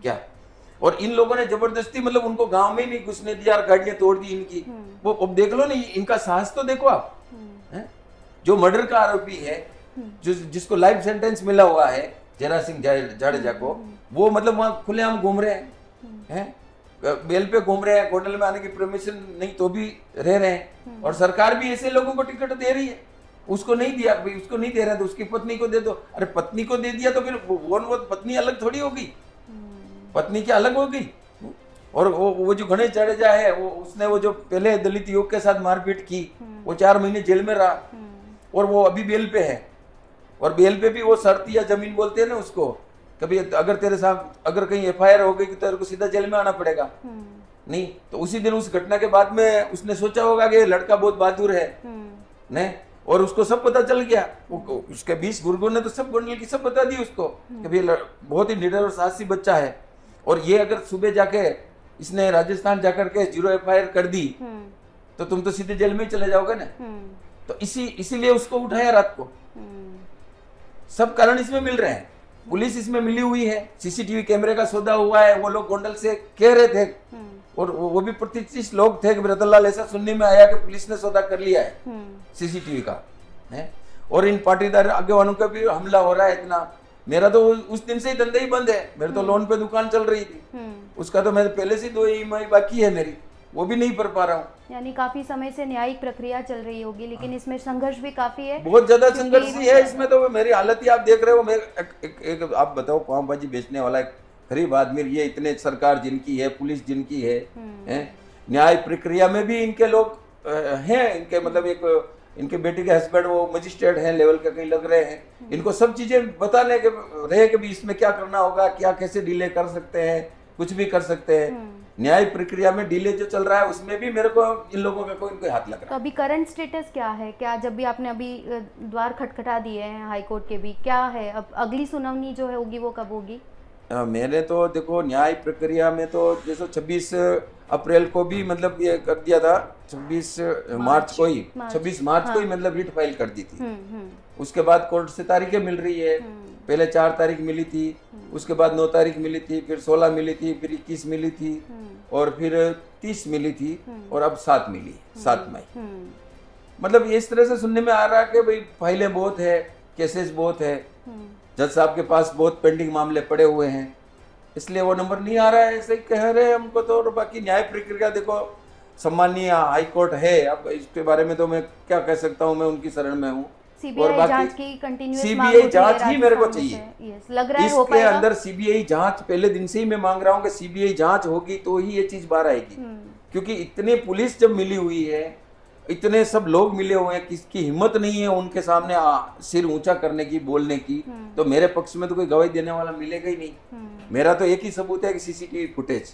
क्या। और इन लोगों ने जबरदस्ती मतलब उनको गांव में ही नहीं घुसने दिया और गाड़ियां तोड़ दी इनकी। वो अब देख लो ना, इनका साहस तो देखो आप। जो मर्डर का आरोपी है, जिसको लाइफ सेंटेंस मिला हुआ है, जयराज सिंह जाडेजा को, वो मतलब वहां खुलेआम घूम रहे हैं, बेल पे घूम रहे हैं, गोंडल में आने की परमिशन नहीं तो भी रह रहे हैं। और सरकार भी ऐसे लोगों को टिकट दे रही है। उसको नहीं दिया, उसको नहीं दे रहा तो उसकी पत्नी को दे दो। अरे पत्नी को दे दिया तो फिर वो पत्नी अलग थोड़ी होगी, पत्नी क्या अलग होगी। और वो जो गणेश जाडेजा है, उसने वो जो पहले दलित युवक के साथ मारपीट की, वो 4 महीने जेल में रहा और वो अभी बेल पे है। और बेल पे भी वो शर्त या जमीन बोलते हैं ना उसको, कभी अगर तेरे साथ अगर कहीं एफआईआर हो गई तो तेरे को सीधा जेल में आना पड़ेगा। नहीं तो उसी दिन उस घटना के बाद में उसने सोचा होगा कि लड़का बहुत बहादुर है ने, और उसको सब पता चल गया। उसके 20 गुर्गों ने तो सब गोंडल की सब बता दी उसको कि भाई बहुत ही निडर और साहसी बच्चा है। और ये अगर सुबह जाके इसने राजस्थान जाकर के 0 एफआईआर कर दी तो तुम तो सीधे जेल में ही चले जाओगे ना। तो इसीलिए उसको उठाया रात को, सब कारण इसमें मिल रहे हैं, पुलिस इसमें मिली हुई है, सीसीटीवी कैमरे का सौदा हुआ है, वो लोग गोंडल से कह रहे थे और वो भी प्रतिष्ठित लोग थे कि ब्रतनलाल ऐसा सुनने में आया कि पुलिस ने सौदा कर लिया है सीसीटीवी का है, और इन पाटीदार आगेवानों का भी हमला हो रहा है इतना। मेरा तो उस दिन से ही धंधा ही बंद है, मेरे तो लोन पे दुकान चल रही थी, उसका तो मेरे पहले से 2 EMI बाकी है मेरी, वो भी नहीं भर पा रहा हूँ। यानी काफी समय से न्यायिक प्रक्रिया चल रही होगी, लेकिन इसमें संघर्ष भी काफी है, बहुत ज्यादा संघर्ष ही है इसमें। तो मेरी हालत ही आप देख रहे हो, मैं एक आप बताओ, पाव भाजी बेचने वाला एक गरीब आदमी, ये इतने सरकार जिनकी है, पुलिस जिनकी है, न्याय प्रक्रिया में भी इनके लोग हैं, इनके मतलब एक इनके बेटे के हस्बैंड वो मजिस्ट्रेट हैं लेवल के कहीं लग रहे हैं, इनको सब चीजें बताने के रहे कि भी इसमें क्या करना होगा, क्या कैसे डिले कर सकते हैं, कुछ भी कर सकते हैं। न्याय प्रक्रिया में डिले जो चल रहा है उसमें भी मेरे को इन लोगों का कोई हाथ लग रहा है। तो अभी करंट स्टेटस क्या है? क्या जब भी आपने अभी द्वार खटखटा दिए हैं हाई कोर्ट के भी, क्या है अब अगली सुनवाई जो है होगी वो कब होगी? मैंने तो देखो न्याय प्रक्रिया में तो जैसे 26 अप्रैल को भी मतलब ये कर दिया था, 26 मार्च को ही, 26 मार्च को ही मतलब रिट फाइल कर दी थी। उसके बाद कोर्ट से तारीखें मिल रही है, पहले 4 तारीख मिली थी, उसके बाद 9 तारीख मिली थी, फिर 16 मिली थी, फिर 21 मिली थी और फिर 30 मिली थी और अब 7 मिली, 7 मई। मतलब इस तरह से सुनने में आ रहा है कि भाई फाइलें बहुत है, केसेस बहुत है, जज साहब के पास बहुत पेंडिंग मामले पड़े हुए हैं, इसलिए वो नंबर नहीं आ रहा है, ऐसे ही कह रहे हैं हमको तो। और बाकी न्याय प्रक्रिया देखो सम्मानीय हाई कोर्ट है, अब इसके बारे में तो मैं क्या कह सकता हूँ, मैं उनकी शरण में हूँ। और बाकी सीबीआई जांच ही मेरे को चाहिए, लग रहा है इसके अंदर सीबीआई जांच पहले दिन से ही मैं मांग रहा हूँ कि सीबीआई जांच होगी तो ही ये चीज बाहर आएगी, क्योंकि इतने पुलिस जब मिली हुई है, इतने सब लोग मिले हुए हैं, किसकी हिम्मत नहीं है उनके सामने सिर ऊंचा करने की, बोलने की, तो मेरे पक्ष में तो कोई गवाही देने वाला मिलेगा ही नहीं। मेरा तो एक ही सबूत है कि सीसीटीवी फुटेज,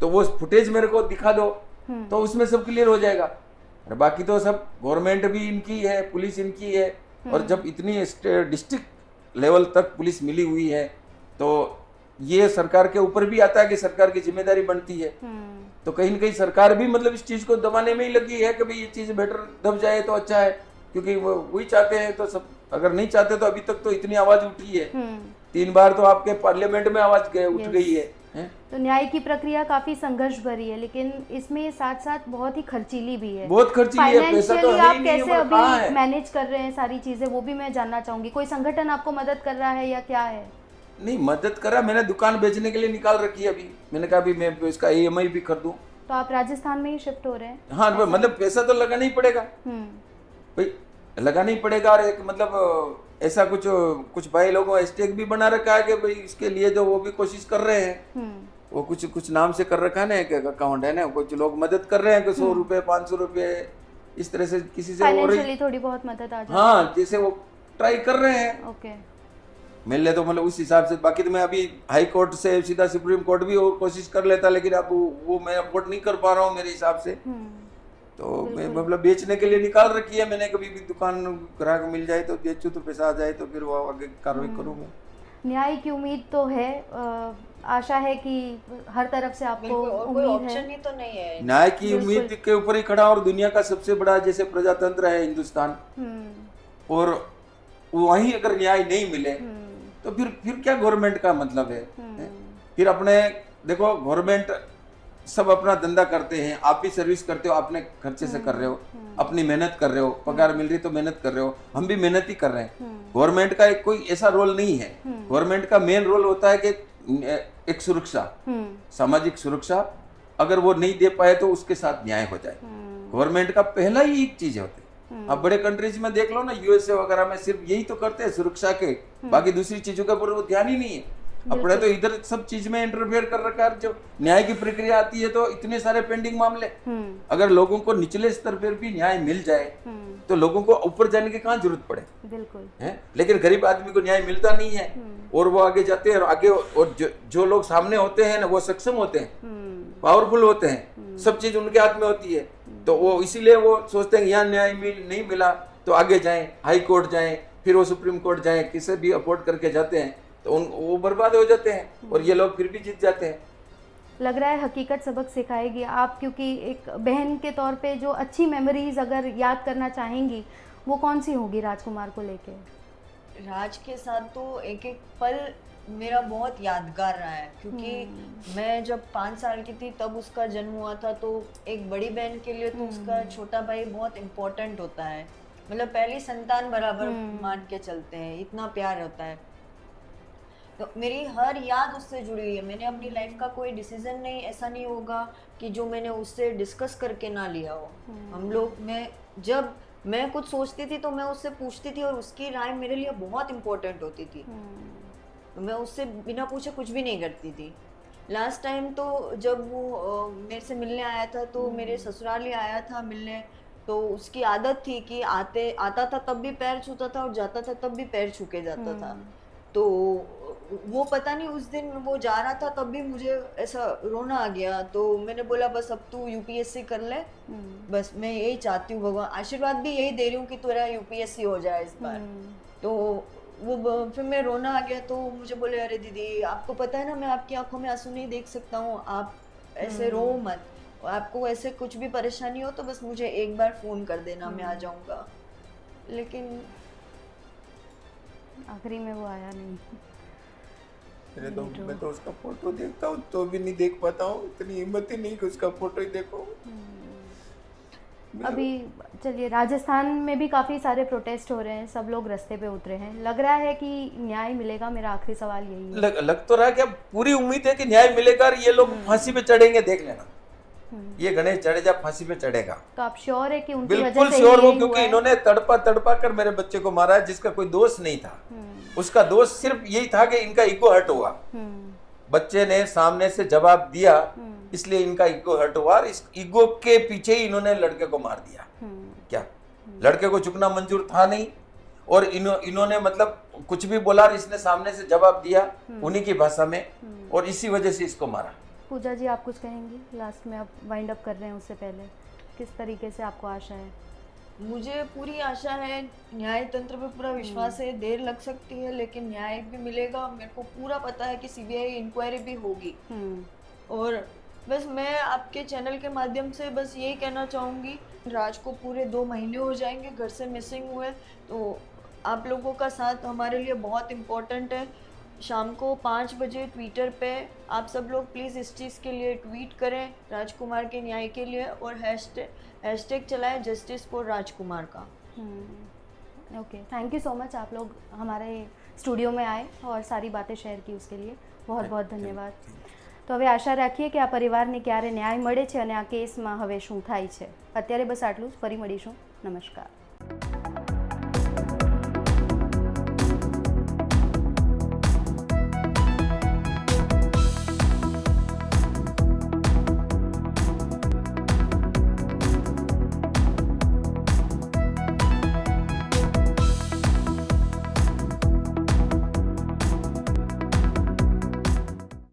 तो वो फुटेज मेरे को दिखा दो तो उसमें सब क्लियर हो जाएगा। और बाकी तो सब गवर्नमेंट भी इनकी है, पुलिस इनकी है, और जब इतनी डिस्ट्रिक्ट लेवल तक पुलिस मिली हुई है तो ये सरकार के ऊपर भी आता है कि सरकार की जिम्मेदारी बनती है। तो कहीं ना कहीं सरकार भी मतलब इस चीज को दबाने में ही लगी है कि भाई ये चीज बेटर दब जाए तो अच्छा है, क्योंकि वो वही चाहते हैं। तो सब अगर नहीं चाहते तो अभी तक तो इतनी आवाज उठी है, 3 बार तो आपके पार्लियामेंट में आवाज उठ गई है। तो न्याय की प्रक्रिया काफी संघर्ष भरी है, लेकिन इसमें साथ साथ बहुत ही खर्चीली भी है, बहुत खर्चीली है। पैसा तो आप कैसे अभी मैनेज कर रहे हैं सारी चीजें, वो भी मैं जानना चाहूंगी। कोई संगठन आपको मदद कर रहा है या क्या है? नहीं मदद कर रहा, मैंने दुकान बेचने के लिए निकाल रखी है अभी, मैंने कहा अभी मैं इसका EMI भी कर दूं। तो आप राजस्थान में ही शिफ्ट हो रहे हैं? हाँ, मतलब पैसा तो लगाना ही पड़ेगा भाई, लगाना ही पड़ेगा। और एक मतलब ऐसा कुछ भाई लोगों ने स्टेक भी बना रखा है कि भाई इसके लिए जो वो भी कोशिश कर रहे हैं, वो कुछ नाम से कर रखा है ना, एक अकाउंट है ना, कुछ लोग मदद कर रहे हैं कि 100 रुपए 500 रुपए इस तरह से किसी से फाइनेंशियली थोड़ी बहुत मदद आ जाए। हाँ, जैसे वो ट्राई कर रहे हैं। ओके, मिल ले तो मतलब उस हिसाब से। बाकी तो मैं अभी हाई कोर्ट से सीधा सुप्रीम कोर्ट भी वो कोशिश कर लेता, लेकिन अब वो मैं अफोर्ड नहीं कर पा रहा हूँ मेरे हिसाब से। तो मैं मतलब बेचने के लिए निकाल रखी है मैंने, कभी भी दुकान ग्राहक मिल जाए तो बेचूं, तो पैसा आ जाए तो फिर वो आगे कार्रवाई करूँगा। न्याय की उम्मीद तो है, आशा है कि हर तरफ से आपको कोई ऑप्शन ही तो नहीं है। न्याय की उम्मीद के ऊपर ही खड़ा, और दुनिया का सबसे बड़ा जैसे प्रजातंत्र है हिंदुस्तान, और वहीं अगर न्याय नहीं मिले तो फिर क्या गवर्नमेंट का मतलब है? फिर अपने देखो, गवर्नमेंट सब अपना धंधा करते हैं, आप भी सर्विस करते हो, अपने खर्चे से कर रहे हो, अपनी मेहनत कर रहे हो, पगार मिल रही तो मेहनत कर रहे हो, हम भी मेहनत ही कर रहे हैं। गवर्नमेंट का कोई ऐसा रोल नहीं है, गवर्नमेंट का मेन रोल होता है कि एक सुरक्षा, सामाजिक सुरक्षा, अगर वो नहीं दे पाए तो उसके साथ न्याय हो जाए। गवर्नमेंट का पहला ही एक चीज होती है। अब बड़े कंट्रीज में देख लो ना, USA वगैरह में सिर्फ यही तो करते हैं सुरक्षा के, बाकी दूसरी चीजों का पूरा ध्यान ही नहीं है। अपने तो इधर सब चीज में इंटरफेयर कर रखा है। जो न्याय की प्रक्रिया आती है तो इतने सारे पेंडिंग मामले, अगर लोगों को निचले स्तर पर भी न्याय मिल जाए तो लोगों को ऊपर जाने की कहाँ जरूरत पड़े। बिल्कुल है, लेकिन गरीब आदमी को न्याय मिलता नहीं है, और वो आगे जाते हैं, और आगे और जो लोग सामने होते हैं ना, वो सक्षम होते हैं, पावरफुल होते हैं, सब चीज उनके हाथ में होती है, तो वो इसीलिए वो सोचते हैं यहाँ न्याय नहीं मिला तो आगे जाएं, हाई कोर्ट जाएं, फिर वो सुप्रीम कोर्ट जाएं, किसे भी अफोर्ड करके जाते हैं तो वो बर्बाद हो जाते हैं, और ये लोग फिर भी जीत जाते हैं। लग रहा है हकीकत सबक सिखाएगी आप, क्योंकि एक बहन के तौर पे जो अच्छी मेमोरीज अगर याद करना चाहेंगी वो कौन सी होगी राजकुमार को लेके? राज के साथ तो एक एक पल मेरा बहुत यादगार रहा है, क्योंकि मैं जब 5 साल की थी तब उसका जन्म हुआ था, तो एक बड़ी बहन के लिए तो उसका छोटा भाई बहुत इम्पोर्टेंट होता है, मतलब पहली संतान बराबर मान के चलते हैं, इतना प्यार होता है। तो मेरी हर याद उससे जुड़ी हुई है। मैंने अपनी लाइफ का कोई डिसीजन नहीं, ऐसा नहीं होगा कि जो मैंने उससे डिस्कस करके ना लिया हो। हम लोग, जब मैं कुछ सोचती थी तो मैं उससे पूछती थी, और उसकी राय मेरे लिए बहुत इम्पोर्टेंट होती थी। मैं उससे बिना पूछे कुछ भी नहीं करती थी। लास्ट टाइम तो जब वो मेरे से मिलने आया था, तो मेरे ससुराल ही आया था मिलने, तो उसकी आदत थी कि आता था तब भी पैर छूता था और जाता था तब भी पैर छू के जाता था। तो वो पता नहीं उस दिन वो जा रहा था तब भी मुझे ऐसा रोना आ गया। तो मैंने बोला बस अब तू यूपीएससी कर ले, बस मैं यही चाहती हूँ, भगवान आशीर्वाद भी यही दे रही हूँ कि तेरा यूपीएससी हो जाए इस बार। तो फिर मैं रोना आ गया, तो मुझे बोले अरे दीदी आपको पता है ना मैं आपकी आंखों में आंसू नहीं देख सकता हूँ, आप ऐसे रो मत, आपको ऐसे कुछ भी परेशानी हो तो बस मुझे एक बार फोन कर देना, मैं आ जाऊंगा। लेकिन आखिरी में वो आया नहीं। मैं तो उसका फोटो देखता हूँ तो भी नहीं देख पाता हूँ, इतनी हिम्मत ही नहीं कि उसका फोटो ही देखो। अभी चलिए, राजस्थान में भी काफ़ी सारे प्रोटेस्ट हो रहे हैं, सब लोग रास्ते पे उतरे हैं, लग रहा है कि न्याय मिलेगा? मेरा आखिरी सवाल यही है। लग तो रहा है कि अब पूरी उम्मीद है कि न्याय मिलेगा और ये लोग फांसी पे चढ़ेंगे, देख लेना। ये गणेश जडेजा फांसी पे चढ़ेगा। तो आप श्योर है कि उनकी बिल्कुल वजह से श्योर ही हूँ, ये क्योंकि हुआ है? इन्होंने तड़पा तड़पा कर मेरे बच्चे को मारा है, जिसका कोई दोष नहीं था। उसका दोष सिर्फ यही था कि इनका ईगो हर्ट हुआ। बच्चे ने सामने से जवाब दिया, इसलिए इनका ईगो हर्ट हुआ, और इस ईगो के पीछे ही इन्होंने लड़के को मार दिया। क्या लड़के को झुकना मंजूर था नहीं, और इन्होंने मतलब कुछ भी बोला, इसने सामने से जवाब दिया उन्हीं की भाषा में, और इसी वजह से इसको मारा। पूजा जी आप कुछ कहेंगी लास्ट में? आप वाइंड अप कर रहे हैं, उससे पहले किस तरीके से आपको आशा है? मुझे पूरी आशा है, न्याय तंत्र पे पूरा विश्वास है, देर लग सकती है लेकिन न्याय भी मिलेगा। मेरे को पूरा पता है कि सीबीआई इंक्वायरी भी होगी। और बस मैं आपके चैनल के माध्यम से बस यही कहना चाहूँगी, राज को पूरे 2 महीने हो जाएंगे घर से मिसिंग हुए, तो आप लोगों का साथ हमारे लिए बहुत इम्पोर्टेंट है। शाम को 5 बजे ट्विटर पे आप सब लोग प्लीज़ इस चीज़ के लिए ट्वीट करें, राजकुमार के न्याय के लिए, और हैशटैग चलाएं जस्टिस फॉर राजकुमार का। Okay, thank you so much, आप लोग हमारे स्टूडियो में आए और सारी बातें शेयर की, उसके लिए बहुत बहुत ધન્યવાદ। તો હવે આશા રાખીએ કે આ પરિવારને ક્યારે ન્યાય મળે છે અને આ કેસમાં હવે શું થાય છે। અત્યારે બસ આટલું જ, ફરી મળીશું, નમસ્કાર।